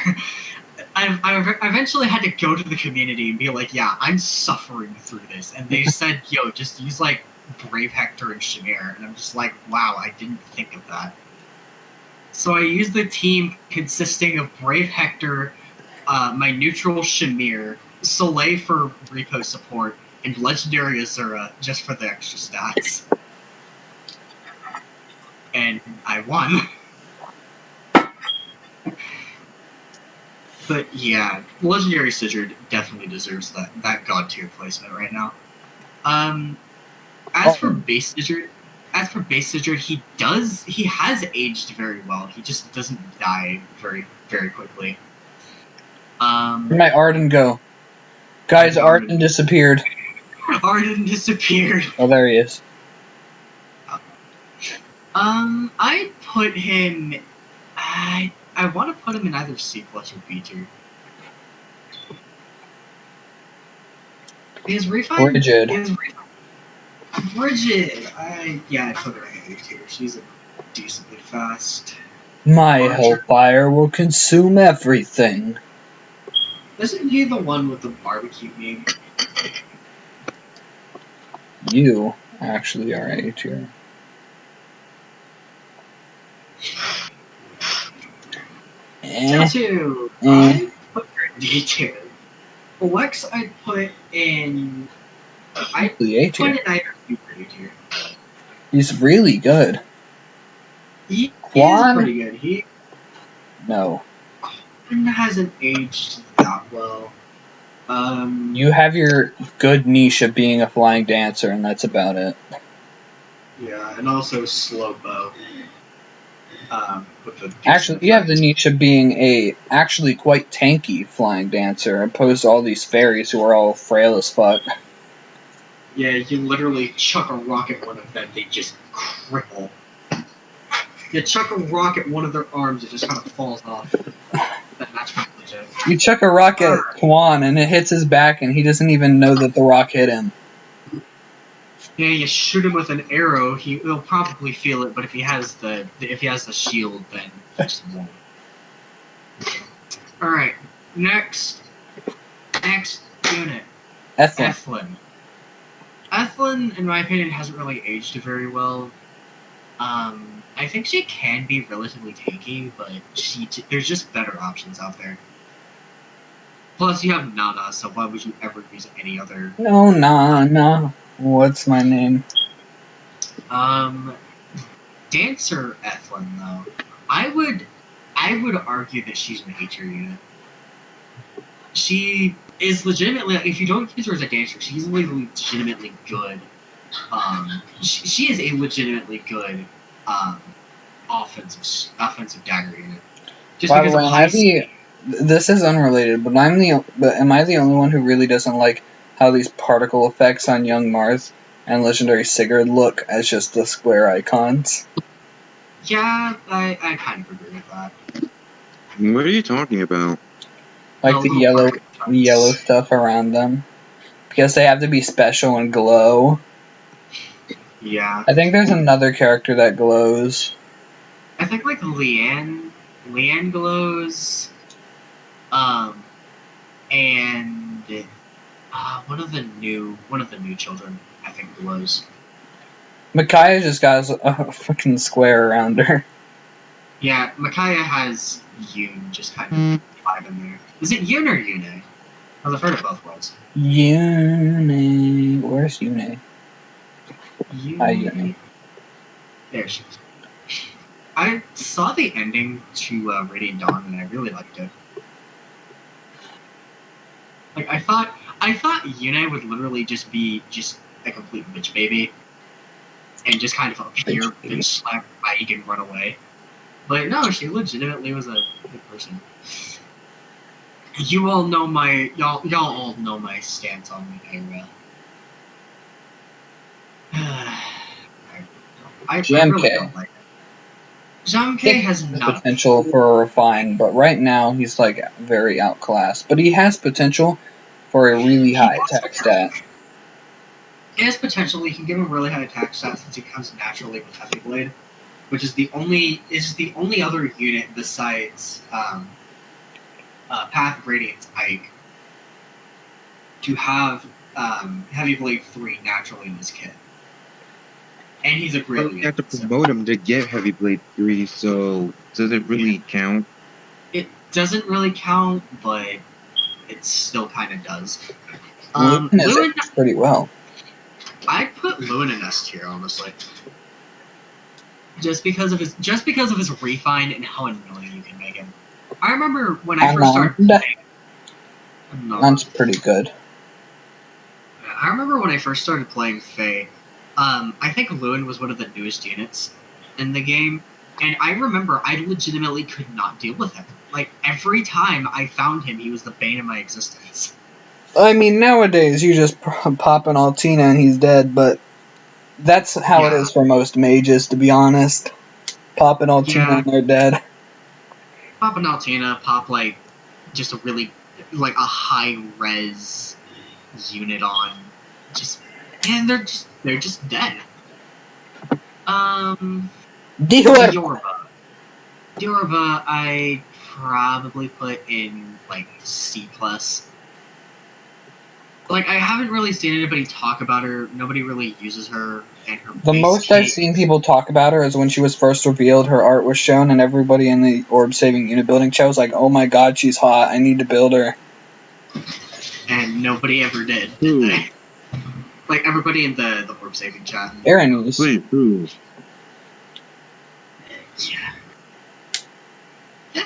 I eventually had to go to the community and be like, yeah, I'm suffering through this, and they said, yo, just use like Brave Hector and Shamir, and I'm just like, wow, I didn't think of that. So I used the team consisting of Brave Hector, my neutral Shamir, Soleil for repo support, and Legendary Azura just for the extra stats. and I won. But yeah, Legendary Sigurd definitely deserves that god tier placement right now. As for base Sigurd, he has aged very well. He just doesn't die very, very quickly. Where'd my Arden go? Guys, Arden disappeared. Arden disappeared. Oh, there he is. I'd put him. I want to put him in either C plus or B tier. Is Refine Rigid. Rigid. I'd put her in A tier. She's decently fast. My Archer. hellfire will consume everything. Isn't he the one with the barbecue meme? You actually are A tier. Tattoo. I'd put her in D tier. Lex, I'd put in. I'd put in either C or A tier. He's really good. He Quan? is pretty good. No. Quan hasn't aged that well. You have your good niche of being a flying dancer, and that's about it. Yeah, and also slow bow. Actually, you have the niche of being a actually quite tanky flying dancer, opposed to all these fairies who are all frail as fuck. Yeah, you literally chuck a rock at one of them, they just cripple. You chuck a rock at one of their arms, it just kind of falls off. That's pretty legit. You chuck a rock at Quan, and it hits his back, and he doesn't even know that the rock hit him. Yeah, you shoot him with an arrow, he'll probably feel it, but if he has the shield, then he just won't. Alright, next unit. Ethlin. Ethlin, in my opinion, hasn't really aged very well. I think she can be relatively tanky, but there's just better options out there. Plus, you have Nana, so why would you ever use any other? No, Nana. What's my name? Dancer Ethlin, though. I would argue that she's an A tier unit. She is legitimately, if you don't use her as a dancer, she's legitimately good. She is a legitimately good offensive dagger unit. Just By because the of way, high speed. this is unrelated, but am I the only one who really doesn't like how these particle effects on young Marth and legendary Sigurd look as just the square icons? Yeah, I kind of agree with that. What are you talking about? Like the yellow stuff around them. Because they have to be special and glow. Yeah. I think there's another character that glows. I think like Leanne glows. And one of the new children, I think, glows. Micaiah just got a fucking square around her. Yeah, Micaiah has Yoon just kind of tied in there. Is it Yoon or Yune? I've heard of both words. Yune. Where's Yune? Hi, Yune. There she is. I saw the ending to Radiant Dawn and I really liked it. Like I thought Yune would literally just be a complete bitch baby, and just kind of appear, bitch slap Ike and run away. But no, she legitimately was a good person. You all know y'all all know my stance on Minerva. I really don't like it. Jamke has not potential for a refine, but right now he's like very outclassed. But he has potential for a really high attack stat. He has potential. He can give him really high attack stats since he comes naturally with Heavy Blade, which is the only other unit besides Path of Radiance Ike to have Heavy Blade 3 naturally in his kit. And he's a great unit. You have to promote him to get Heavy Blade 3, so does it really count? It doesn't really count, but it still kind of does. Lewin is pretty well. I'd put Lewin in S tier, honestly. just because of his refine and how annoying you can make him. I remember when I first started playing. That's pretty good. I remember when I first started playing Fae. I think Lewin was one of the newest units in the game, and I remember I legitimately could not deal with him. Like, every time I found him, he was the bane of my existence. I mean, nowadays you just pop an Altina and he's dead, but that's how it is for most mages, to be honest. Pop an Altina and they're dead. Pop an Altina, pop like just a really like a high res unit on, and they're just dead. Diorba, I probably put in like C+. Like, I haven't really seen anybody talk about her. Nobody really uses her. And her the most I've seen people talk about her is when she was first revealed, her art was shown, and everybody in the orb saving unit building chat was like, "Oh my god, she's hot! I need to build her." And nobody ever did they? Like, everybody in the orb saving chat. Aaron, yeah.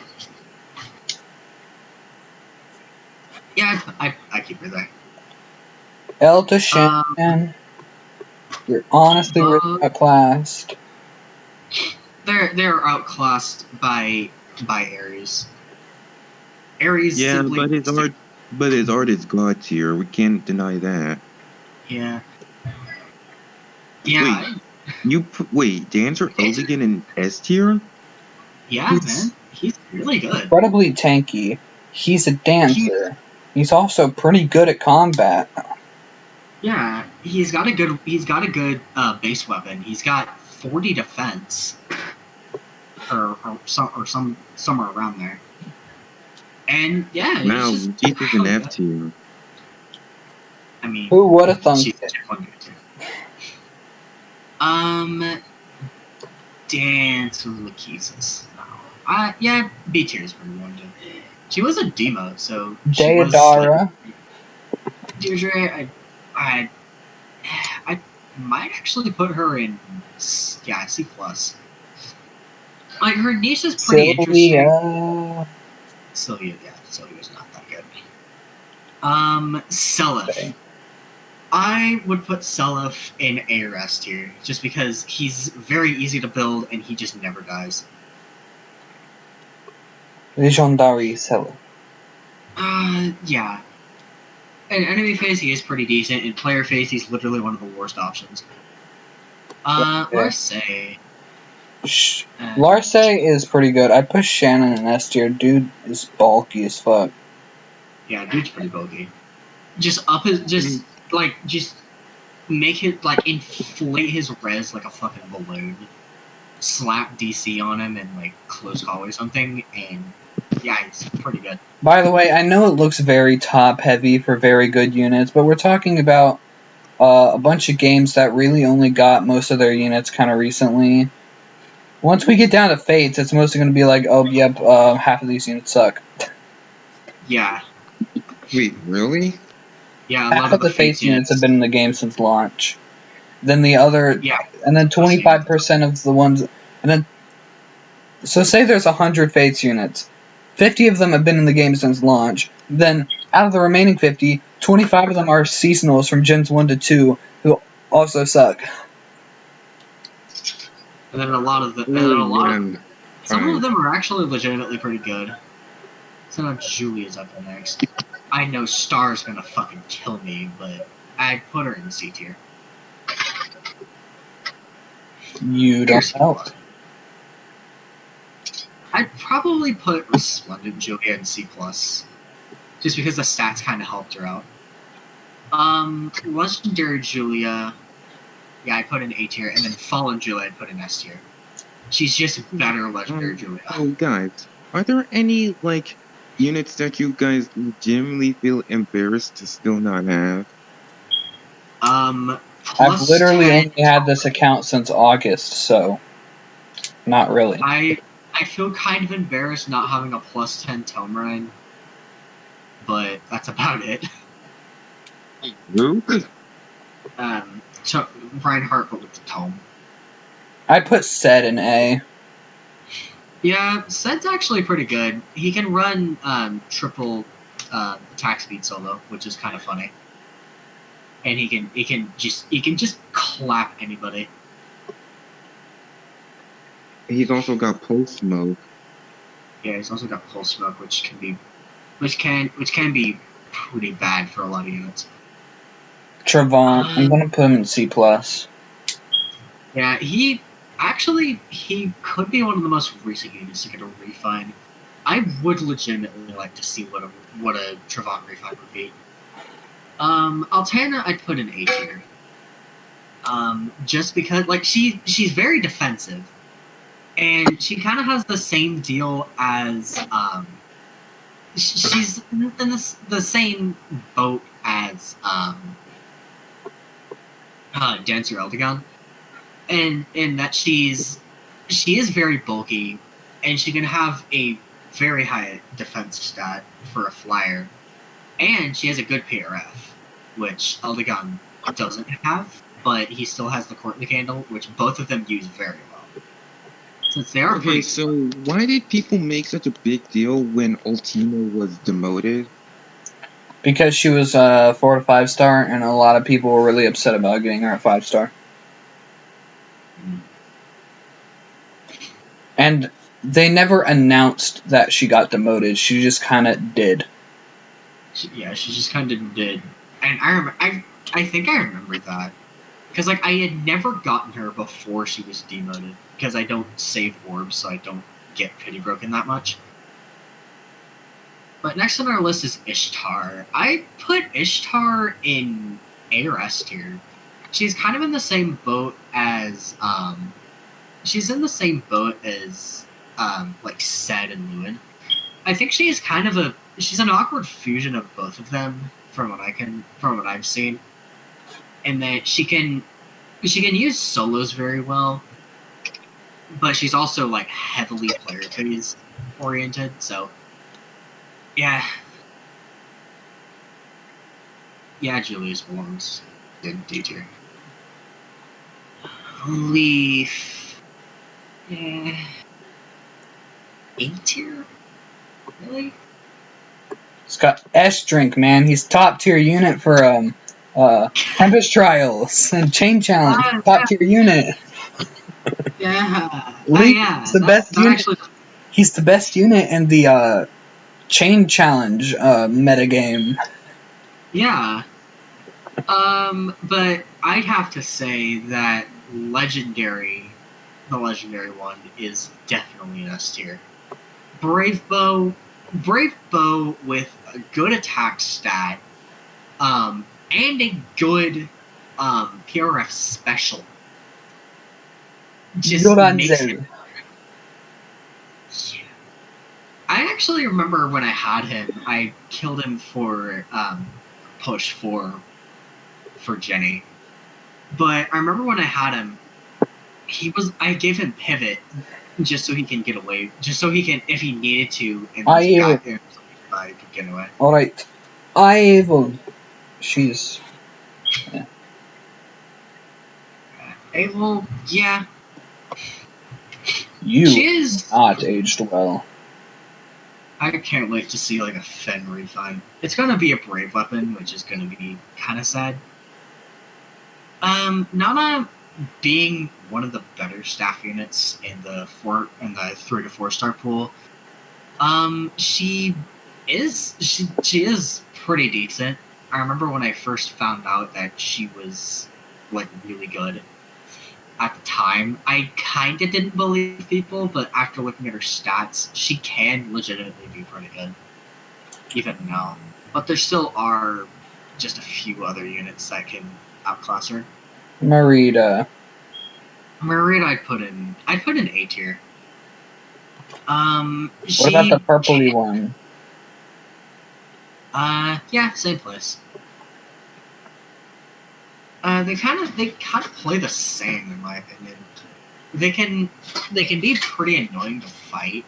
Yeah, I keep her there. Elta Shannon, you're honestly outclassed. They're outclassed by Ares. Ares simply but his art is god tier. We can't deny that. Yeah. Wait, Dancer Eldigan in S tier? Yeah, man. He's really good. Incredibly tanky. He's a dancer. He's also pretty good at combat. Yeah, he's got a good base weapon. He's got 40 defense, or somewhere around there. And yeah, wow, he's an F tier. I mean, who would have thunk it? Dance with Lachesis. No. Yeah, B tier is pretty good. She was a demo, so Deodara. Deirdre, I might actually put her in C+. Like, her niche is pretty interesting. Sylvia's not that good. Seliph. Okay. I would put Seliph in ARS tier, just because he's very easy to build and he just never dies. Legendary Seliph. Yeah. In enemy phase, he is pretty decent. In player phase, he's literally one of the worst options. Larse. Larse is pretty good. I push Shannon in S tier. Dude is bulky as fuck. Yeah, dude's pretty bulky. Just make it, like, inflate his res like a fucking balloon. Slap DC on him and, like, close call or something, and yeah, he's pretty good. By the way, I know it looks very top-heavy for very good units, but we're talking about a bunch of games that really only got most of their units kind of recently. Once we get down to Fates, it's mostly going to be like, oh, yep, half of these units suck. Yeah. Wait, really? Yeah, half of the Fates units have been in the game since launch. Then the other... Yeah. And then 25% of the ones... And then... So say there's 100 Fates units. 50 of them have been in the game since launch. Then, out of the remaining 50, 25 of them are seasonals from Gens 1 to 2, who also suck. And then some of them are actually legitimately pretty good. So now Julia's up next. I know Star's gonna fucking kill me, but I'd put her in C tier. You don't know. I'd probably put Resplendent Julia in C+, just because the stats kind of helped her out. Legendary Julia, yeah, I put in A tier, and then Fallen Julia, I'd put in S tier. She's just better Legendary Julia. Oh, guys, are there any, like, units that you guys legitimately feel embarrassed to still not have? I've literally only had this account since August, so not really. I feel kind of embarrassed not having a +10 tome Ryan, but that's about it. Who? Reinhardt, but with the tome. I put Sed in A. Yeah, Sed's actually pretty good. He can run triple attack speed solo, which is kind of funny. And he can just clap anybody. He's also got pulse smoke. Yeah, he's also got pulse smoke, which can be pretty bad for a lot of units. Trevant, I'm gonna put him in C+. Yeah, he could be one of the most recent units to get a refine. I would legitimately like to see what a Trevant refine would be. Altana, I'd put in A tier. Just because, like, she's very defensive, and she kind of has the same deal as she's in the same boat as Dancer Eldegon, and in that she is very bulky, and she can have a very high defense stat for a flyer, and she has a good PRF, which Eldegon doesn't have, but he still has the Courtly Candle, which both of them use very well. Since they are Okay, pretty. so why did people make such a big deal when Ultima was demoted? Because she was 4 to 5 star, and a lot of people were really upset about getting her at 5 star. And they never announced that she got demoted. She just kind of did. She just kind of did, and I think I remember that, because like I had never gotten her before she was demoted, because I don't save orbs, so I don't get pity broken that much. But next on our list is Ishtar. I put Ishtar in A or S tier. She's kind of in the same boat as like Sed and Lewin. I think she's an awkward fusion of both of them from what I've seen. And that she can use solos very well, but she's also like heavily player phase oriented, so yeah, Julius belongs in D tier. Leaf, yeah, A tier, really? He's got S drink, man. He's top tier unit for Tempest Trials and Chain Challenge. Top tier unit. Yeah, Leaf yeah. is the best unit. Actually, he's the best unit in the Chain Challenge metagame. Yeah. But I'd have to say that the legendary one is definitely an S tier. Brave Bow with a good attack stat, and a good PRF special. Just makes it. Yeah. I actually remember when I had him, I killed him for push for Jenny. But I remember when I had him, I gave him pivot just so he can get away, just so he can, if he needed to, and he got there, he could get away. Alright. I will. She's. Yeah. Well, yeah. You she is not aged well. I can't wait to see like a Fen refine. It's gonna be a brave weapon, which is gonna be kind of sad. Nana being one of the better staff units in the 3 to 4 star pool, she is pretty decent. I remember when I first found out that she was like really good. At the time, I kind of didn't believe people, but after looking at her stats, she can legitimately be pretty good, even now. But there still are just a few other units that can outclass her. Marita, I'd put in A tier. What about the purpley one? Yeah, same place. They kind of play the same in my opinion. They can be pretty annoying to fight,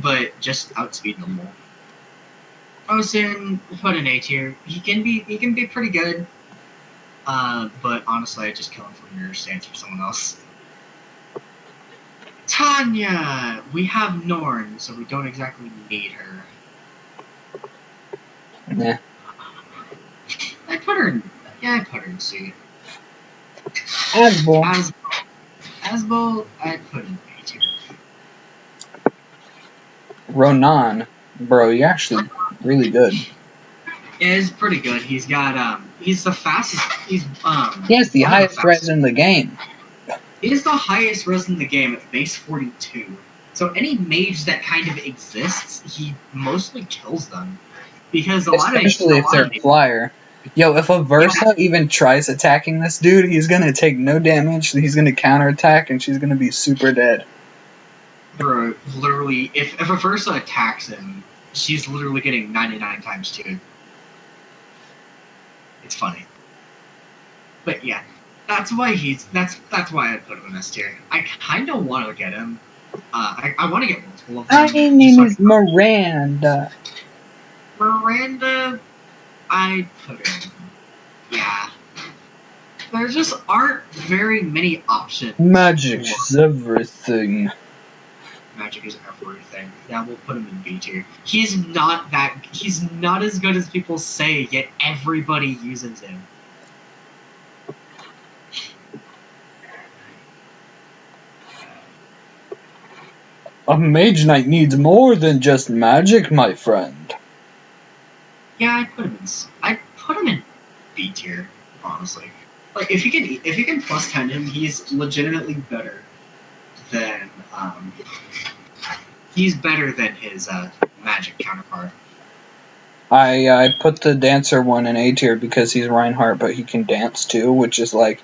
but just outspeed them more. Osin, put in A tier. He can be pretty good. But honestly, I just kill him for mirror stance for someone else. Tanya! We have Norn, so we don't exactly need her. Yeah. I put her in... Yeah, I put her in C. Asbel. Asbel, I put in A tier. Ronan. Bro, you're actually really good. Is pretty good. He's got he's the fastest. He has the one of highest res in the game. He is the highest res in the game at base 42. So any mage that kind of exists, he mostly kills them. Because Especially if they're a flyer. Yo, if a Versa even tries attacking this dude, he's gonna take no damage, he's gonna counterattack, and she's gonna be super dead. Bro, literally, if a Versa attacks him, she's literally getting 99 times 2. It's funny. But yeah, that's why I put him in S tier. I kind of want to get him. I want to get multiple of them. My name is Miranda. Miranda, I put in. Yeah. There just aren't very many options. Magic is everything. Magic is everything. Yeah, we'll put him in B tier. He's not as good as people say, yet everybody uses him. A mage knight needs more than just magic, my friend. Yeah, I put him in B tier, honestly. Like if you can plus 10 him, he's legitimately better than his magic counterpart. I put the dancer one in A tier because he's Reinhardt, but he can dance too, which is like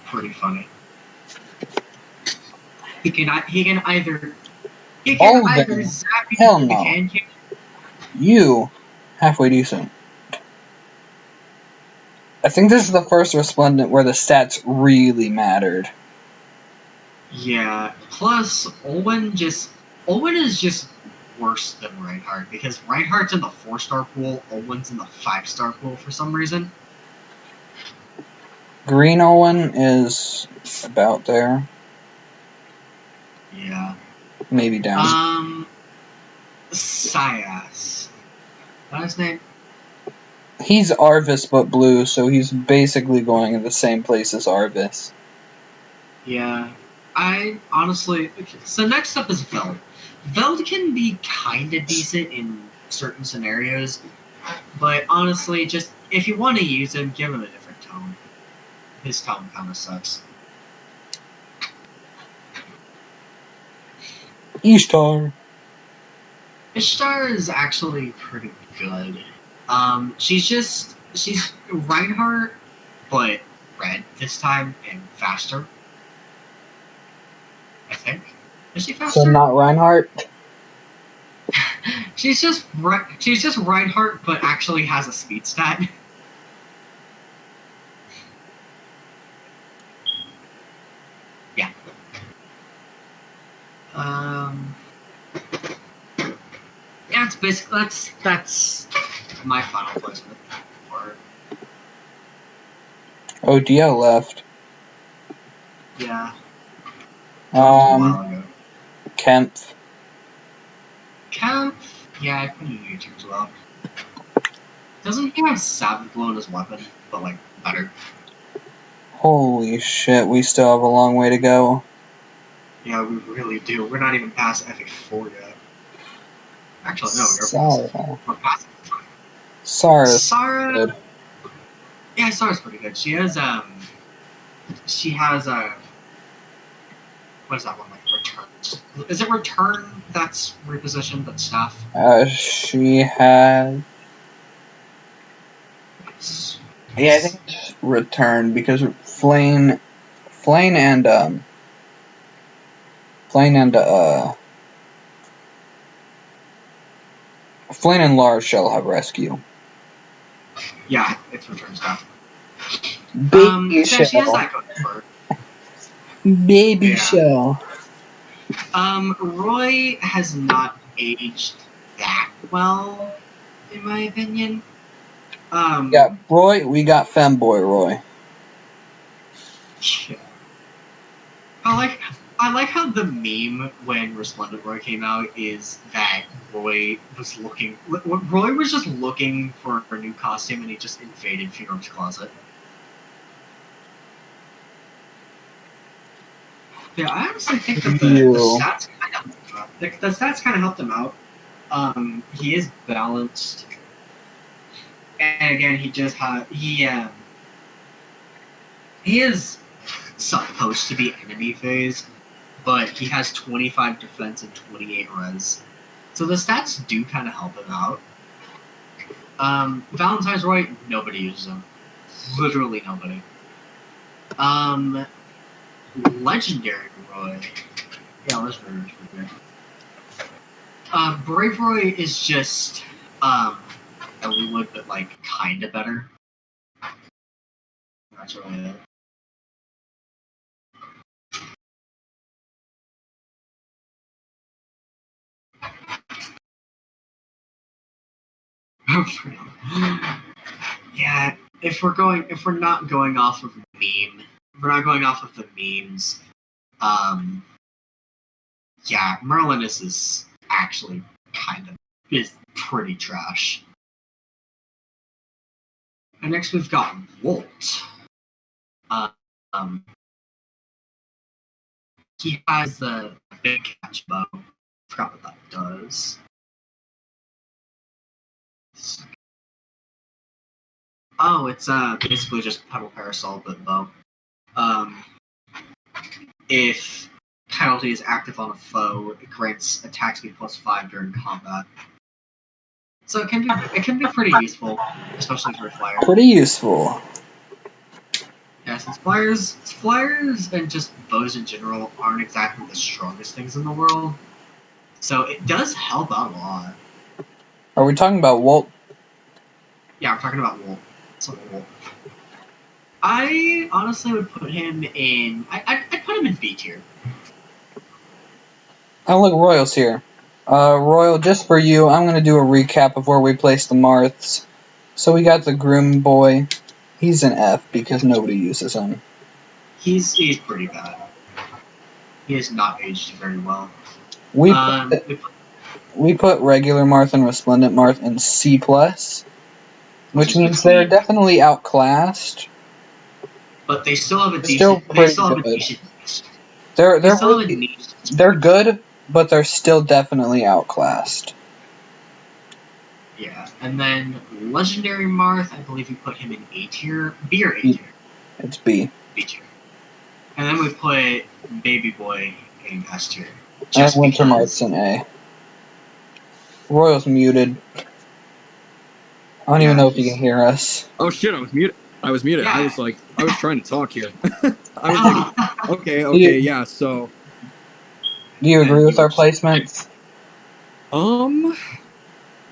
pretty funny. He can either zap you Hell with the no. can. You halfway decent. I think this is the first Resplendent where the stats really mattered. Yeah. Plus, Olwen is just worse than Reinhardt because Reinhardt's in the 4-star pool, Olwen's in the 5-star pool for some reason. Green Owen is about there. Yeah. Maybe down. Syas. What's his name? He's Arvis but blue, so he's basically going in the same place as Arvis. Yeah. I honestly... Okay, so next up is Veld. Veld can be kinda decent in certain scenarios, but honestly, just if you want to use him, give him a different tone. His tone kinda sucks. Ishtar. Ishtar is actually pretty good. She's Reinhardt, but red this time and faster. I think. Is she faster? So not Reinhardt? she's just Reinhardt, but actually has a speed stat. Yeah. Yeah, it's basically that's my final placement for her. ODL left. Yeah. A while ago. Kempf. Kemp, yeah, I put him in YouTube as well. Doesn't he have Savage Blow in his weapon, but like better? Holy shit, we still have a long way to go. Yeah, we really do. We're not even past FE4 yet. Actually, no, we're past it. Sara. Good. Yeah, Sara's pretty good. She has what is that one like? Return. Is it return that's repositioned but stuff? She has. Yeah, I think it's return because Flame and Lars shall have rescue. Yeah, it's return stuff. Baby so she has shell. that going for her. Baby shell. Roy has not aged that well, in my opinion. Yeah, Roy, we got femboy Roy. Yeah. I I like how the meme when Resplendent Roy came out is that Roy was just looking for a new costume and he just invaded Fjorm's closet. Yeah, I honestly think that the stats kind of helped him out. He is balanced, and again, he is supposed to be enemy phase, but he has 25 defense and 28 res, so the stats do kind of help him out. Valentine's Roy, nobody uses him, literally nobody. Legendary Roy. Yeah, Legendary Roy. Brave Roy is just Eliwood, but like kinda better. That's really it. Yeah, if we're not going off of the memes, yeah, Merlin is actually is pretty trash. And next we've got Wolt. He has the big catch bow. Forgot what that does. Oh, it's basically just Petal Parasol but bow. If penalty is active on a foe, it grants attack speed +5 during combat. So it can be pretty useful, especially for a flyer. Pretty useful. Yeah, since flyers and just bows in general aren't exactly the strongest things in the world, so it does help out a lot. Are we talking about Wolt? Yeah, I'm talking about Wolt. Wolt. I honestly would put him in. I'd put him in B tier. Oh, look, Royal's here. Royal, just for you, I'm going to do a recap of where we placed the Marths. So we got the Groom Boy. He's an F because nobody uses him. He's pretty bad. He has not aged very well. We put regular Marth and Resplendent Marth in C+, which means they're definitely outclassed. But they still have a decent. They still have a decent. They're good, but they're still definitely outclassed. Yeah, and then Legendary Marth, I believe we put him in A tier. B or A tier? It's B. B tier. And then we put Baby Boy in S tier. And Winter Marth's in A. Royal's muted. I don't even know if you can hear us. Oh shit, I was muted. Yeah. I was trying to talk here. I was like, okay, yeah, so. Do you agree with our placements?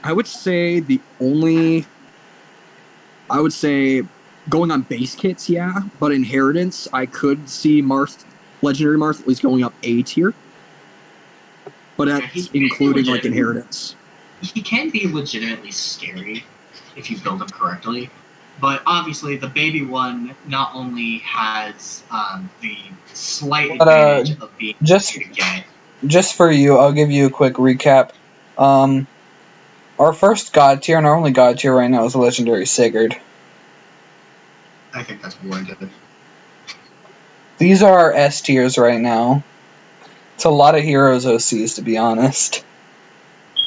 I would say going on base kits, yeah, but inheritance, I could see Legendary Marth at least going up A tier. But that's including like inheritance. He can be legitimately scary if you build him correctly. But obviously, the baby one not only has the slight advantage of being easy to get. Just for you, I'll give you a quick recap. Our first god tier and our only god tier right now is a Legendary Sigurd. I think that's warranted. These are our S tiers right now. It's a lot of heroes OCs, to be honest.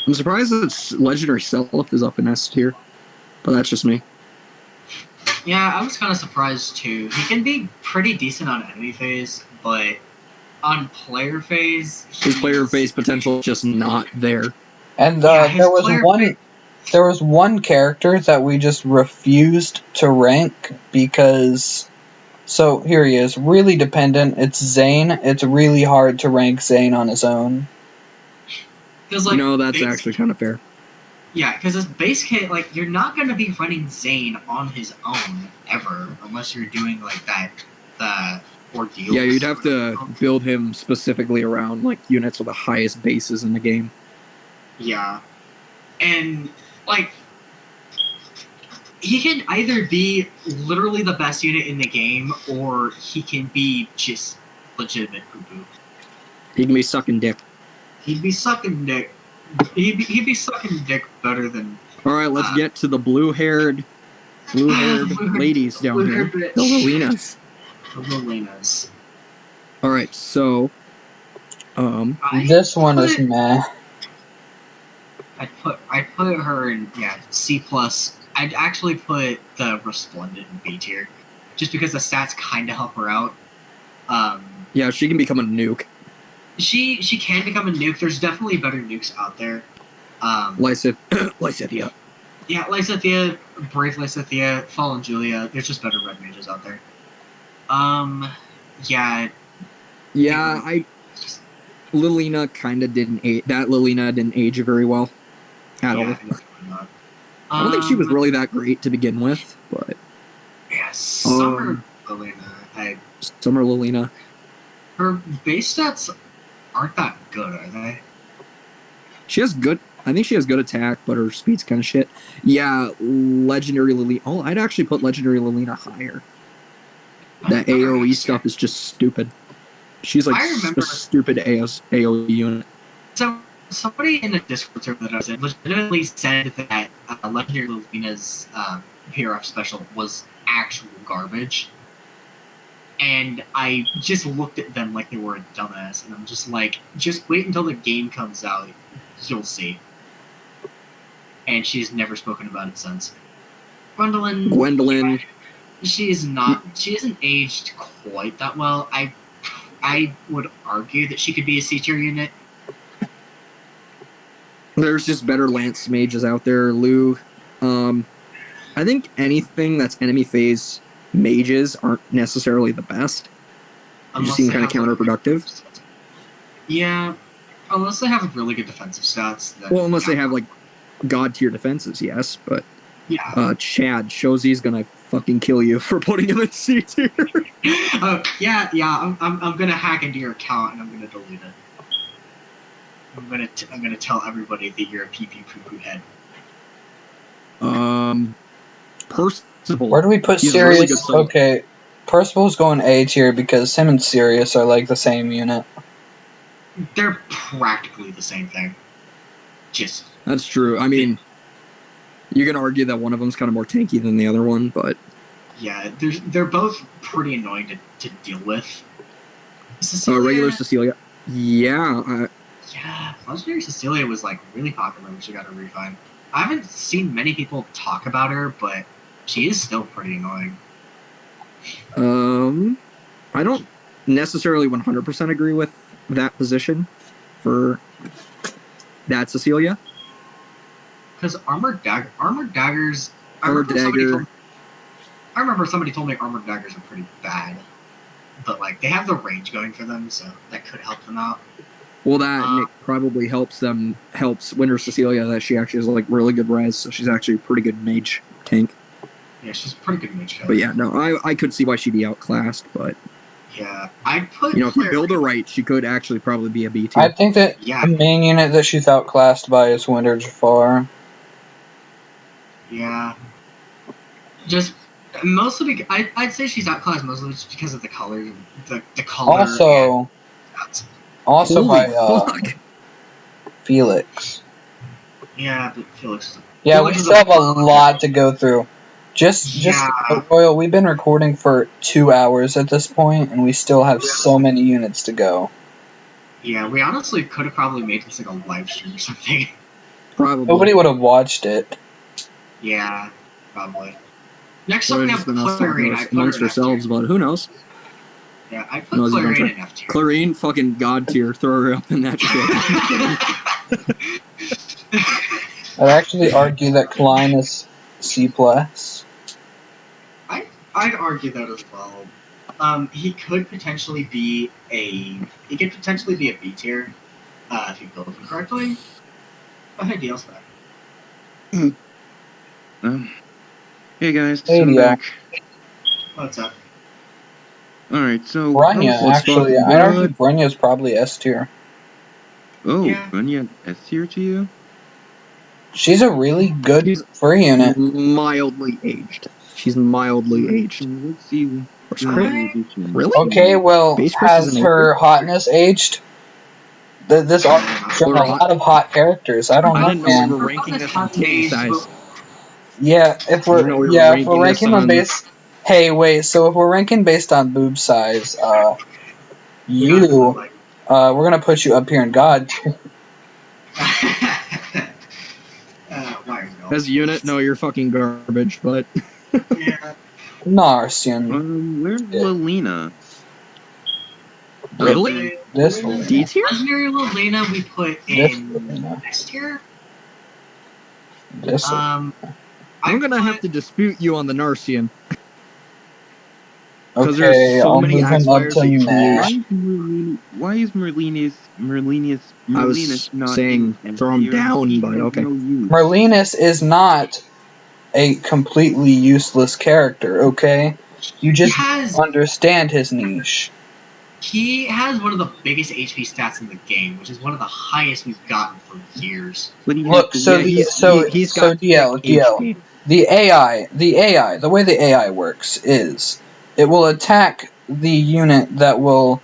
I'm surprised that Legendary Self is up in S tier, but that's just me. Yeah, I was kind of surprised too. He can be pretty decent on enemy phase, but on player phase, his player phase potential is just not there. And there was one character that we just refused to rank because. So here he is, really dependent. It's Zayn. It's really hard to rank Zayn on his own. That's actually kind of fair. Yeah, because his base kit, like, you're not going to be running Zayn on his own ever, unless you're doing like that ordeal. Yeah, you'd have to build him specifically around like units with the highest bases in the game. Yeah, and like. He can either be literally the best unit in the game, or he can be just legitimate poo-poo. He can be sucking dick. He'd be sucking dick. He'd be sucking dick better than. All right, let's get to the blue-haired ladies down here. The Lolinas. The Lolinas. All right, so, this one is meh. I put her in C+. I'd actually put the resplendent in B tier, just because the stats kind of help her out. Yeah, she can become a nuke. She can become a nuke. There's definitely better nukes out there. Lysithia. Yeah, Lysithia, Brave Lysithia, Fallen Julia. There's just better red mages out there. Yeah. Yeah, Lilina kind of didn't age. That Lilina didn't age very well at all. I don't think she was really that great to begin with, but yeah, Summer Lilina. Summer Lilina. Her base stats aren't that good, are they? She has good. I think she has good attack, but her speed's kind of shit. Yeah, Legendary Lilina. Oh, I'd actually put Legendary Lilina higher. That AoE stuff is just stupid. She's like a stupid AoE unit. So somebody in the Discord server that I was in legitimately said that Legendary Lilina's PRF special was actual garbage. And I just looked at them like they were a dumbass, and I'm just like, just wait until the game comes out, you'll see. And she's never spoken about it since. Gwendolyn. She isn't aged quite that well. I would argue that she could be a C tier unit. There's just better lance mages out there, Lou. I think anything that's enemy phase mages aren't necessarily the best. They just seem kind of counterproductive. Yeah, unless they have really good defensive stats. Well, unless they have like god tier defenses, yes. But yeah, Chad shows he's gonna fucking kill you for putting him in C tier. Yeah. I'm gonna hack into your account and I'm gonna delete it. I'm gonna tell everybody that you're a pee poo poo head. Percival. Where do we put Sirius? Really okay, Percival's going A tier because him and Sirius are like the same unit. They're practically the same thing. That's true. I mean, you can argue that one of them's kind of more tanky than the other one, but yeah, they're both pretty annoying to deal with. Regular Cecilia. Yeah. Legendary Cecilia was like really popular when she got her refine. I haven't seen many people talk about her, but she is still pretty annoying. I don't necessarily 100% agree with that position for that Cecilia. Because armored daggers. I remember somebody told me armored daggers are pretty bad, but like they have the range going for them, so that could help them out. Well, that probably helps Winter Cecilia that she actually has like really good res, so she's actually a pretty good mage tank. Yeah, she's a pretty good mage tank. But yeah, no, I could see why she'd be outclassed, but yeah, I'd put if you build her right, she could actually probably be a B tier. I think that the main unit that she's outclassed by is Winter Jafar. Yeah, just mostly. I'd say she's outclassed mostly just because of the color. The color. Also by Felix. Yeah, but Felix. Yeah, we still have a lot to go through. Just Royal, we've been recording for 2 hours at this point, and we still have so many units to go. Yeah, we honestly could have probably made this like a live stream or something. Probably. Nobody would have watched it. Yeah, probably. Next up we have Clarine. Amongst ourselves, but who knows? Yeah, I put Clarine in F tier. Clarine, fucking god tier. Throw her up in that shit. I'd actually argue that Klein is C+. I'd argue that as well. He could potentially be a B tier if you build him correctly. But hey, deals that. Hey guys, I'm back. What's up? Alright, so Branya, actually, I argue Branya's probably S tier. Oh, yeah. Branya S tier to you? She's a really good free unit. Mildly aged. She's mildly aged. Let's see. Really? Okay, well, has her hotness aged? This arc's shown a lot of hot characters. I don't I know, didn't know we man. were ranking this in titty size. Yeah, if I didn't know we were we're ranking this ranking them on- based. Hey, wait. So if we're ranking based on boob size, we're gonna put you up here in God. As a unit, no, you're fucking garbage, but... Yeah. Narcian. Where's Lelina? Really? This D tier? Legendary Lelena we put in S tier. This I'm gonna have to dispute you on the Narcian. Because okay, there's so I'll many move him up X-Fires to you can Mash. use. Why is Merlinus I was not saying in throw him tier? down, He but has okay. no use. Merlinus is not a completely useless character, okay? You just don't understand his niche. He has one of the biggest HP stats in the game, which is one of the highest we've gotten for years. But he Look, has so the he's got DL, HP. the AI, the way the AI works is it will attack the unit that will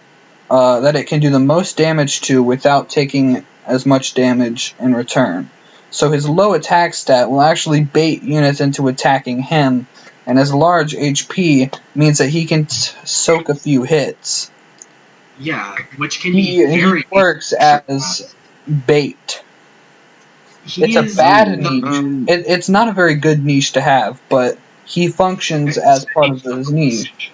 that it can do the most damage to without taking as much damage in return. So his low attack stat will actually bait units into attacking him, and his large HP means that he can soak a few hits. Yeah, which can be very. He works as bait. It's a bad niche. It's not a very good niche to have, but he functions as part of his niche.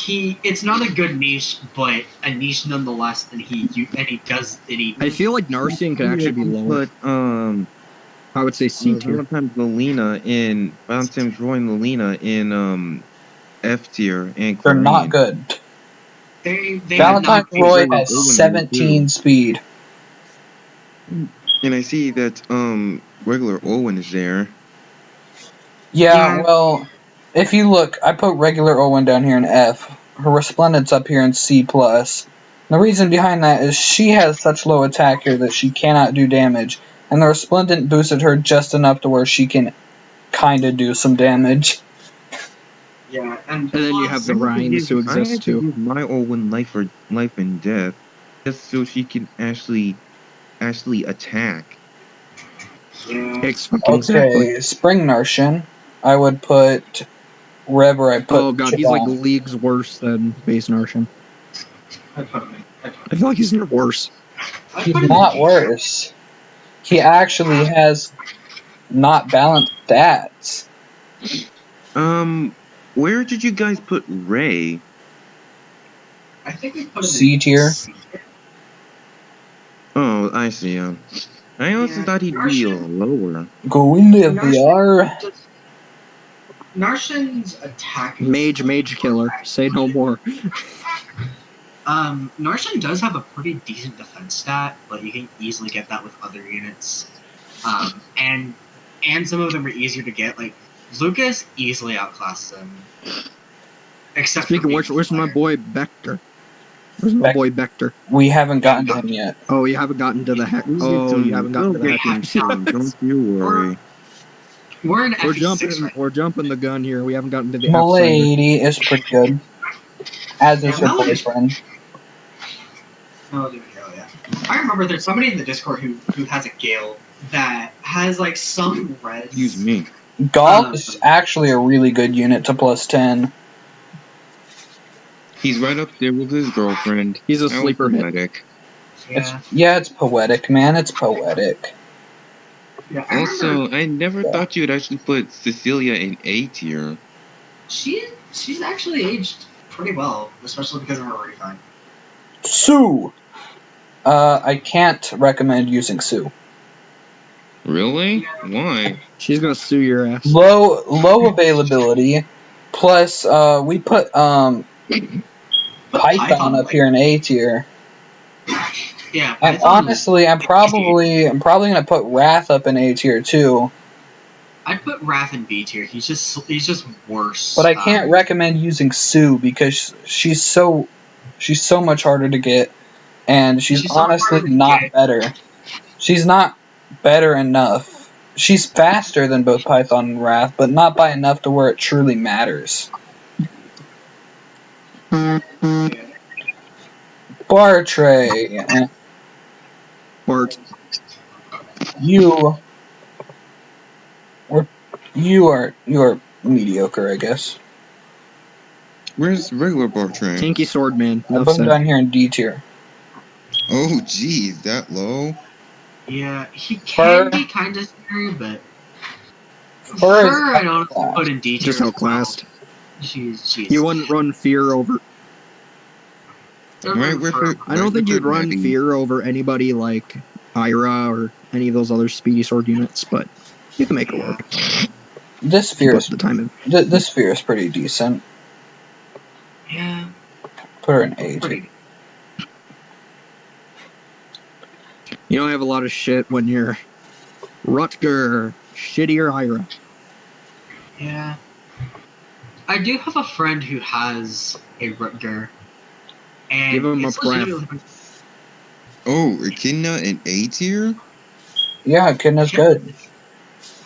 It's not a good niche, but a niche nonetheless, and he does. I feel like Narcian could actually be lower. But I would say C tier. Valentine's Lelina in F tier and They're not good. They Valentine's Roy has 17 speed. And I see that regular Owen is there. Yeah, well, if you look, I put regular Owen down here in F. Her Resplendent's up here in C+. The reason behind that is she has such low attack here that she cannot do damage, and the Resplendent boosted her just enough to where she can kinda do some damage. Yeah, and then you have the Rhymes who exist too. Give my Owen life and death just so she can actually attack. Yeah. Okay, Spring Narcian. I would put wherever I put. Oh god, he's like leagues worse than base Narcian. I feel like he's worse. He's not worse. He actually has not balanced stats. Where did you guys put Ray? I think we put him C tier. Oh, I see. I also thought he'd be lower. Go in the VR. Narcian's attack. Mage killer. Say no more. Narcian does have a pretty decent defense stat, but you can easily get that with other units. And some of them are easier to get. Like Lucas easily outclasses him. Except speaking of which, where's my boy Vector? Where's my boy Vector? We haven't gotten to him yet. Oh, you haven't gotten to the heck. Oh, you haven't gotten to the heck. Don't you worry. We're in We're jumping the gun here. We haven't gotten to the Milady is pretty good. As is her boyfriend. Oh, there we go, yeah. I remember there's somebody in the Discord who has a Gale that has like some res. Excuse me. Golf is actually a really good unit to +10. He's right up there with his girlfriend. He's a sleeper hit. Yeah. It's poetic, man. It's poetic. Yeah, Also, I never thought you'd actually put Cecilia in A tier. She's actually aged pretty well, especially because of her refine. Sue! I can't recommend using Sue. Really? Why? She's gonna sue your ass. Low availability. Plus, we put Python up here in A tier. Yeah. And honestly, I'm probably gonna put Wrath up in A tier too. I'd put Wrath in B tier. He's just worse. But I can't recommend using Sue because she's so much harder to get, and she's honestly not better. She's not better enough. She's faster than both Python and Wrath, but not by enough to where it truly matters. Bartray, Bart. you are mediocre, I guess. Where's regular Bartray? Tanky sword man. I Enough put him said. down here in D tier. Oh, geez, that low? Yeah, he Fur. can be kind of scary, but Fur is Fur I don't outclassed. put in D tier Just as well. outclassed. She's You wouldn't run fear over. Right with Fur. it. I don't think you'd run Maybe. fear over anybody like Ira or any of those other speedy sword units, but you can make it work. This If you sphere put is the time in. this sphere is pretty decent. Yeah, Put her in A tier. pretty. You don't have a lot of shit when you're Rutger, shittier Ira. Yeah. I do have a friend who has a Rutger. And Give him a it's pref. legitimately- Oh, Echidna in A tier? Yeah, Kidna's good.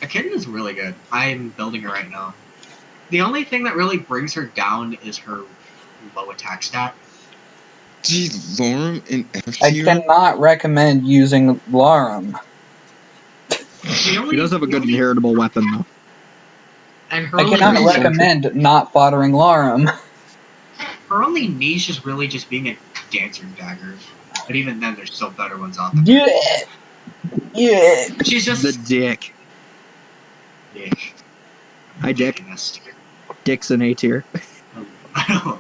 Echidna is really good. I'm building her right now. The only thing that really brings her down is her low attack stat. Geez, Lorem in F I tier? cannot recommend using Larum. The only, He does have a the good only- inheritable weapon, though. And her I only cannot reason- recommend not foddering Larum. Her only niche is really just being a dancer dagger. But even then, there's still better ones out there. Yeah, yeah. She's just The dick. dick. Hi, Dick. Dickiness. Dick's an A tier. I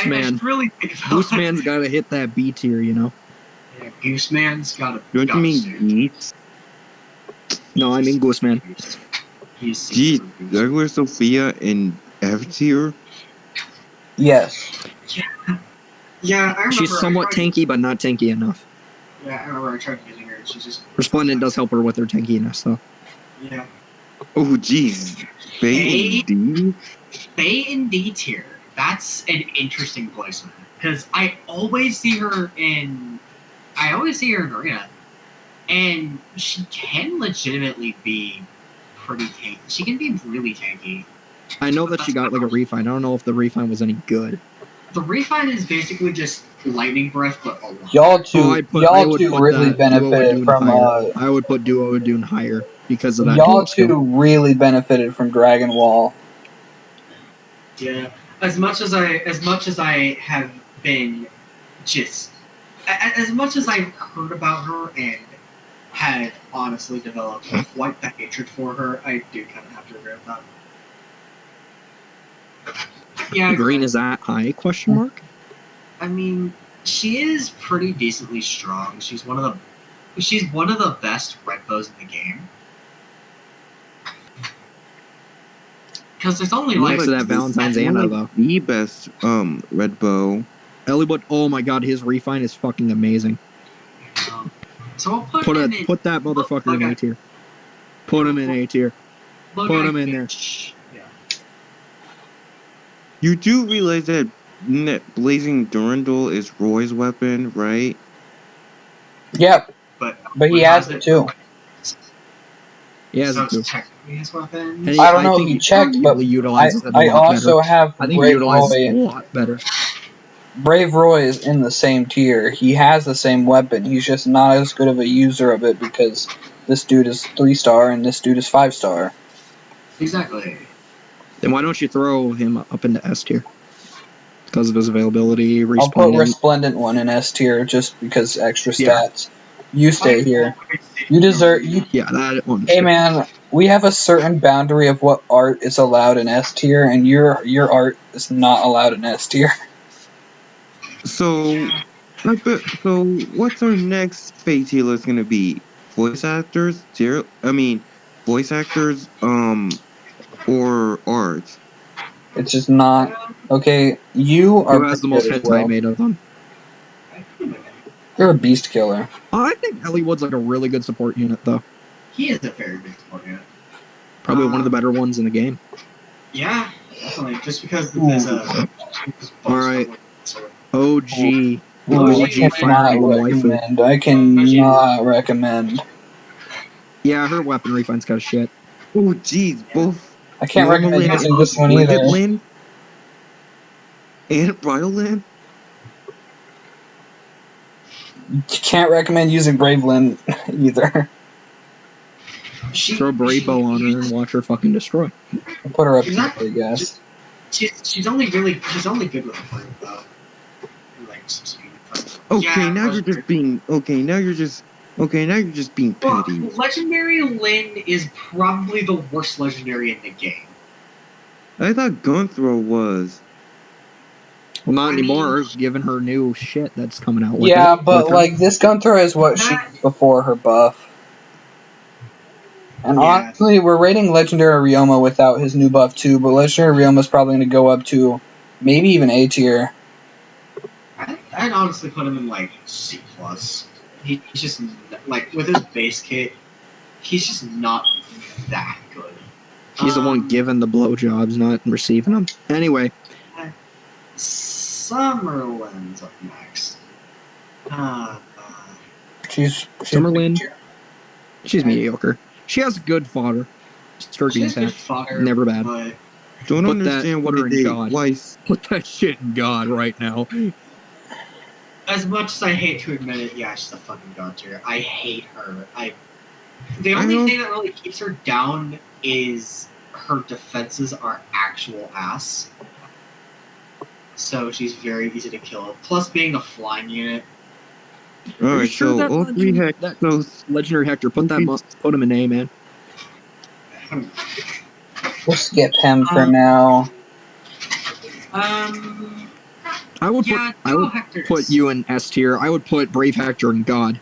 Man. should really think about Goose Man's gotta hit that B tier, you know? Yeah, Goose Man's got a. Don't you mean Geese? No, I mean Goose Man. He's Geez, regular Sophia in F tier? Yes. Yeah, I remember. She's somewhat tanky, but not tanky enough. Yeah, I remember I tried using her, and she's just. Resplendent does help her with her tankiness, though. Yeah. Oh, geez. Faye in D? Faye in D tier. That's an interesting placement because I always see her in arena, and she can legitimately be pretty tanky. She can be really tanky. I know that she got like a refine. I don't know if the refine was any good. The refine is basically just lightning breath, but a lot. Y'all two, I y'all would two put really that benefited Duo-Adun from. higher. I would put Duo-Adun higher because of that. Y'all dual skill. two really benefited from Dragon Wall. Yeah, as much as I have been just as much as I've heard about her and had honestly developed quite the hatred for her, I do kind of have to agree with that. Yeah, Green is that high? Question mark. I mean, she is pretty decently strong. She's one of the best red bows in the game. Because there's only like Next to that Valentine's Anna, though. The best red bow. Elliewood, oh my god, his refine is fucking amazing. So I'll put him in. Put that motherfucker in A tier. Put him in A tier. Put him in there. Yeah. You do realize that Blazing Durandal is Roy's weapon, right? Yep, But he has it too. He has so it too. it's technically his weapon. And he- I don't know if think he checked, but arguably utilizes it a I lot also better. have I think he Brave utilizes it a Roy. lot better. Brave Roy is in the same tier. He has the same weapon. He's just not as good of a user of it because this dude is 3-star and this dude is 5-star. Exactly. Then why don't you throw him up into S tier? Because of his availability, I'll put resplendent. Resplendent one in S tier just because extra Yeah. stats. You stay here. You deserve. Yeah, that one. Hey man, we have a certain boundary of what art is allowed in S tier, and your art is not allowed in S tier. So, what's our next Fate tier list gonna be? Voice actors? Voice actors, or art? It's just not okay. You are Who has the pretty most good as hentai well. made of them? You're a beast killer. I think Elliewood's like a really good support unit, though. He is a very big support unit. Probably one of the better ones in the game. Yeah, definitely. Just because there's a. Alright. OG. The Ooh, I OG Fire Emblem waifu. recommend. I cannot recommend. Yeah, her weapon refine's got shit. Oh, geez, both I can't recommend Normalin using and this one either. Splendidlin and Bryolin? Can't recommend using Braveland either. Throw Brave Bow on her and watch her fucking destroy. I'll put her up She's here, not- I guess. She's only good with a Brave Bow. Like some speed. Okay, Yeah, now you're just being. Okay, now you're just being Well, petty. Legendary Lyn is probably the worst legendary in the game. I thought Gunnthra was. Well, not I anymore, mean- given her new shit that's coming out with Yeah, it. but with her. like this Gunnthra is what she was before her buff. And Yeah. honestly, we're rating Legendary Ryoma without his new buff too, but Legendary Ryoma's probably going to go up to maybe even A tier. I'd honestly put him in like C+. He's just like with his base kit, he's just not that good. He's the one giving the blowjobs, not receiving them. Anyway. Summerlin's up next. She's Summerlin. She's mediocre. She has good fodder. Sturgeon She's good patch. fodder, Never bad. but Don't Put understand put her why in they. God. Why? Put that shit in God right now. as much as I hate to admit it, yeah, she's a fucking god tier. I hate her. The only thing that really keeps her down is her defenses are actual ass. So she's very easy to kill. Plus being a flying unit. All Are you right, sure so that all three that Legendary Hector, put him in A, man. We'll skip him for now. I would put you in S tier. I would put Brave Hector in God.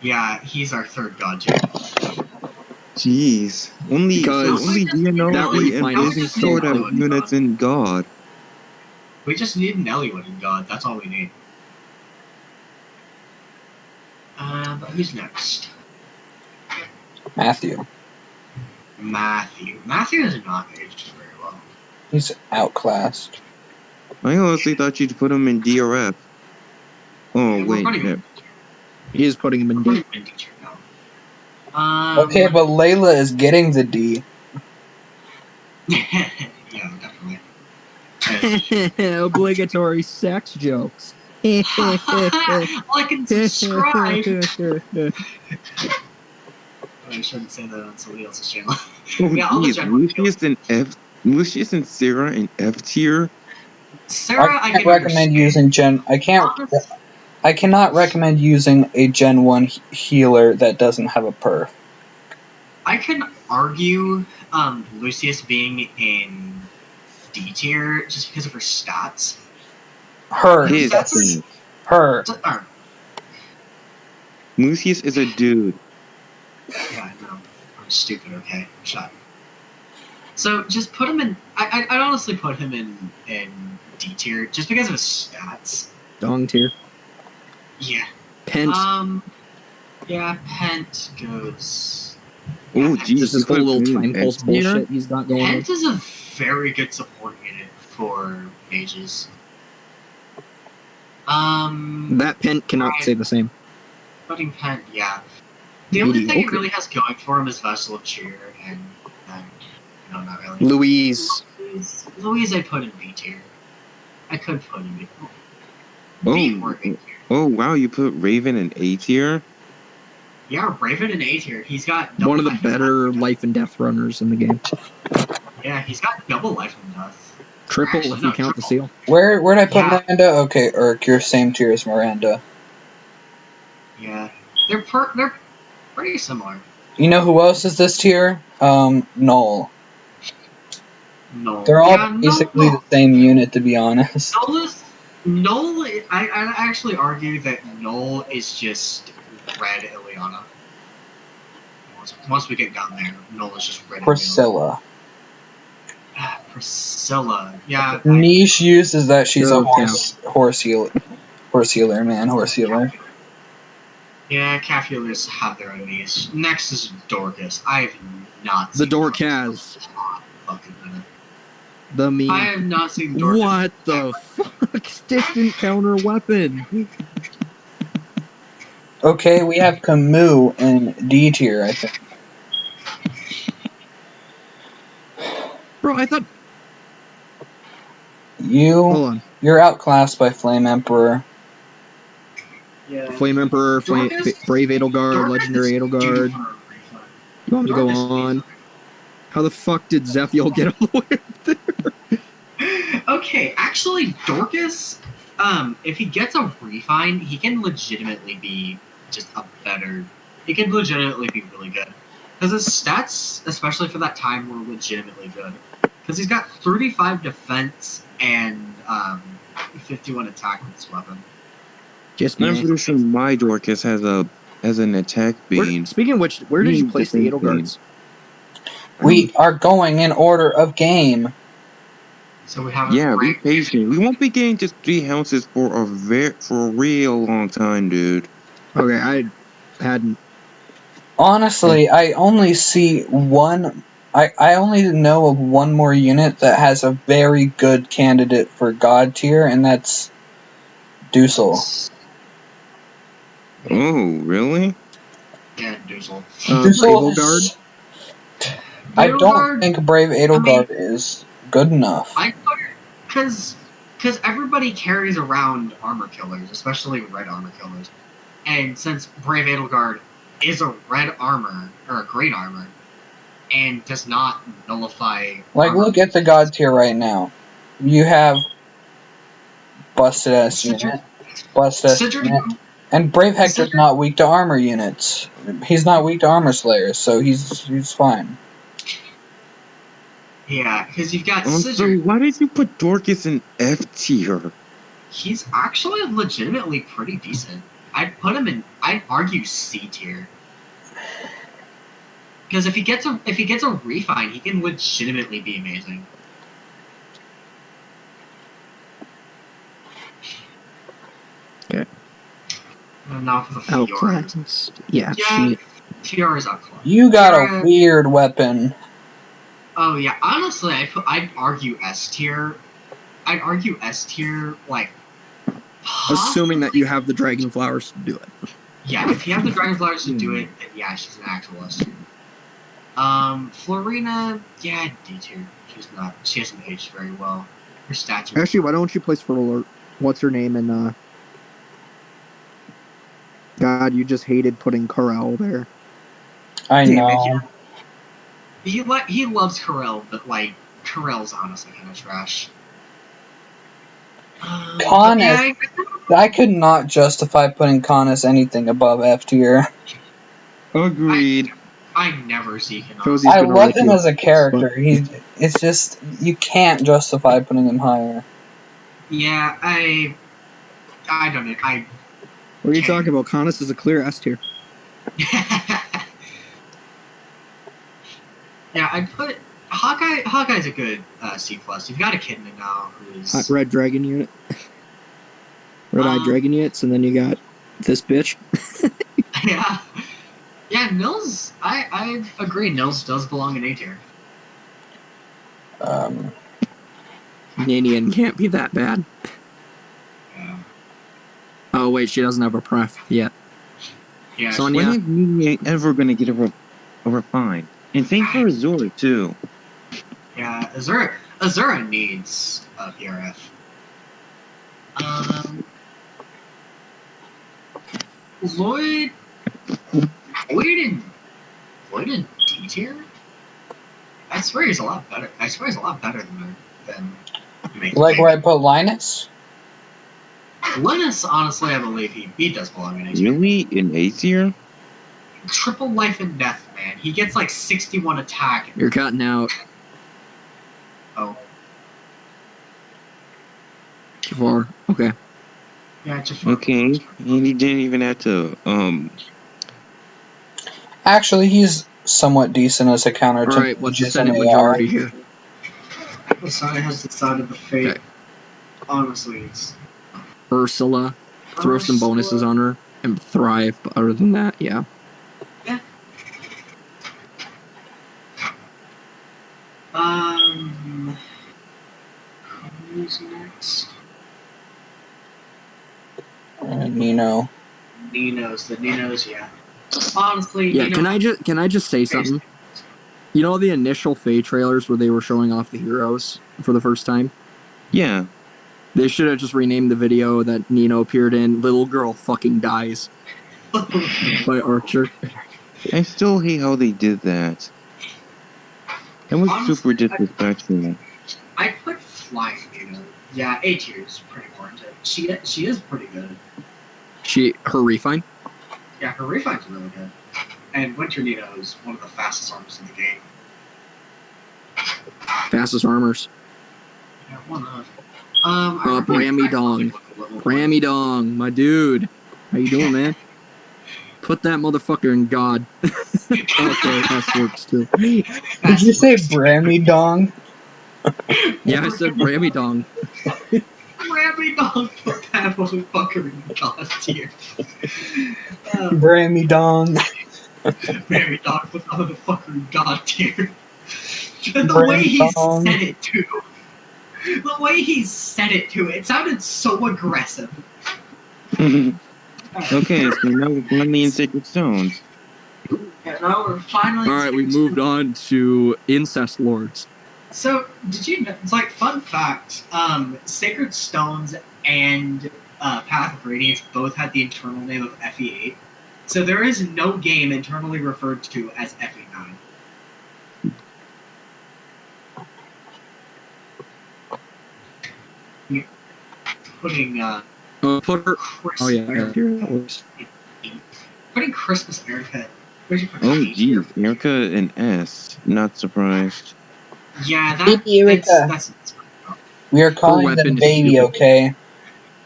Yeah, he's our third god tier. Jeez, only DNO that would be fine. Amazing Sword out of units in God. We just need an Eliwood in God. That's all we need. But who's next? Matthew. Matthew is not aged very well. He's outclassed. I honestly thought you'd put him in DRF. Oh Yeah, wait, he is putting him in D. Okay, but Layla is getting the D. Yeah, definitely. Obligatory sex jokes. Like and subscribe. I shouldn't say that on somebody else's channel. Oh Yeah, all the geez, general Lucius and Sarah in F tier. Sarah, I can't recommend using Gen. I cannot recommend using a Gen 1 healer that doesn't have a perf. I can argue Lucius being in D tier just because of her stats. Her. Lucius is a dude. Yeah, no. I'm stupid, okay? Shut up. So just put him in. I'd honestly put him in D tier just because of his stats. Dong tier. Yeah. Pent. Yeah, Pent goes. Oh, geez. This is whole little time pulse bullshit he's got going on. Pent is a very good support unit for mages. That Pent cannot say the same. Putting Pent, yeah. The only thing it really has going for him is Vessel of Cheer, and no, not really. Louise, I put in B tier. I could put in B. Oh wow, you put Raven in A tier? Yeah, Raven in A tier. He's got one of the better life and death runners in the game. Yeah, he's got double life and death. Triple if you count the seal. Where'd I put Miranda? Okay, Urk, you're same tier as Miranda. Yeah, they're pretty similar. You know who else is this tier? Null. No. They're all basically the same unit, to be honest. Null. I actually argue that Null is just red Ileana. Once we get down there, Null is just red. Priscilla. Priscilla. Yeah. Niche uses that she's a horse healer, man. Yeah, calf healers have their own niche. Next is Dorcas. I have not seen the Dorcas. The meme. I have not seen Dorcas. What the fuck? Distant counter weapon. Okay, we have Camus in D tier, I think. Bro, I thought... You're outclassed by Flame Emperor. Yeah. Flame Emperor, Brave Edelgard, Legendary Edelgard. You want me to go on? How the fuck did Zephiel get all the way up there? Okay, actually, Dorcas, if he gets a refine, he can legitimately be just a better. He can legitimately be really good. Because his stats, especially for that time, were legitimately good. Because he's got 35 defense and 51 attack with this weapon. Just I'm pretty sure my Dorcas has an attack beam. Speaking of which, where did you place the Edelgards? We are going in order of game. So we have be patient. We won't be getting just 3 houses for a real long time, dude. Okay, I hadn't. Honestly, I only see one. I only know of one more unit that has a very good candidate for God tier, and that's Dussel. Oh, really? Yeah, Dussel. Dussel Edelgard? is, I don't think Brave Edelgard is good enough. I put it because everybody carries around armor killers, especially red armor killers. And since Brave Edelgard is a red armor, or a green armor, and does not nullify... Like, look at the God tier right now. You have Busted S unit, Busted S unit, and Brave Hector's not weak to armor units. He's not weak to armor slayers, so he's fine. Yeah, because you've got So why did you put Dorcas in F tier? He's actually legitimately pretty decent. I'd put him in... I'd argue C tier. Because if he gets a refine, he can legitimately be amazing. Okay. And now for the Outclassed. Yeah, shit. TR is outclassed. You got a weird weapon. Oh yeah, honestly, I'd argue S tier. I'd argue S tier, like... Assuming that you have the dragon flowers to do it. Yeah, if you have the dragon flowers to do it, then yeah, she's an actual S tier. Florina, yeah, D tier. She hasn't aged very well. Her stats are... Actually, why don't you place Full Alert? What's her name in, God, you just hated putting Corel there. I know. He loves Corel, but, like, Corel's honestly kind of trash. Conus, I could not justify putting Conus anything above F tier. Agreed. I never see Conus. I love him as a character. It's just, you can't justify putting him higher. Yeah, I don't know. What are you talking about? Conus is a clear S tier. Yeah, I'd put Hawkeye. Hawkeye's a good C+. You've got a Kidman now who's Red Dragon unit. Red-Eye Dragon units, and then you got this bitch. Yeah, Nils, I agree, Nils does belong in A tier. Nanian can't be that bad. Yeah. Oh wait, she doesn't have a pref yet. Yeah. Sonya. When is Nanian ever gonna get a refine? And same for Azura too. Yeah, Azura needs a PRF. Lloyd in D tier? I swear he's a lot better. I swear he's a lot better than like where I put Linus? Linus, honestly, I believe he does belong in A tier. Really? In A tier? Triple life and death, man. He gets like 61 attack. You're cutting out. Oh. Jafar. Okay. Yeah, Jafar. Okay. And he didn't even have to Actually, he's somewhat decent as a counter to... Alright, what's the Senate majority here? The Senate has decided the fate. Okay. Honestly, it's... Ursula. Throw some bonuses on her and thrive, but other than that, yeah. Yeah. Who's next? Nino. Ninos, yeah. Honestly, yeah. Can I just say something? You know the initial FEH trailers where they were showing off the heroes for the first time? Yeah. They should have just renamed the video that Nino appeared in "Little Girl Fucking Dies" by Archer. I still hate how they did that. It was Honestly, super disrespectful. I put Flying Nino. Yeah, A tier is pretty warranted. She is pretty good. Her refine? Yeah, her refine's really good. And Winter Nino is one of the fastest armors in the game. Fastest armors. Yeah, one of. Brammy Dong. Brammy Dong, my dude. How you doing, man? Put that motherfucker in God. Okay, that works too. Did you say Brammy Dong? Yeah, I said Brammy Dong. Brammy Dong, put that motherfucker in God tier. Brammy Dong. Brammy Dong, put that motherfucker in God tier. The way he said it too. The way he said it too, it sounded so aggressive. Okay, so now we're finally in Sacred Stones. Yeah, now we're finally. Alright, we moved on to Incest Lords. So, did you know, it's like, fun fact, Sacred Stones and Path of Radiance both had the internal name of FEH. So there is no game internally referred to as FE9. Putting, Put her. Christmas Oh yeah, here that works. Putting Christmas Erica. Where'd you put Oh, Kate? geez, Erica and S. Not surprised. Yeah, Baby Erica. that's We are calling them weapon is baby, stupid. okay?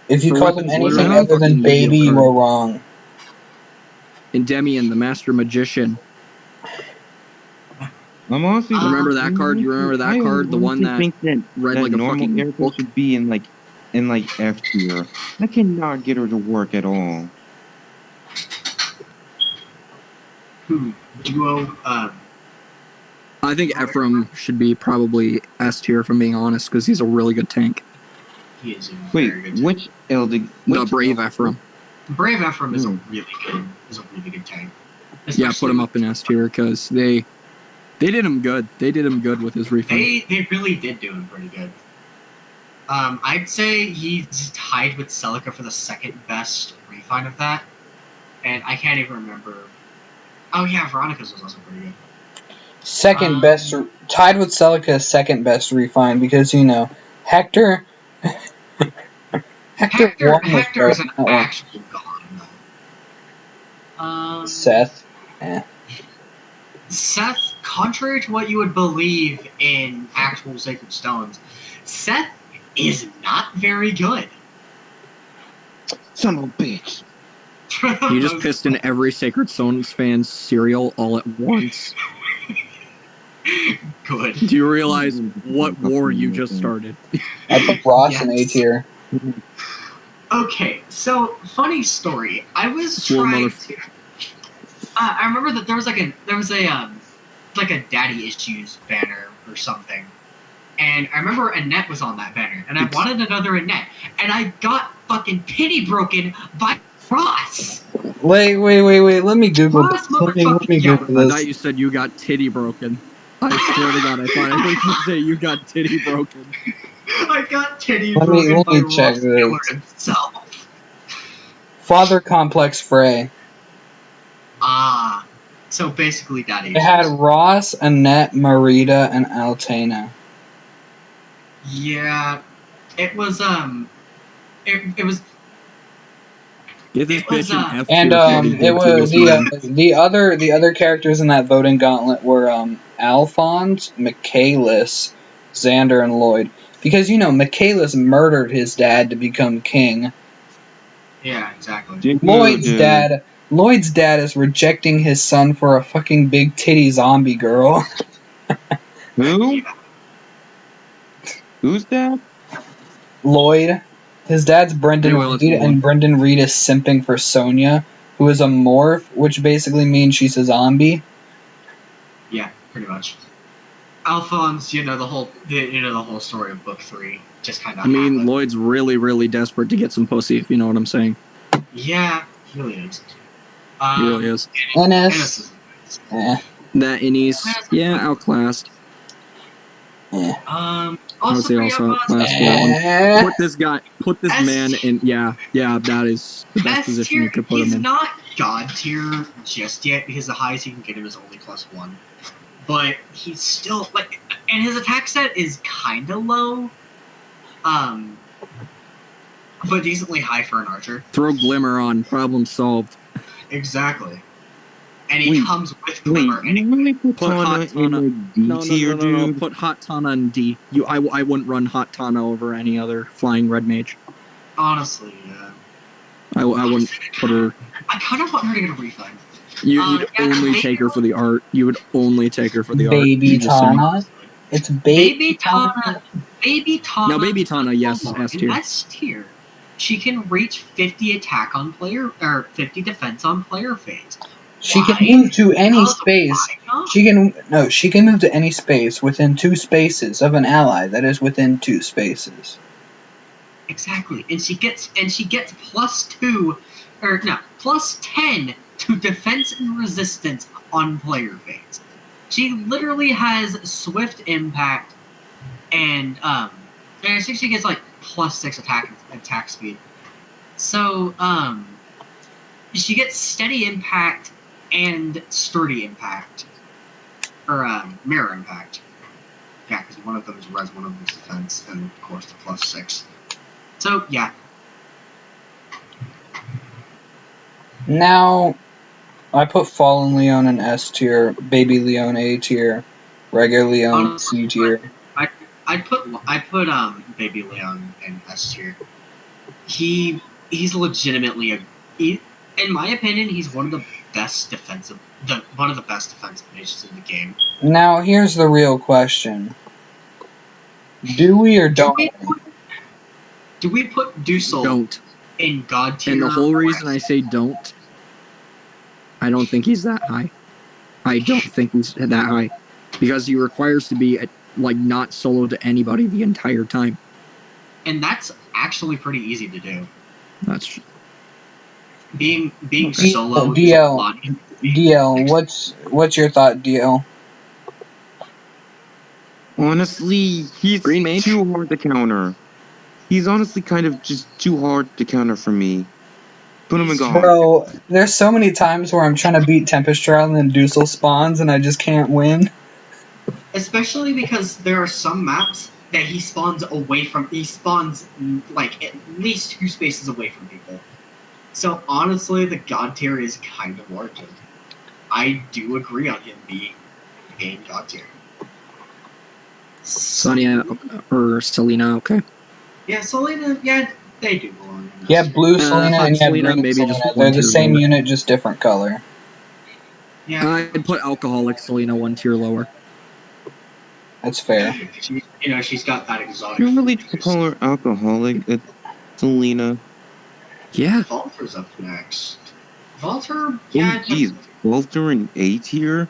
If you Her call them weapon's anything literally other than fucking baby, you mediocre. are wrong. Endymion, the Master Magician. I'm also Remember that card? You remember that card? The one that think that read that like a normal fucking Erica book? should be in F tier. I cannot get her to work at all. duo. I think Ephraim should be probably S tier, if I'm being honest, because he's a really good tank. He is a Wait, very good tank. which Eldig? The Brave Ephraim. Brave Ephraim is a really good tank. Yeah, put him up in S tier because they did him good. They did him good with his refund. They really did do him pretty good. I'd say he's tied with Celica for the second best refine of that, and I can't even remember. Oh yeah, Veronica's was also pretty good. Second best, tied with Celica's second best refine because, you know, Hector Hector is an actual god, though. Seth. Seth, contrary to what you would believe in actual Sacred Stones, Seth is not very good. Son of a bitch. You just pissed in every Sacred Stones fan's cereal all at once. Good. Do you realize what war you just started? I put Ross in A tier. Okay, so funny story. I was trying to. I remember that there was a daddy issues banner or something, and I remember Annette was on that banner, and I wanted another Annette, and I got fucking pity broken by Ross. Wait. Let me Google Ross this. Let me Google I this. thought you said you got titty broken. I swear to God, I thought I heard you say you got titty broken. I got titty Let broken me by check Ross Miller this. himself. Father Complex Frey. So basically daddy It had Ross, Annette, Marita, and Altana. Yeah, it was it was. Give this bitch an F And tier. it was the other characters in that voting gauntlet were Alphonse, Michaelis, Xander, and Lloyd. Because you know Michaelis murdered his dad to become king. Yeah, exactly. Lloyd's dad is rejecting his son for a fucking big titty zombie girl. Who? Who's that? Lloyd. His dad's Brendan Anyway, let's Reed, move on. and Brendan Reed is simping for Sonia, who is a morph, which basically means she's a zombie. Yeah, pretty much. Alphonse, you know the whole story of book 3 just kind of. I mean, Lloyd's really, really desperate to get some pussy, if you know what I'm saying. Yeah, he really is. He really is. NS. That Innies, yeah, outclassed. Eh. Also, last one. Put this man in. Yeah, that is the best position you could put him in. He's not God tier just yet because the highest you can get him is only +1. But he's still like, and his attack set is kind of low, but decently high for an archer. Throw Glimmer on, problem solved. Exactly. And he comes with Glimmer. Wait, you really put Hot Tana in Tana. the D tier, No. dude? Put Hot Tana in D. I wouldn't run Hot Tana over any other flying red mage. Honestly, yeah. I wouldn't put her. I kind of want her to get a refund. You'd only take her for the art. You would only take her for the Baby art. Just saying. Tana. It's baby Tana. Baby Tana. Now, Baby Tana, yes, in S tier. S tier, she can reach 50 attack on player, or 50 defense on player phase. She can move to any space. She can move to any space within 2 spaces of an ally that is within 2 spaces. Exactly, and she gets +2, or no, +10 to defense and resistance on player phase. She literally has swift impact, and I think she gets like +6 attack speed. So she gets steady impact and sturdy impact, or mirror impact. Yeah, because one of them is res, one of them is defense, and of course the +6. So yeah. Now, I put Fallen Leon in S tier, Baby Leon A tier, Regular Leon C tier. I put Baby Leon in S tier. He's legitimately in my opinion, he's one of the best defensive mages in the game. Now, here's the real question: do we or don't? Do we put Dussel Don't. in God tier? And the whole reason I say don't, I don't think he's that high. I don't think he's that high. Because he requires to be, not solo to anybody the entire time. And that's actually pretty easy to do. That's... Being solo DL, is a lot easier. DL, what's your thought, DL? Honestly, he's Green mage? too hard to counter. He's honestly kind of just too hard to counter for me. Put him in God. Bro, there's so many times where I'm trying to beat Tempest Trial and then Dussel spawns and I just can't win. Especially because there are some maps that he spawns like at least 2 spaces away from people. So honestly, the God tier is kind of warranted. I do agree on him being God tier. Sonya or Selena, okay. Yeah, Selena, yeah, they do belong in this You have tier. blue Selena and you have Selena, green maybe Selena. just They're one the tier same lower. unit, just different color. Yeah, I'd put Alcoholic Selena 1 tier lower. That's fair. She's got that exotic. You really call her alcoholic, Selena? Yeah. Valter's up next. Valter, Oh, yeah. jeez. Walter in A tier?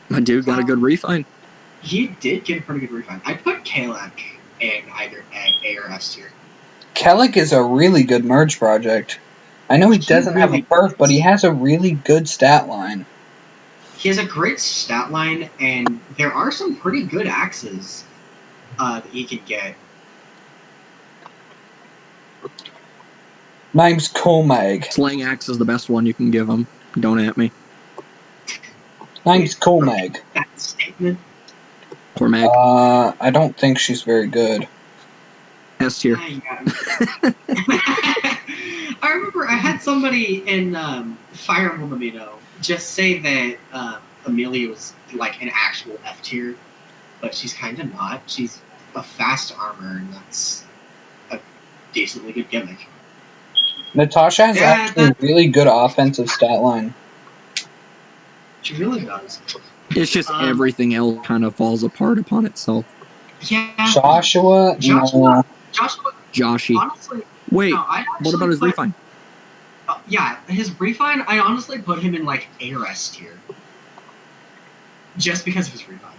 My dude got a good refine. He did get a pretty good refund. I put Kalek in either A or S tier. Kellic is a really good merge project. I know he doesn't have a really perf, but he has a really good stat line. He has a great stat line, and there are some pretty good axes that he can get. Name's Colmag. Slaying Axe is the best one you can give him. Don't at me. Name's Colmag. That statement. Cormac. I don't think she's very good. S tier. I remember I had somebody in Fire Emblem Amino just say that Amelia was like an actual F tier, but she's kind of not. She's a fast armor, and that's a decently good gimmick. Natasha has actually a really good offensive stat line. She really does. It's just everything else kind of falls apart upon itself. Yeah. Joshua? No. Joshi. Honestly, wait, no, what about his refine? Yeah, his refine, I honestly put him in like A or S tier. Just because of his refine.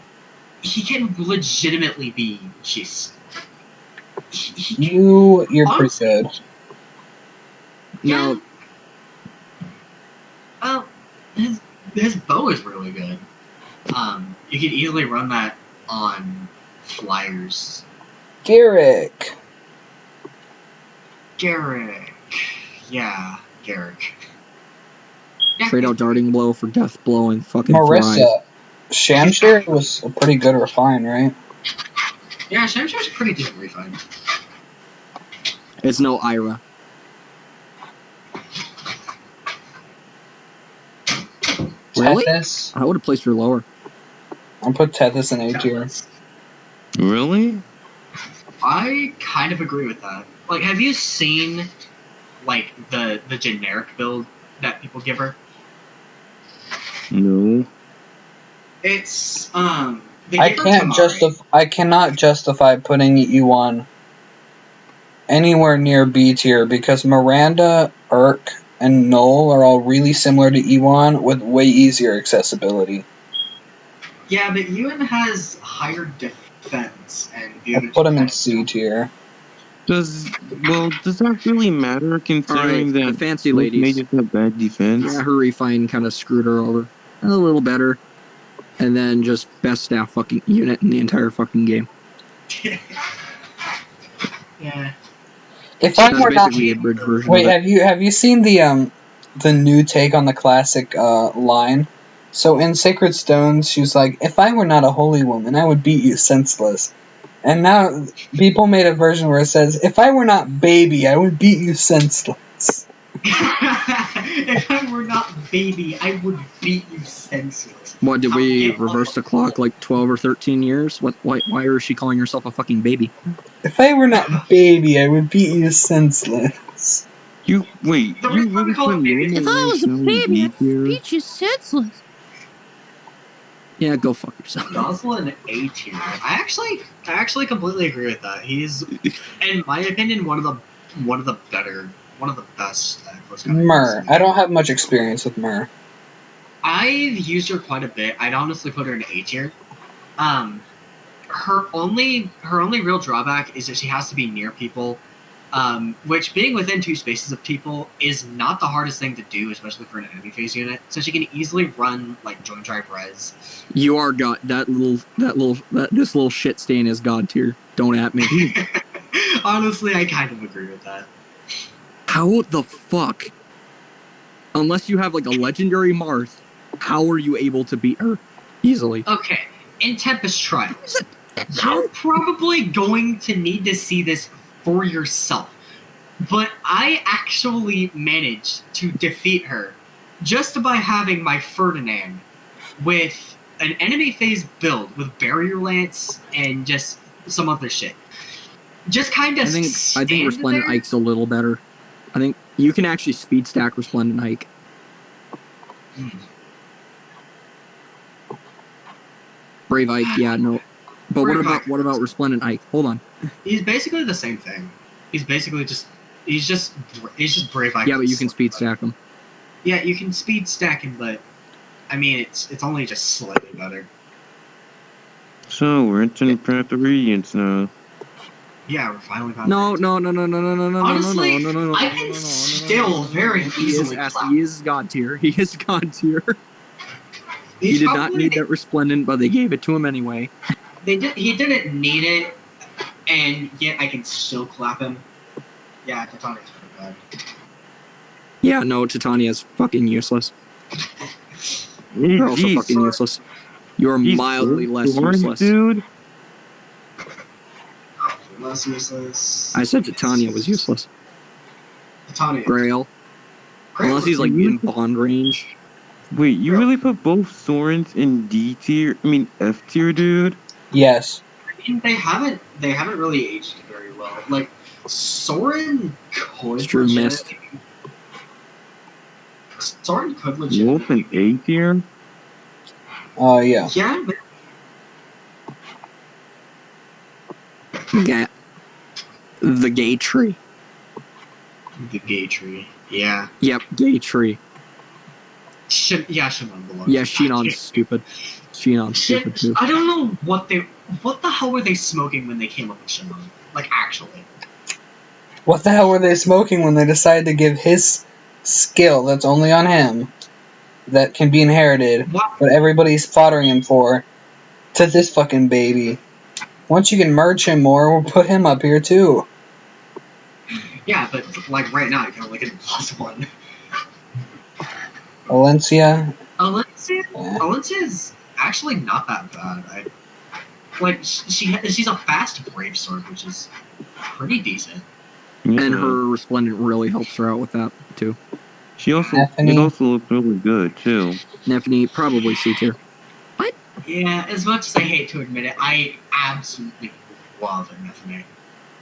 He can legitimately be just... You're honestly, pretty good. Yeah. His bow is really good. You could easily run that on flyers. Garrick. Garrick. Yeah, Garrick. Yeah, Trade out darting blow for death blow and fucking Marissa. thrive. Shamshir was a pretty good refine, right? Yeah, Shamshir's a pretty decent refine. It's no Ira. Really? Tethys. I would have placed her lower. I'll put Tethys in A tier. Really? I kind of agree with that. Like, have you seen, like, the generic build that people give her? No. It's, I cannot justify putting Yuan anywhere near B tier because Miranda, Urk, and Null are all really similar to Yuan with way easier accessibility. Yeah, but Ewan has higher defense, and the other I'll put him in defense C don't. tier. Does that really matter considering Alright, that the fancy both ladies. mages have bad defense? Yeah, her refine kind of screwed her over. A little better. And then just best staff fucking unit in the entire fucking game. Yeah. If That's I were not, basically a bridge version wait, of it. have you seen the new take on the classic line? So in Sacred Stones, she's like, "If I were not a holy woman, I would beat you senseless." And now people made a version where it says, "If I were not baby, I would beat you senseless." If I were not baby, I would beat you senseless. What, did we Get reverse off the clock like 12 or 13 years? Why is she calling herself a fucking baby? If I were not baby, I would beat you senseless. You really we call put it baby. normal If I was a Rachel in baby, B I'd tier? beat you senseless. Yeah, go fuck yourself. Dussel in A tier. I actually completely agree with that. He's, in my opinion, one of the best close combat Myr. units. I don't have much experience with Myr. I've used her quite a bit. I'd honestly put her in A tier. Her only real drawback is that she has to be near people, which being within 2 spaces of people is not the hardest thing to do, especially for an enemy phase unit. So she can easily run like joint drive res. You are God. This little shit stain is God tier. Don't at me. Honestly, I kind of agree with that. How the fuck? Unless you have like a legendary Marth, how are you able to beat her easily? Okay, in Tempest Trials, you're probably going to need to see this for yourself. But I actually managed to defeat her just by having my Ferdinand with an enemy phase build with Barrier Lance and just some other shit. Just kind of I think Resplendent Ike's a little better. I think you can actually speed stack Resplendent Ike. Brave Ike, yeah, no. But what about Resplendent Ike? Hold on. He's basically the same thing. He's just Brave Ike. Yeah, but you can speed stack him. Yeah, you can speed stack him, but I mean it's only just slightly better. So we're entering Pathfinder now. Yeah, we're finally back. No. Honestly, No. I can still very easily clap. He is God tier. He is God tier. He did not need that Resplendent, but they gave it to him anyway. He didn't need it, and yet I can still clap him. Yeah, Titania's pretty bad. Yeah, no, Titania's fucking useless. You're also fucking useless. You're mildly less useless. Dude. Less useless. I said Titania was useless. Titania. Grail. Unless he's like in bond range. Wait, you really put both Sorens in D tier? I mean F tier, dude? Yes. I mean, they haven't really aged very well. Like Soren could missed. Soren could legit. Wolf in A tier? Yeah. Yeah, but Yeah. The gay tree. the gay tree. Yeah. Yep, gay tree. Shinon belongs. Yeah, Shinon's stupid. Shinon's stupid too. I don't know what the hell were they smoking when they came up with Shinon? Like, actually. What the hell were they smoking when they decided to give his skill that's only on him, that can be inherited, What? but everybody's foddering him for, to this fucking baby. Once you can merge him more, we'll put him up here too. Yeah, but like right now, you can only get the plus one. Valencia. Alencia's actually not that bad. She's a fast brave sword, which is pretty decent. Yeah. And her resplendent really helps her out with that too. She also Stephanie. it also looks really good too. Nephany, probably C tier. Yeah, as much as I hate to admit it, I absolutely love Nephany.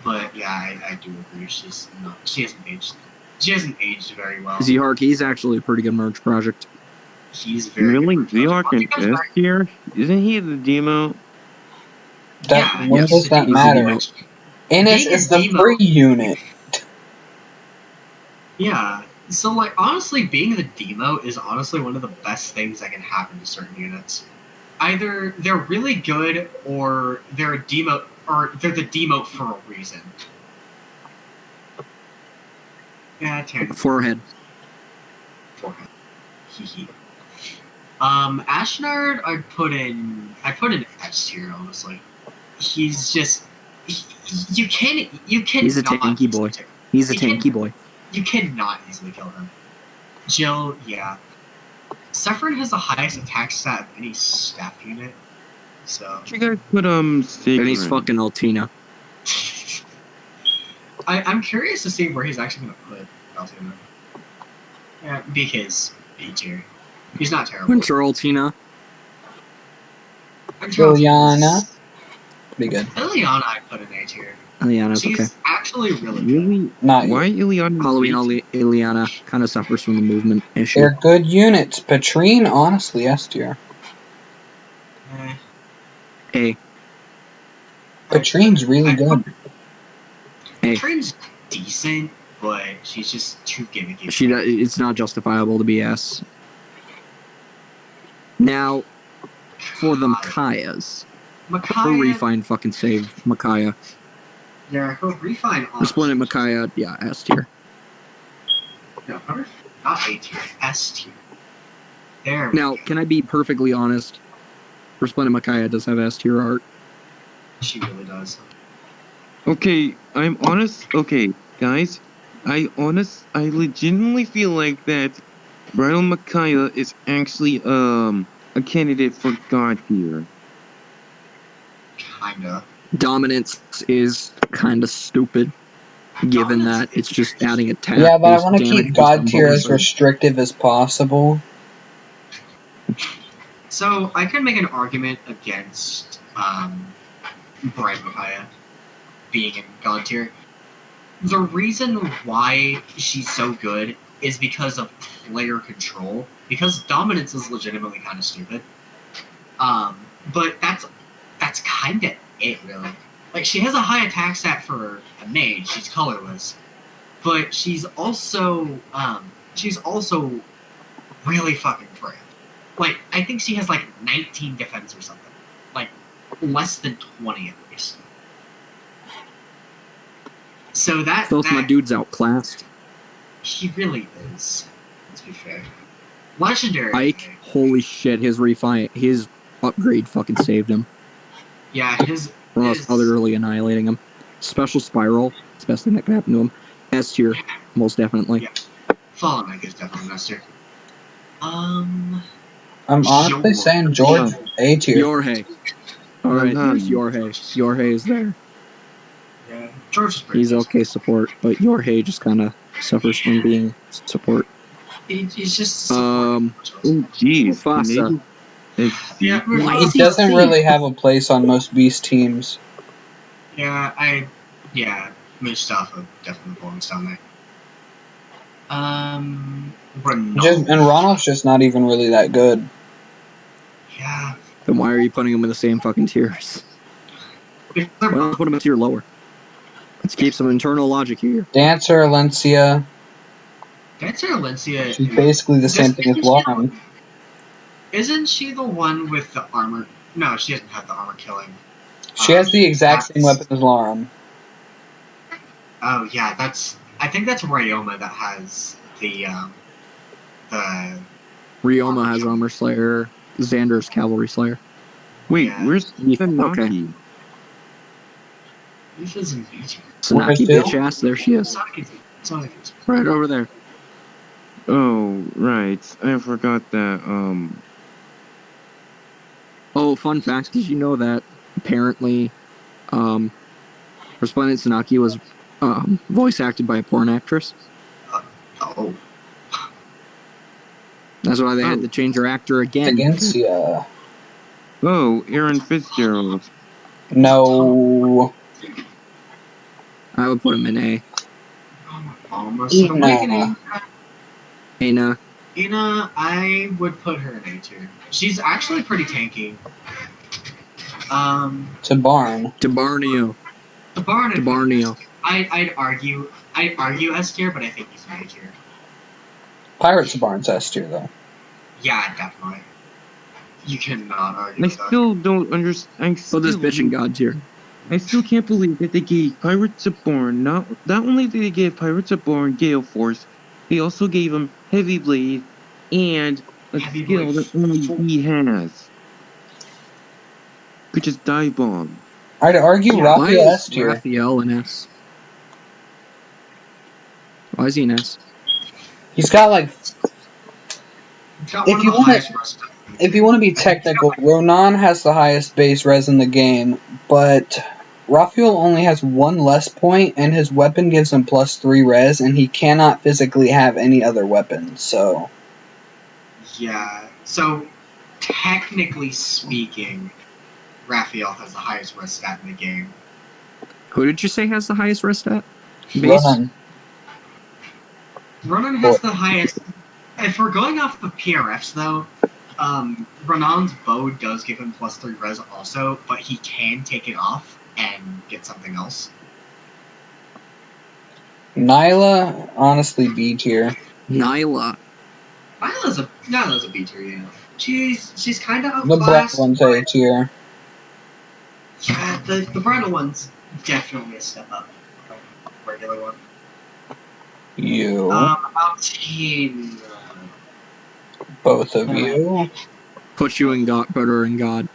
But yeah, I do agree. She hasn't aged. She hasn't aged very well. Z-Hark, he's actually a pretty good merge project. He's very Really, good. Z-Hark in S tier? Isn't he the demo? When yes, does that he's a matter? demo. Innis Being a is the demo- free unit. Yeah. So like honestly, being the demo is honestly one of the best things that can happen to certain units. Either they're really good or they're a demo or they're the demo for a reason. Yeah, Forehead. Hee. Ashnard, I put in S tier, honestly. He's just you can He's a tanky boy. He's a tanky boy. You cannot easily kill him. Jill, yeah. Saffron has the highest attack stat of any staff unit. So You guys put Sacred. And he's fucking Altina. I'm curious to see where he's actually gonna put Altina. Yeah, be his B tier. He's not terrible. Winter Altina. Liliana. Be good. Liliana, I put in A tier. Ileana's She's okay. actually really good. Really? Not Why Ileana? Halloween Ileana kind of suffers from the movement issue. They're good units. Patrine, honestly, S tier. Eh, A. Patrine's really good. Hey. Patrine's decent, but she's just too gimmicky. It's not justifiable to be S. Now, for the Makayas. Her Micaiah, refine fucking saved Makaya. yeah, her refine on Resplendent Makaya, yeah, S tier. No, her not A tier, S tier. There. we Now, go. can I be perfectly honest? Resplendent Makaya does have S tier art. She really does. Okay, I'm honest. Okay, guys, I legitimately feel like that Bridal Micaiah is actually a candidate for God tier. Kinda. Dominance is kind of stupid, given Dominance that is it's just very adding attack. Yeah, but I based want to damage keep based on God tier as bonuses. restrictive as possible. So I can make an argument against Bride Micaiah being in God tier. The reason why she's so good is because of player control. Because dominance is legitimately kind of stupid. But that's kind of it, really. Like she has a high attack stat for a mage. She's colorless, but she's also really fucking frail. Like I think she has like 19 defense or something. Like less than 20 at least. So Both my dudes outclassed. he really is. Let's be fair. Legendary. Ike, holy shit, his upgrade fucking saved him Yeah, his from us utterly annihilating him. Special Spiral, it's the best thing that can happen to him. S tier, most definitely. Yeah. Fallen Ike is definitely master. I'm honestly saying George A tier. Yorhei. Alright, there's Yorhei. Yorhei is there. Yeah, George is pretty He's decent. okay support, but Yorhei just kind of suffers from being support. He's just Oh, jeez. Mufasa. yeah, Why He is he doesn't C? really have a place on most Beast teams. Mustafa definitely belongs down there. And Ronaldo. Ronald's just not even really that good. Yeah. Then why are you putting him in the same fucking tiers? Well, put him a tier lower. Let's keep some internal logic here. Dancer, Alencia. Dancer Alencia. She's basically the same thing as Lauren. Isn't she the one with the armor? No, she doesn't have the armor killing. She has the exact same weapon as Lauren. Oh yeah, I think that's Ryoma that has the Ryoma has Armor Slayer. Xander's Cavalry Slayer. Wait, Yeah. where's Okay. Naki? This isn't beach. Sanaki Where's bitch ass, there she is. Sonic's. Right over there. Oh, right. I forgot that, Oh, fun fact, did you know that apparently Resplendent Sanaki was voice acted by a porn actress? Oh. That's why they had Oh. to change her actor It's again. against you. Oh, Aaron Fitzgerald. No. I would put him in A. Almost Ina. awakening. Aina. Ina, I would put her in A tier. She's actually pretty tanky. To Barn. To Barneo. The Barn. To Barneo. I'd argue S tier, but I think he's an A tier. Pirates of Barn's S tier, though. Yeah, definitely. You cannot argue I with that. still don't understand. Put this bitch in God tier. I still can't believe that they gave Pirates of Born, not only did they give Pirates of Born Gale Force, they also gave him Heavy Blade and a Heavy skill Blade. that only he has, which is Dive Bomb. I'd argue Yeah. Why Raphael is S tier. Raphael an S? Why is he an S? He's got like. He's got If one of you the wanna- highest rust. If you want to be technical, Ronan has the highest base res in the game, but Raphael only has one less point, and his weapon gives him +3 res, and he cannot physically have any other weapons. So Yeah. So, technically speaking, Raphael has the highest rest stat in the game. Who did you say has the highest rest stat? Base? Ronan. Ronan has the highest. If we're going off of PRFs, though, Ronan's bow does give him +3 res also, but he can take it off and get something else. Nyla, honestly, B tier. Nyla. Nyla's a B tier, yeah. She's kind of The black outclassed. one's A tier. Yeah, the bridal one's definitely a step up from the regular one. You. About team. Both of you. Put you in God, better in God.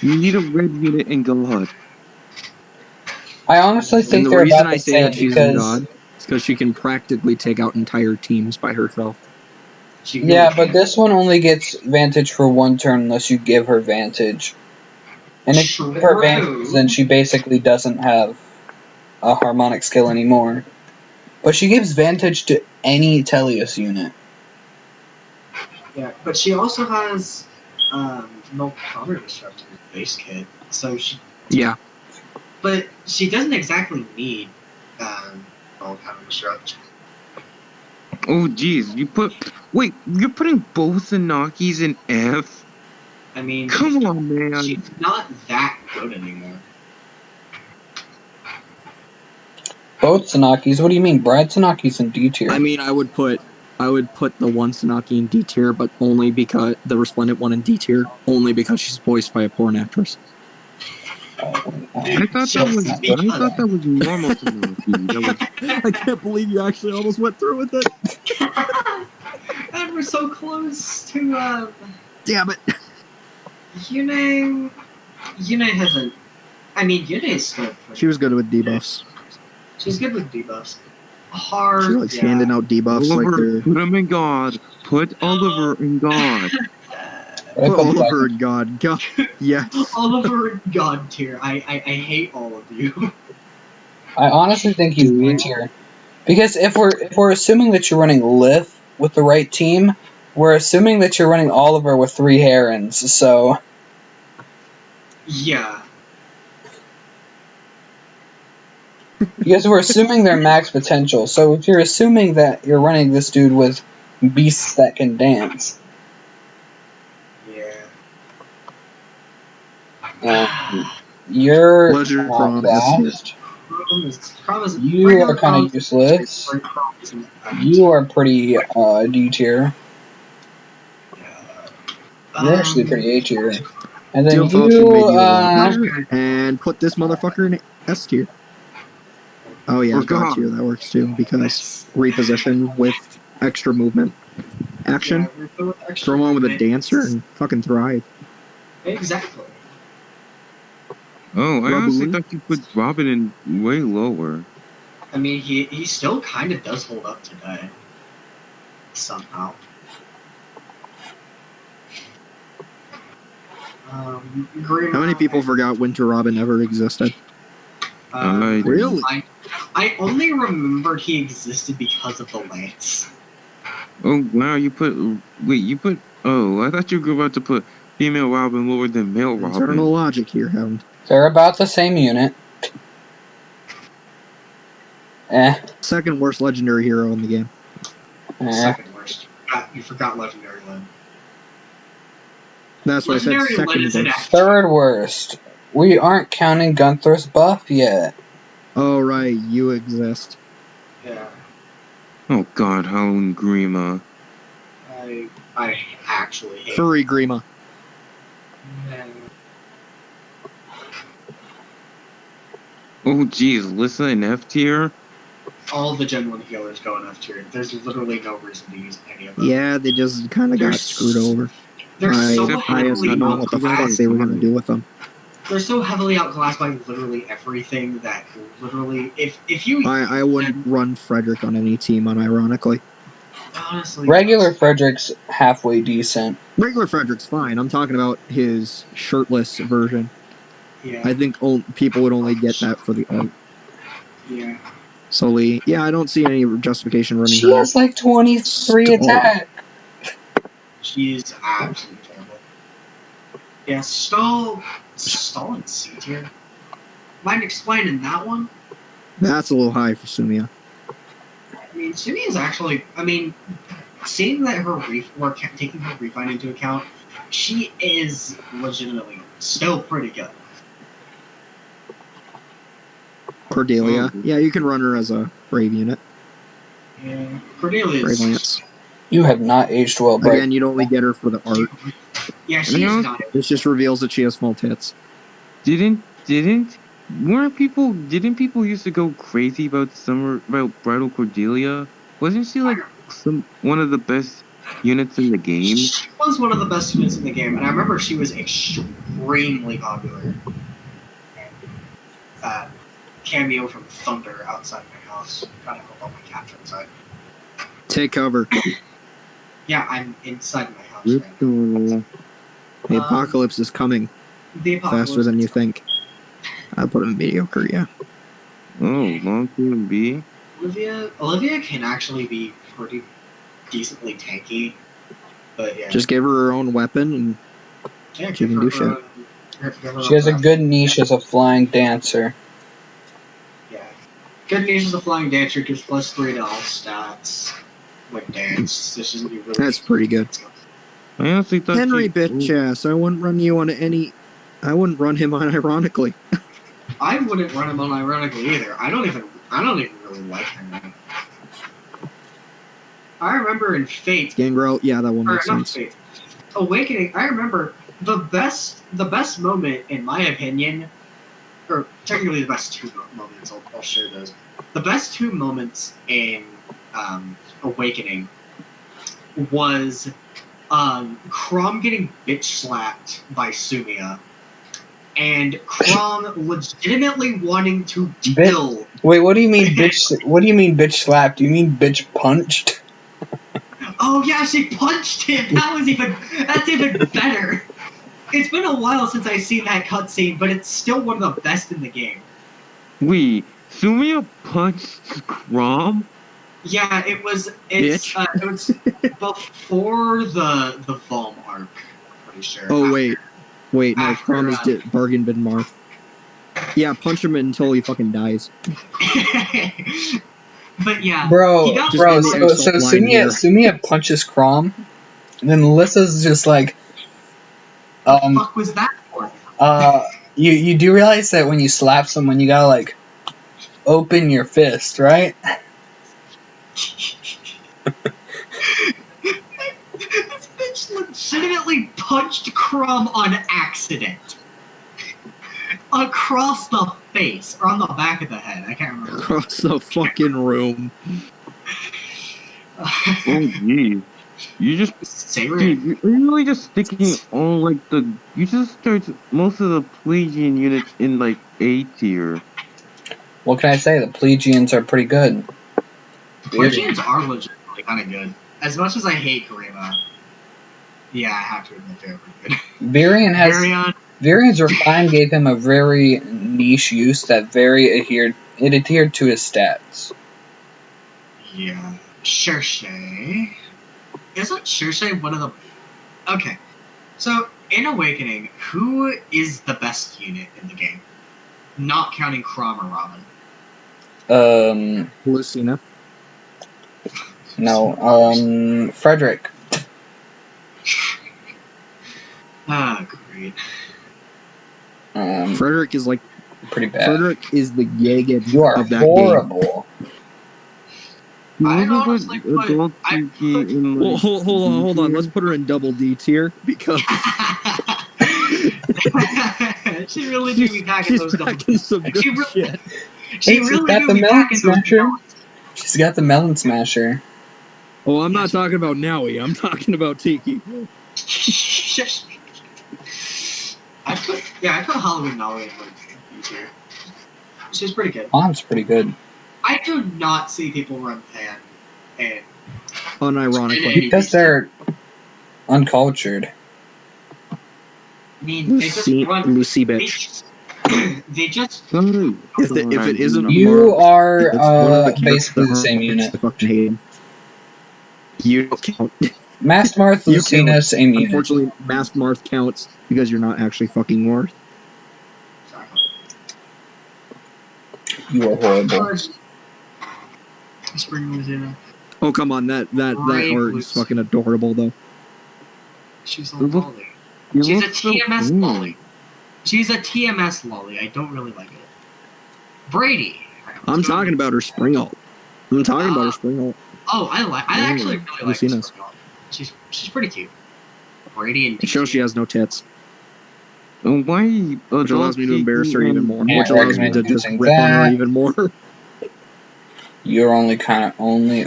You need a red unit in God. I honestly think And the they're reason about I the say same that she's in because God is because she can practically take out entire teams by herself. She really yeah, but can. this one only gets Vantage for one turn unless you give her Vantage. And if you give her True. Vantage, then she basically doesn't have a harmonic skill anymore. But she gives Vantage to any Teleus unit. Yeah, but she also has no counter disruptor base kit, so she. Yeah. But she doesn't exactly need no counter disrupt. Oh, geez, wait, you're putting both the Nakis in F? I mean, Come on, man. she's not that good anymore. Both Sanakis? What do you mean? Brad Sanaki's in D tier. I mean, I would put the one Sanaki in D tier, but only because the Resplendent one in D tier, only because she's voiced by a porn actress. I thought that was normal to Naki. I can't believe you actually almost went through with it. And we're so close to Damn it. Yune hasn't. I mean, Yune is still. She was good with debuffs. She's good with debuffs. Hard. She likes handing out debuffs like Oliver, they're. put him in God. Put Oliver in God. Put Oliver in God. God. Yes. Oliver God tier. I hate all of you. I honestly think he's B tier. Because if we're assuming that you're running Lith with the right team, we're assuming that you're running Oliver with 3 Herons, so Yeah. because we're assuming their max potential. So if you're assuming that you're running this dude with beasts that can dance, Yeah. you're Pleasure not from fast. Promise. You are kind of useless. You are pretty D tier. You're actually pretty A tier. And then Steel Falchion you, made you a lot better, and put this motherfucker in S tier. Oh yeah, God tier, that works too, because reposition with extra movement. Action. Throw on with a dancer and fucking thrive. Exactly. Oh, I honestly Raboon. thought you put Robin in way lower. I mean, he still kind of does hold up today. Somehow. How many people forgot Winter Robin ever existed? Really? I only remembered he existed because of the lance. Oh wow, you put oh, I thought you were about to put female Robin lower than male Robin. Internal logic here, Hound. They're about the same unit. Second worst legendary hero in the game. Second worst. You forgot Legendary Lyn. That's what I said, second worst. Third worst. We aren't counting Gunnthra's buff yet. Oh, right, you exist. Yeah. Oh god, Halloween Grima. I actually hate Furry Grima. Oh geez, Lissa in F tier? All the Gen 1 healers go in F tier. There's literally no reason to use any of them. Yeah, they just kind of got screwed over. They're so I don't know what the fuck they were going to do with them. They're so heavily outclassed by literally everything that literally, if you... I wouldn't run Frederick on any team, unironically. Honestly... Regular Frederick's halfway decent. Regular Frederick's fine. I'm talking about his shirtless version. Yeah. I think people would only get that for the art. Yeah. Solely. Yeah, I don't see any justification running She has like 23 attack. She's absolutely terrible. Yeah, Stall in C tier. Mind explaining that one? That's a little high for Sumia. I mean, Sumia's actually... I mean, seeing that we're taking her refine into account, she is legitimately still pretty good. Cordelia. Yeah, you can run her as a brave unit. Yeah, Cordelia's... Brave Lance. You have not aged well, Bright. Again, you'd only get her for the art. Yeah, she's not... This just reveals that she has small tits. Didn't people used to go crazy about Bridal Cordelia? Wasn't she like one of the best units in the game? She was one of the best units in the game, and I remember she was extremely popular. Cameo from Thunder outside my house. Gotta hope all my cats are inside. Take cover. Yeah, I'm inside my house. The apocalypse is coming. Faster than you think. I'll put him mediocre, yeah. Oh, long term B. Olivia can actually be pretty decently tanky, but yeah. Just give her her own weapon and yeah, she can do shit. She has a good niche as a flying dancer. Yeah. Good niche as a flying dancer, gives +3 to all stats. When dance. This isn't really... That's pretty good. I honestly thought Henry bitch ass. I wouldn't run you on any... I wouldn't run him unironically. I wouldn't run him unironically either. I don't even really like Henry. I remember in Fate... Gangrel, yeah, that one makes sense. Fate. Awakening, I remember the best moment, in my opinion, or technically the best two moments, I'll share those. The best two moments in Awakening was Crom getting bitch slapped by Sumia, and Crom legitimately wanting to kill. Wait, what do you mean bitch? What do you mean bitch slapped? Do you mean bitch punched? Oh yeah, she punched him. That's even better. It's been a while since I've seen that cutscene, but it's still one of the best in the game. Wait, Sumia punched Crom? Yeah, it was before the Valm arc, pretty sure. Oh wait, no, Crom is bargain bin Marth. Yeah, punch him until he fucking dies. But yeah, bro. So Sumia punches Crom, and then Alyssa's just like, what the fuck was that for? You do realize that when you slap someone, you gotta like open your fist, right? This bitch legitimately punched Crom on accident. Across the face, or on the back of the head, I can't remember. Across the fucking room. Oh, geez. You just, Saber. dude, you're really just sticking all like you just start most of the Pelagian units in like A tier. What can I say? The Pelagians are pretty good. Pelagians are legitimately kind of good. As much as I hate Garima, yeah, I have to admit they're pretty good. Varian's Refine gave him a very niche use that adhered to his stats. Yeah. Cherche. Isn't Cherche one of the... Okay. So, in Awakening, who is the best unit in the game? Not counting Crom or Robin. Lucina. No, Frederick. Ah, great. Frederick is like pretty bad. Frederick is the Jagan You are of that horrible. I honestly put... Well, hold on. Let's put her in double D tier because she really do be packing those double packing some good shit. She really do be packing those melons. She's got the melon smasher. Oh, I'm not talking about Nowie. I'm talking about Tiki. I put Halloween Nowie in my tier. She's pretty good. Han's pretty good. I do not see people run Pan and unironically because they're uncultured. I mean, they just run Lucy bitch. They just if it isn't you are basically the same unit. I fucking hate him. You don't count. Masked Marth, Lucina, same unit. Unfortunately, Masked Marth counts because you're not actually fucking Marth. You are horrible. Oh come on, that art is fucking adorable though. She's a lolly. She's a TMS lolly. She's a TMS lolly. I don't really like it. Brady. I'm talking about her spring ult. I'm talking about her spring ult. Oh, I actually really like her spring ult. She's pretty cute. Brady and it shows she has no tits. Why? Which allows me to embarrass her even more. Yeah, which allows me to just rip on her even more. You're only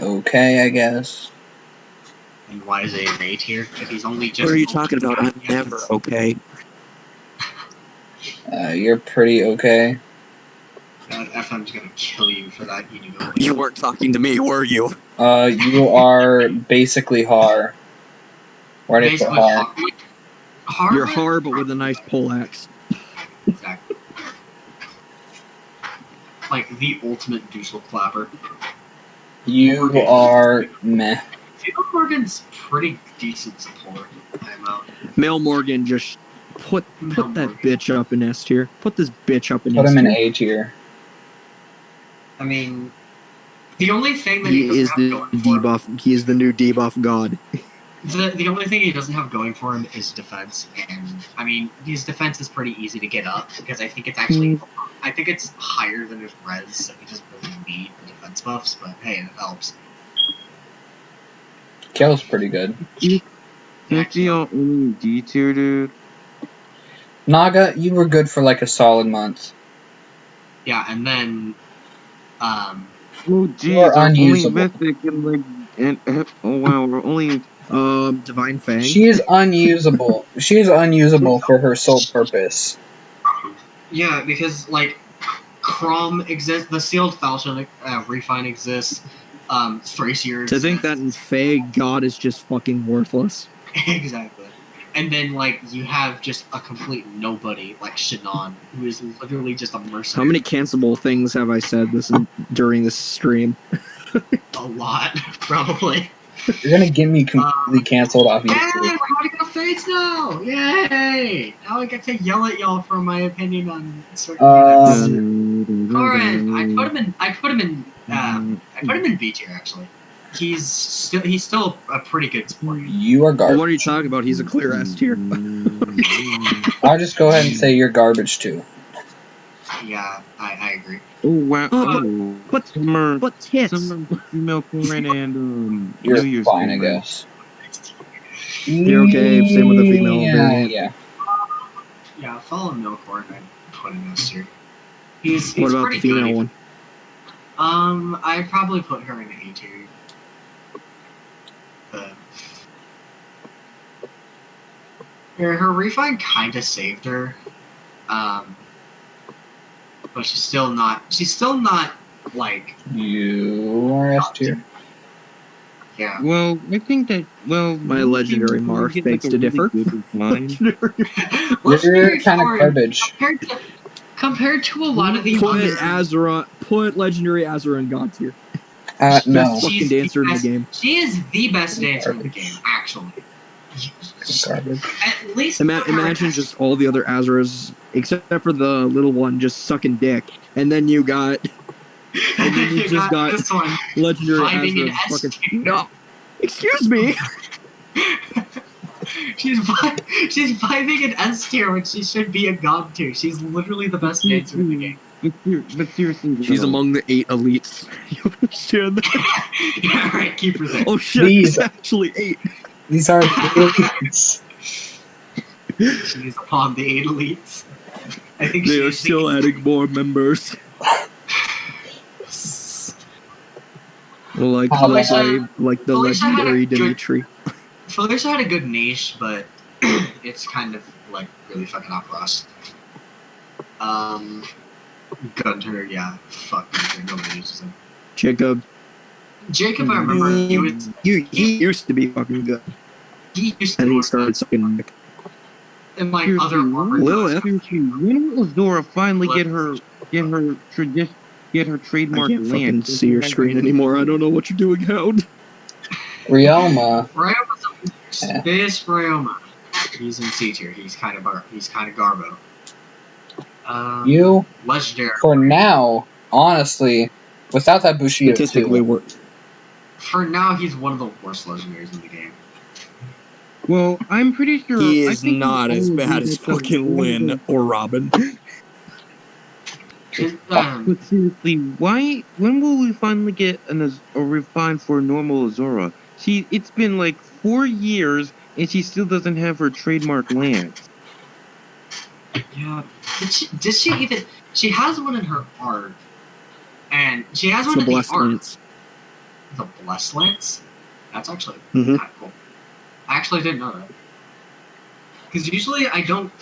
okay, I guess. And why is it an A tier? If he's only just... What are you talking about? I'm never okay. You're pretty okay. God, FM's gonna kill you for that. You weren't talking to me, were you? You are basically Har. Why did I put Har? You're Har, but with a nice poleaxe. Exactly. Like the ultimate Dussel clapper. You are meh. Fjorm Morgan's pretty decent support. Mel Morgan just put that bitch up in S tier. Put this bitch up in S tier. Put him in A tier. I mean, the only thing that he is the debuff. He is the new debuff god. The only thing he doesn't have going for him is defense, and I mean his defense is pretty easy to get up because I think it's actually it's higher than his res, so he doesn't really need the defense buffs. But hey, it helps. Kill's pretty good. Can't you only D tier, dude? Naga, you were good for like a solid month. Yeah, and then oh geez, we're unusable. Mythic and oh wow, we're only Divine Fang. She is unusable. She is unusable for her sole purpose. Yeah, because like Crom exists, the sealed falchion refine exists, Thracier exists. To think that in Fae, God is just fucking worthless. Exactly. And then like you have just a complete nobody like Shannon, who is literally just a mercenary. How many cancelable things have I said during this stream? A lot, probably. You're gonna get me completely canceled off YouTube. Yay! We're going to go face now! Yay! Now I get to yell at y'all for my opinion on certain units. Corin, I put him in B tier actually. He's still a pretty good support. You are garbage. Well, what are you talking about? He's a clear S tier. I'll just go ahead and say you're garbage too. Yeah, I agree. Oh wow! But tits. Female Corin and you're New Year's fine, I guess. You're okay. Same with the female variant. Yeah, follow Milcorn and put in this tier. He's what about the female one? I'd probably put her in A tier. Her refine kind of saved her, but she's still not. She's still not like. You are F tier. Yeah. Well, I think that My legendary Marth begs to differ. You're kind of garbage. Compared to a lot of the Put legendary Azura in God tier. No. Best fucking dancer in the game. She is the best dancer in the game, actually. Garbage. At least Imagine just all the other Azuras, except for the little one, just sucking dick, and then you got, you just got this one. legendary Vibing Azura. in Fucking no. Excuse me. she's vibing in S tier when she should be a God tier. She's literally the best dancer in the game. But seriously, She's among the 8 elites. You understand that? Yeah, right. Keep her there. Oh shit! These- It's actually 8. These are the elites. She's upon the 8 elites. I think They are still adding more members. Like Felicia- the Felicia had a legendary good- Dimitri. Felicia had a good niche, but it's kind of like really fucking outclassed. Gunnthra, yeah, fuck Gunnthra, nobody uses him. Jacob. Jacob, I remember He used to be fucking good, he used to and he work started sucking dick. in like Seriously, other armor. Lilith. When will Zora finally get her I trademark can't fucking land? see your screen anymore. I don't know what you're doing, Hound. Ryoma. Ryoma's this Ryoma. He's in C tier. He's kind of garbo. You, Legendary. for now, honestly, without that Bushido Statistically, too, For now, he's one of the worst legendaries in the game. Well, I'm pretty sure he I is think not we as all bad agree as that the- fucking Lynn or Robin. But seriously, when will we finally get a refine for normal Azora? It's been like 4 years and she still doesn't have her trademark lance. Yeah. Did she even? She has one in her art, and she has It's one the in the Blessed art. Lance. The Blessed Lance. That's actually Mhm. kind of cool. I actually didn't know that. Because usually I don't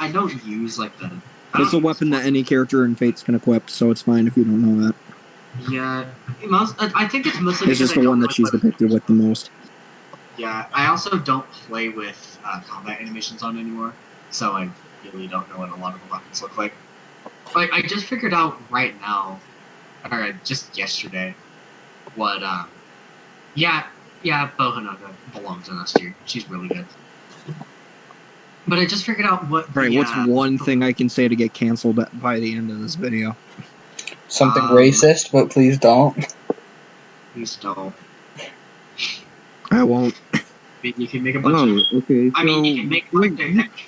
use like the. I It's a don't weapon use- that any character in Fates can equip, so it's fine if you don't know that. Yeah, I think it's mostly. It's because just I the don't one that really she's play- depicted with the most. Yeah, I also don't play with combat animations on anymore, so I really don't know what a lot of the weapons look like. Like, I just figured out right now, or just yesterday, what, yeah, Bohanaga belongs in S tier. She's really good. But I just figured out what. Right, the, what's one thing I can say to get canceled by the end of this video? something racist, but please don't. Please don't. I won't. You can make a bunch Oh, of. okay. I mean, you can make.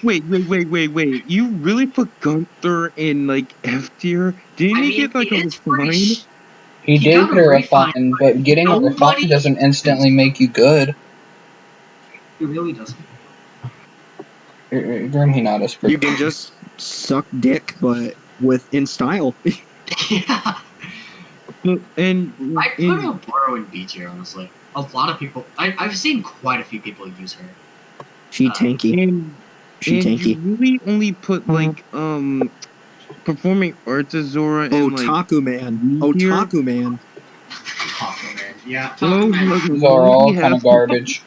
Wait. You really put Gunther in like F tier? Didn't he get like a refine? He did got get a refine, refine, but getting a nobody refine doesn't instantly make you good. It really doesn't. Grim Hinata's pretty You can just suck dick, but in style. Yeah. And I put Oboro in B tier, honestly. A lot of people. I've seen quite a few people use her. She tanky. and She and you tanky. really only put like performing arts Azora and like Otaku man. here? Otaku man. Aquaman. Yeah. Oh, Aquaman. look, These are all he kind has- of garbage.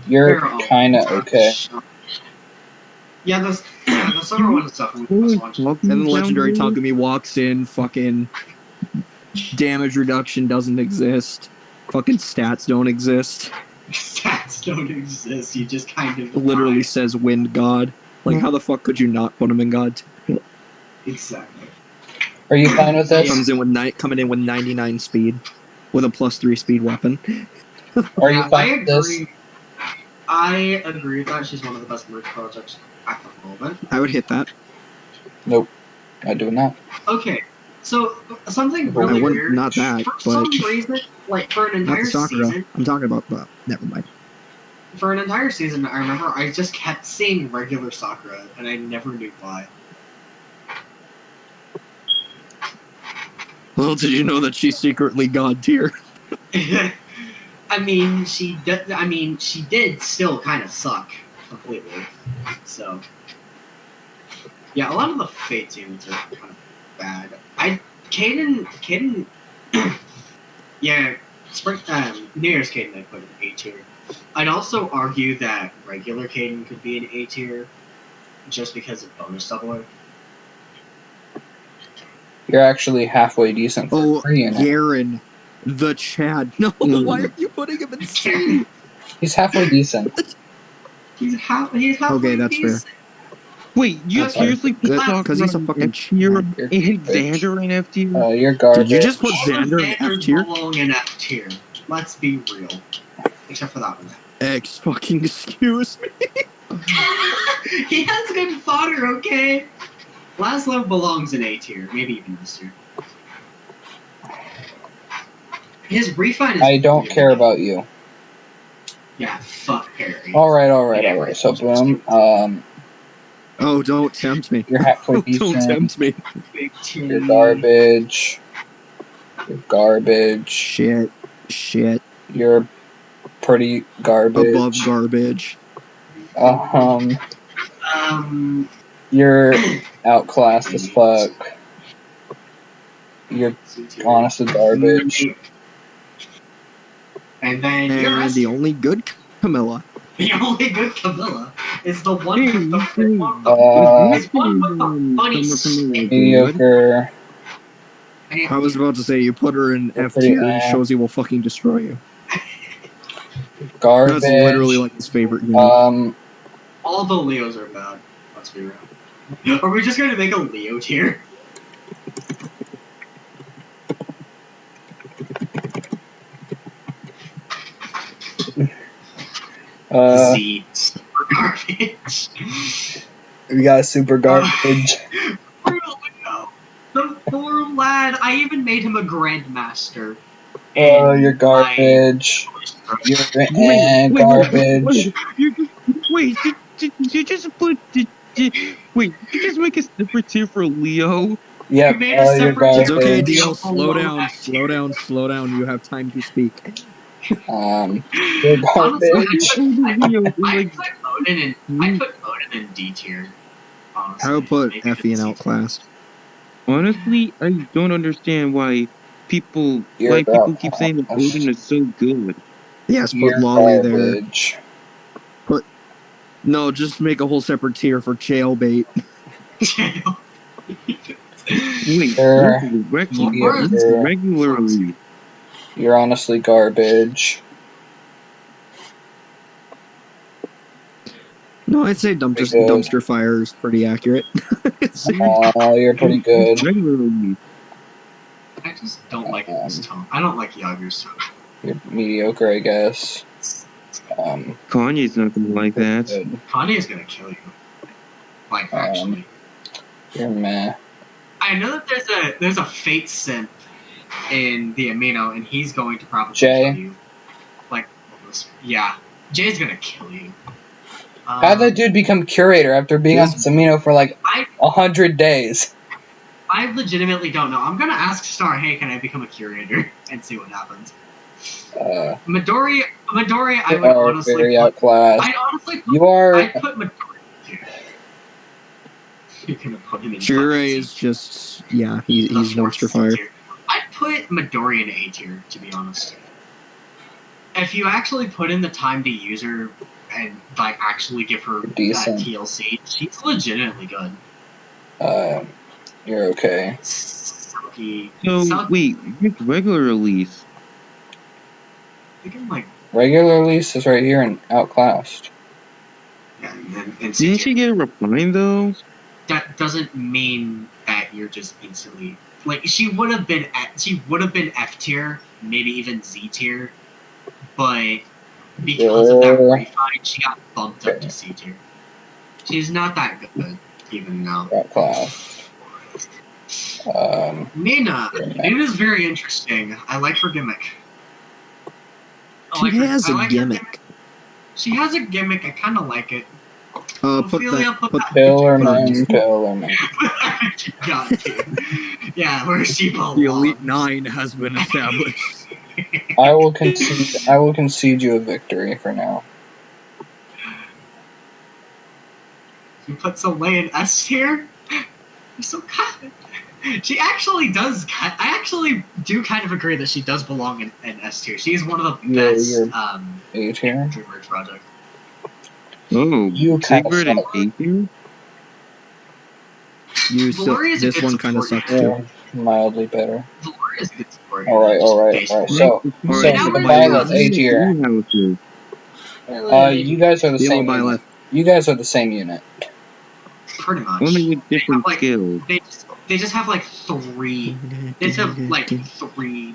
You're kind of okay. Yeah, the summer one is definitely the best one. And then legendary Takumi walks in, fucking damage reduction doesn't exist. Fucking stats don't exist. Stats don't exist. You just kind of Literally die. says wind god. Like, how the fuck could you not put him in god? Exactly. Are you fine with this? Coming in with 99 speed, with a +3 speed weapon. Are you Yeah, fine with this? I agree with that. She's one of the best merch projects at the moment. I would hit that. Nope. Not doing that. Okay, so something I really wouldn't- weird. not that, for but- some reason, like for an Not entire the Sakura. season, I'm talking about. Never mind. for an entire season, I remember I just kept seeing regular Sakura, and I never knew why. Well, did you know that she's secretly god tier? I mean, she did still kind of suck. completely. So, yeah, a lot of the Fates units are kind of bad. Caden, yeah, New Year's Caden I put in A tier. I'd also argue that regular Caden could be an A tier, just because of bonus doubler. You're actually halfway decent for free in it. Garen, the Chad. No, why are you putting him in C? He's halfway decent. He's halfway Okay, that's decent. fair. Wait, you That's seriously put Because he's a fucking F tier Chad. and Xander in F tier? You're garbage. Did you just put All the Xander in Xanders F tier? belong in F tier. Let's be real. Except for that one. Fucking excuse me. He has good fodder, okay? Laszlo belongs in A tier, maybe even S tier. His refine is. I don't care about you. Yeah, fuck Harry. Alright. So, boom. Oh, don't tempt me. You're halfway Don't decent. tempt me. Big T. You're garbage. You're garbage. Shit. You're pretty garbage. Above garbage. You're outclassed as fuck. You're honestly garbage. And then you're And the only good Camilla. The only good Camilla is the one with the funny snake. Mediocre. I was about to say, you put her in F tier and Shozy will fucking destroy you. Garbage. That's literally like his favorite unit. All the Leos are bad. Let's be real. Are we just going to make a Leo tier? Z. Super garbage. We got super garbage. The poor lad. I even made him a grandmaster. Wait, You're garbage. You're garbage. Did you just put? Wait, you just make a separate tier for Leo? Yep. made a You're separate garbage. It's okay, Leo. DL. Slow down. You have time to speak. You're Honestly, garbage. I put Odin in D tier. Honestly. I would put Maybe Effie in C tier. outclassed. Honestly, I don't understand why people keep saying that Odin is so good. Yes, put You're Lolly there. garbage. No, just make a whole separate tier for jailbait. Wait, You're regularly. You're honestly garbage. No, I'd say dumpster fire is pretty accurate. You're pretty good. Regularly. I just don't like this tone. I don't like Yager's tone. You're mediocre, I guess. Kanye's not gonna like that. Good. Kanye is gonna kill you. Like, actually. You're meh. I know that there's a fate simp in the amino, and he's going to probably Jay? kill you. Like, yeah. Jay's gonna kill you. How'd that dude become curator after being on Samino for like 100 days? I legitimately don't know. I'm gonna ask Star, hey, can I become a curator? And see what happens. Midori, I would honestly very put... outclassed. I'd honestly put... You are... I'd put Midori here. You're gonna put him in Jure is just... Yeah, he's dumpster fire. I'd put Midori in A tier, to be honest. If you actually put in the time to use her and like actually give her that TLC, she's legitimately good. You're okay. Wait, regular release. I think I'm like regular release is right here and outclassed. Yeah, and didn't she get a refine though? That doesn't mean that you're just instantly like she would have been F tier, maybe even Z tier, but because of that refine, she got bumped up to C tier. She's not that good even now. Outclassed. Nina's very interesting. I like her gimmick. She has a gimmick. She has a gimmick. I kind of like it. Put Pillarman. Yeah, where's she belongs? The Elite 9 has been established. I will concede you a victory for now. You put Soleil in S tier? You're so kind. She actually does. I actually do kind of agree that she does belong in S tier. She's one of the best A tier. Dreamers project. Oh, You kind of Sigrid and suck. A-tier? Valoria's a This good one kind of support sucks unit. too. Mildly better. Valoria's a good support All right, unit, all right, just all right. basically. So Alright, now the we're Violet doing- A tier. You guys are the Yellow same unit. Byleth. You guys are the same unit. Pretty much. Only with They different have, like, skills. They just have like three. They just have like 3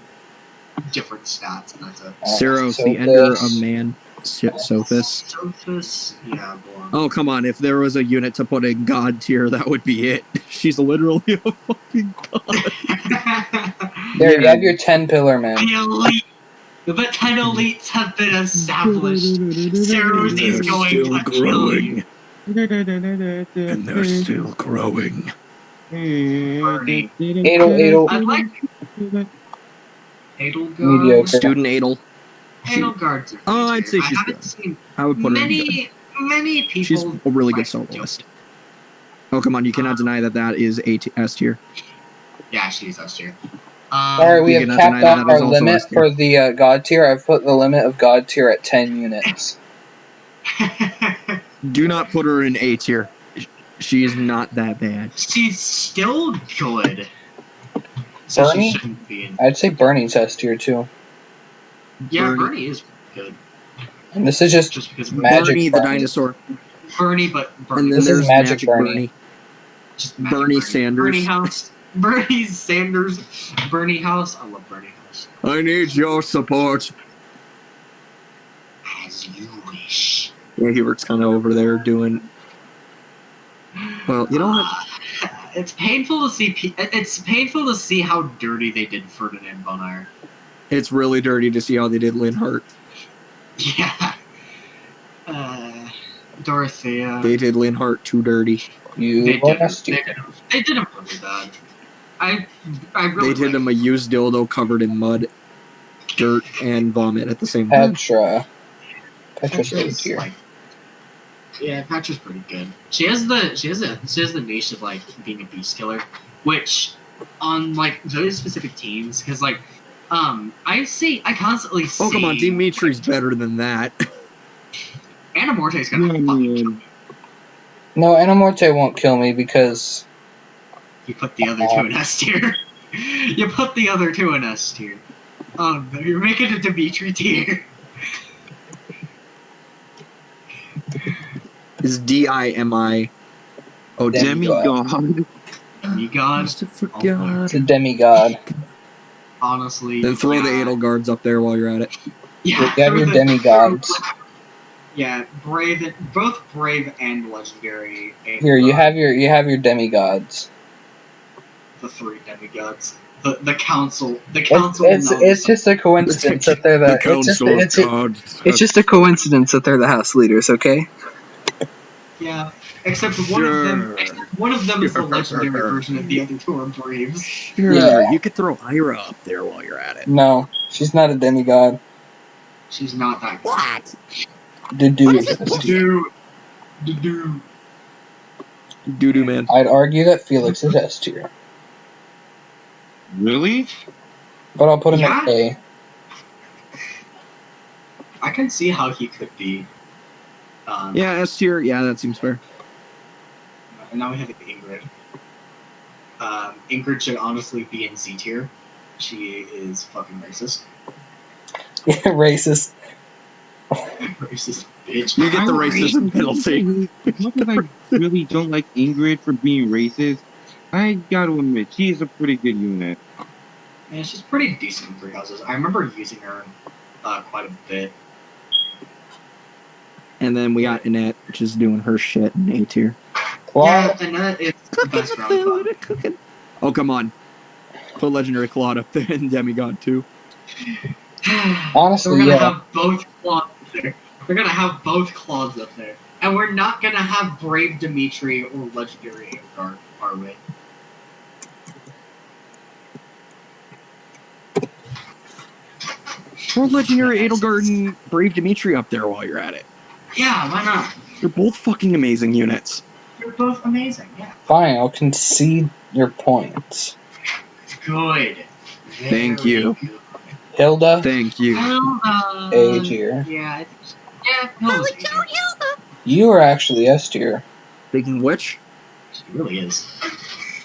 different stats, and that's it. Ceros, the Sophis. Ender of Man. Sophis. Sophis, yeah, belong. Oh, come on. If there was a unit to put in God tier, that would be it. She's literally a fucking god. There, you have your 10 pillar man. The elite. The 10 elites have been established. Ceros is going to kill you. And they're still growing. Bernie. Adel, I'd like Edelgard. Mediocre. Student Adel. Edelgard's a Oh, I'd tier. say I she's haven't good. seen I would put her in good. many people. She's a really good like, soloist. Oh, come on. You cannot deny that that is S tier. Yeah, she's S tier. Alright, we You have cannot capped deny that off that is our also limit S tier. for the God tier. I've put the limit of God tier at 10 units. Do not put her in A tier. She is not that bad. She's still good. So Bernie? she shouldn't be in. I'd say Bernie's S tier too. Yeah, Bernie is good. And this is just Just because magic Bernie the Bernie. dinosaur. Bernie, but And Bernie. then This is there's Magic Bernie. Just magic Bernie Sanders. Bernie House. Bernie Sanders. Bernie House. I love Bernie House. I need your support. As you wish. Yeah, Hubert's kind of over there doing. Well, you know what? It's painful to see. It's painful to see how dirty they did Ferdinand von Eyre. It's really dirty to see how they did Linhart. Yeah. Dorothea. They did Linhart too dirty. You They are did. S tier. They did him really bad. I really. They did like him a used dildo covered in mud, dirt, and vomit at the same time. Petra's A Petra's tier. like, yeah, Petra's pretty good. She has the niche of like being a beast killer, which on like those specific teams, because like I constantly see. Oh, come on. Dimitri's better than that. Anamorte's gonna fucking kill me. No, Anamorte won't kill me because You put the other two in S tier. You put the other two in S tier. You're making a Dimitri tier. Is DIMI. Oh, Demigod. Demigod. Must have forgot. It's a demigod. Honestly. Then throw the yeah. Edelgards up there while you're at it. Yeah, You have your demigods. Yeah, both brave and legendary. Here, you have your demigods. the 3 demigods. The council. It's just a coincidence that they're it's just a coincidence that they're the house leaders, okay? Yeah, except one of them is the legendary version, and the other 2 are braves. Sure, Yeah. you could throw Ira up there while you're at it. No, she's not a demigod. She's not that good. What? Doo-doo. Doo-doo, man. I'd argue that Felix is S tier, Really? but I'll put him Yeah. at A. I can see how he could be. Yeah, S tier. Yeah, that seems fair. And now we have Ingrid. Ingrid should honestly be in Z tier. She is fucking racist. Racist. Racist bitch. You get the racism penalty. As much as I really don't like Ingrid for being racist, I gotta admit, she is a pretty good unit. Yeah, she's pretty decent in 3 houses. I remember using her quite a bit. And then we got Annette, which is doing her shit in A tier. Well, Yeah, Annette is the best round. Oh, come on. Put Legendary Claude up there and Demigod too. honestly, So we're gonna yeah. have both claws up there. We're gonna have both claws up there. And we're not gonna have Brave Dimitri or Legendary Agar, are we? Throw Legendary Edelgard and Brave Dimitri up there while you're at it. Yeah, why not? They're both fucking amazing units. They're both amazing. Yeah. Fine, I'll concede your points. Good. Thank Very you. good. Hilda, Thank you. A tier. Yeah. Yeah. Hilda's A tier. You are actually S tier. Speaking of which, She really is. Oh,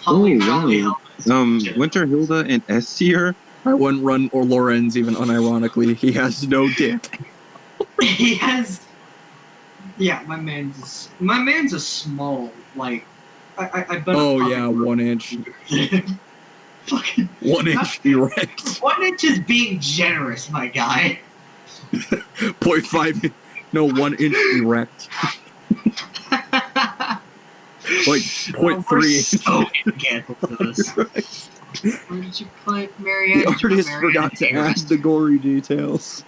Holly wow. Hilda is legit. Winter Hilda and S tier? I wouldn't run or Lorenz even unironically. He has no dick. He has. Yeah, my man's a small, like. I bet. Oh yeah, 1 inch. Fucking 1 inch erect. 1 inch is being generous, my guy. 0.5. No, 1 inch erect. Like 0.3. We're so incanted to this. Where did you put Marianne? The artist forgot to add the gory details.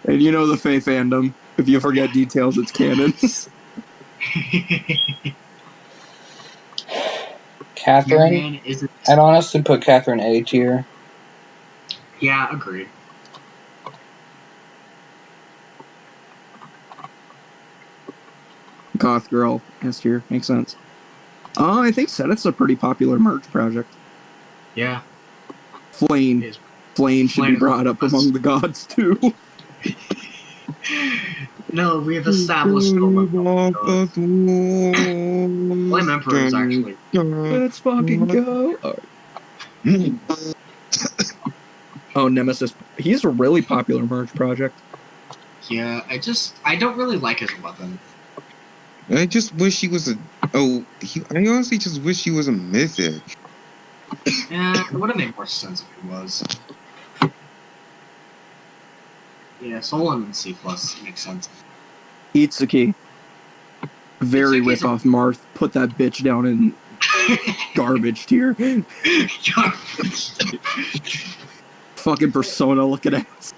And you know the Fae fandom. If you forget details, it's canon. Catherine, I'd honestly put Catherine A tier. Yeah, agreed. Goth girl, S tier, makes sense. Oh, I think Sedith's a pretty popular merch project. Yeah. Flame should be brought up among the gods too. No, we have established the Flame Emperor is actually. Let's fucking go. Oh, Nemesis. He's a really popular merch project. Yeah, I don't really like his weapon. I just wish he was a. I honestly just wish he was a mythic. Yeah, it would have made more sense if he was. Yeah, Solon and C+ makes sense. Itsuki. Very Itsuki's rip off Marth. Put that bitch down in garbage tier. Fucking Persona looking ass.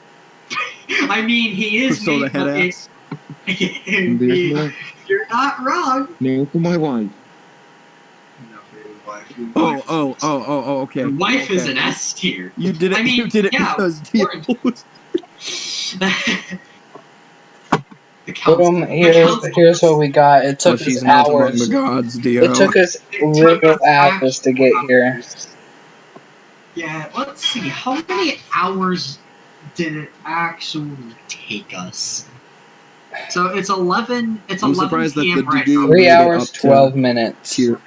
I mean, he is Persona head ass. You're not wrong. No, for my wife. No, for your wife. Your wife Okay. Your wife okay. is an S tier. You did it. I mean, you did it yeah, because Boom, here's what we got. It took us hours. The gods, It took us real hours to get here. Yeah, let's see. How many hours did it actually take us? So it's 11. It's I'm 11 surprised PM that the right Dudu now. 3 hours, 12 minutes. Tier.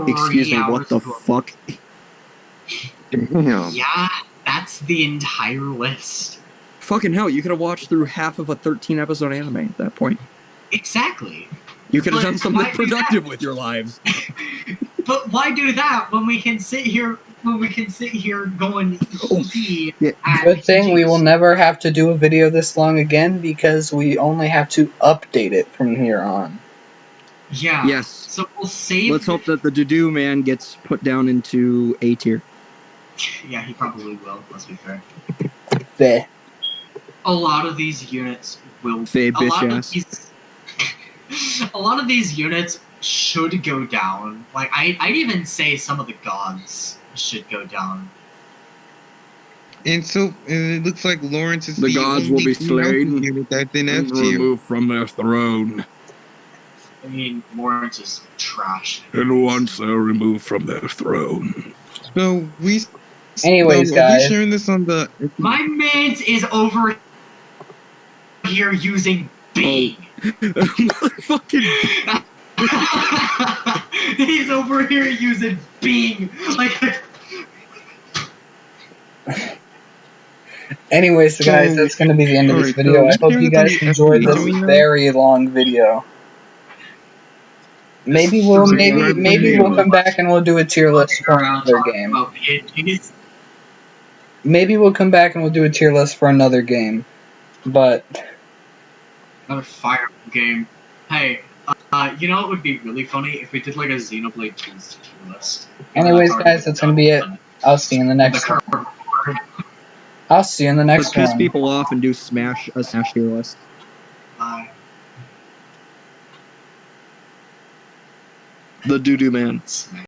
Excuse me, what the fuck? Damn. Yeah, that's the entire list. Fucking hell, you could have watched through half of a 13-episode anime at that point. Exactly. You could have But done something why do productive that? with your lives. But why do that when we can sit here? Going easy. Yeah. at Good thing we will juice? never have to do a video this long again because we only have to update it from here on. Yeah. Yes. So we'll save. Let's hope that the Dudu man gets put down into A tier. Yeah, he probably will. Let's be fair. There. A lot of these units will. Faye bitch ass. A lot of these units should go down. Like I'd even say some of the gods should go down. And so it looks like Lawrence is The gods will be slain unit that's in F and tier. removed from their throne. I mean, Lawrence is trash. And once they're removed from their throne. So we. Anyways, Are guys. we sharing this on the? My man's is over here using Bing. Motherfucking. He's over here using Bing. Like. Anyways, guys, that's going to be the end of this video. I hope you guys enjoyed this very long video. Maybe we'll come back and we'll do a tier list for another game. Maybe we'll come back and we'll do a tier list for another game, but another Fire game. Hey, you know it would be really funny if we did like a Xenoblade 2's tier list. Anyways, guys, that's gonna be it. I'll see you in the next one. I'll see you in the next one. Let's piss people off and do a Smash tier list. Bye. The Doo-Doo Man.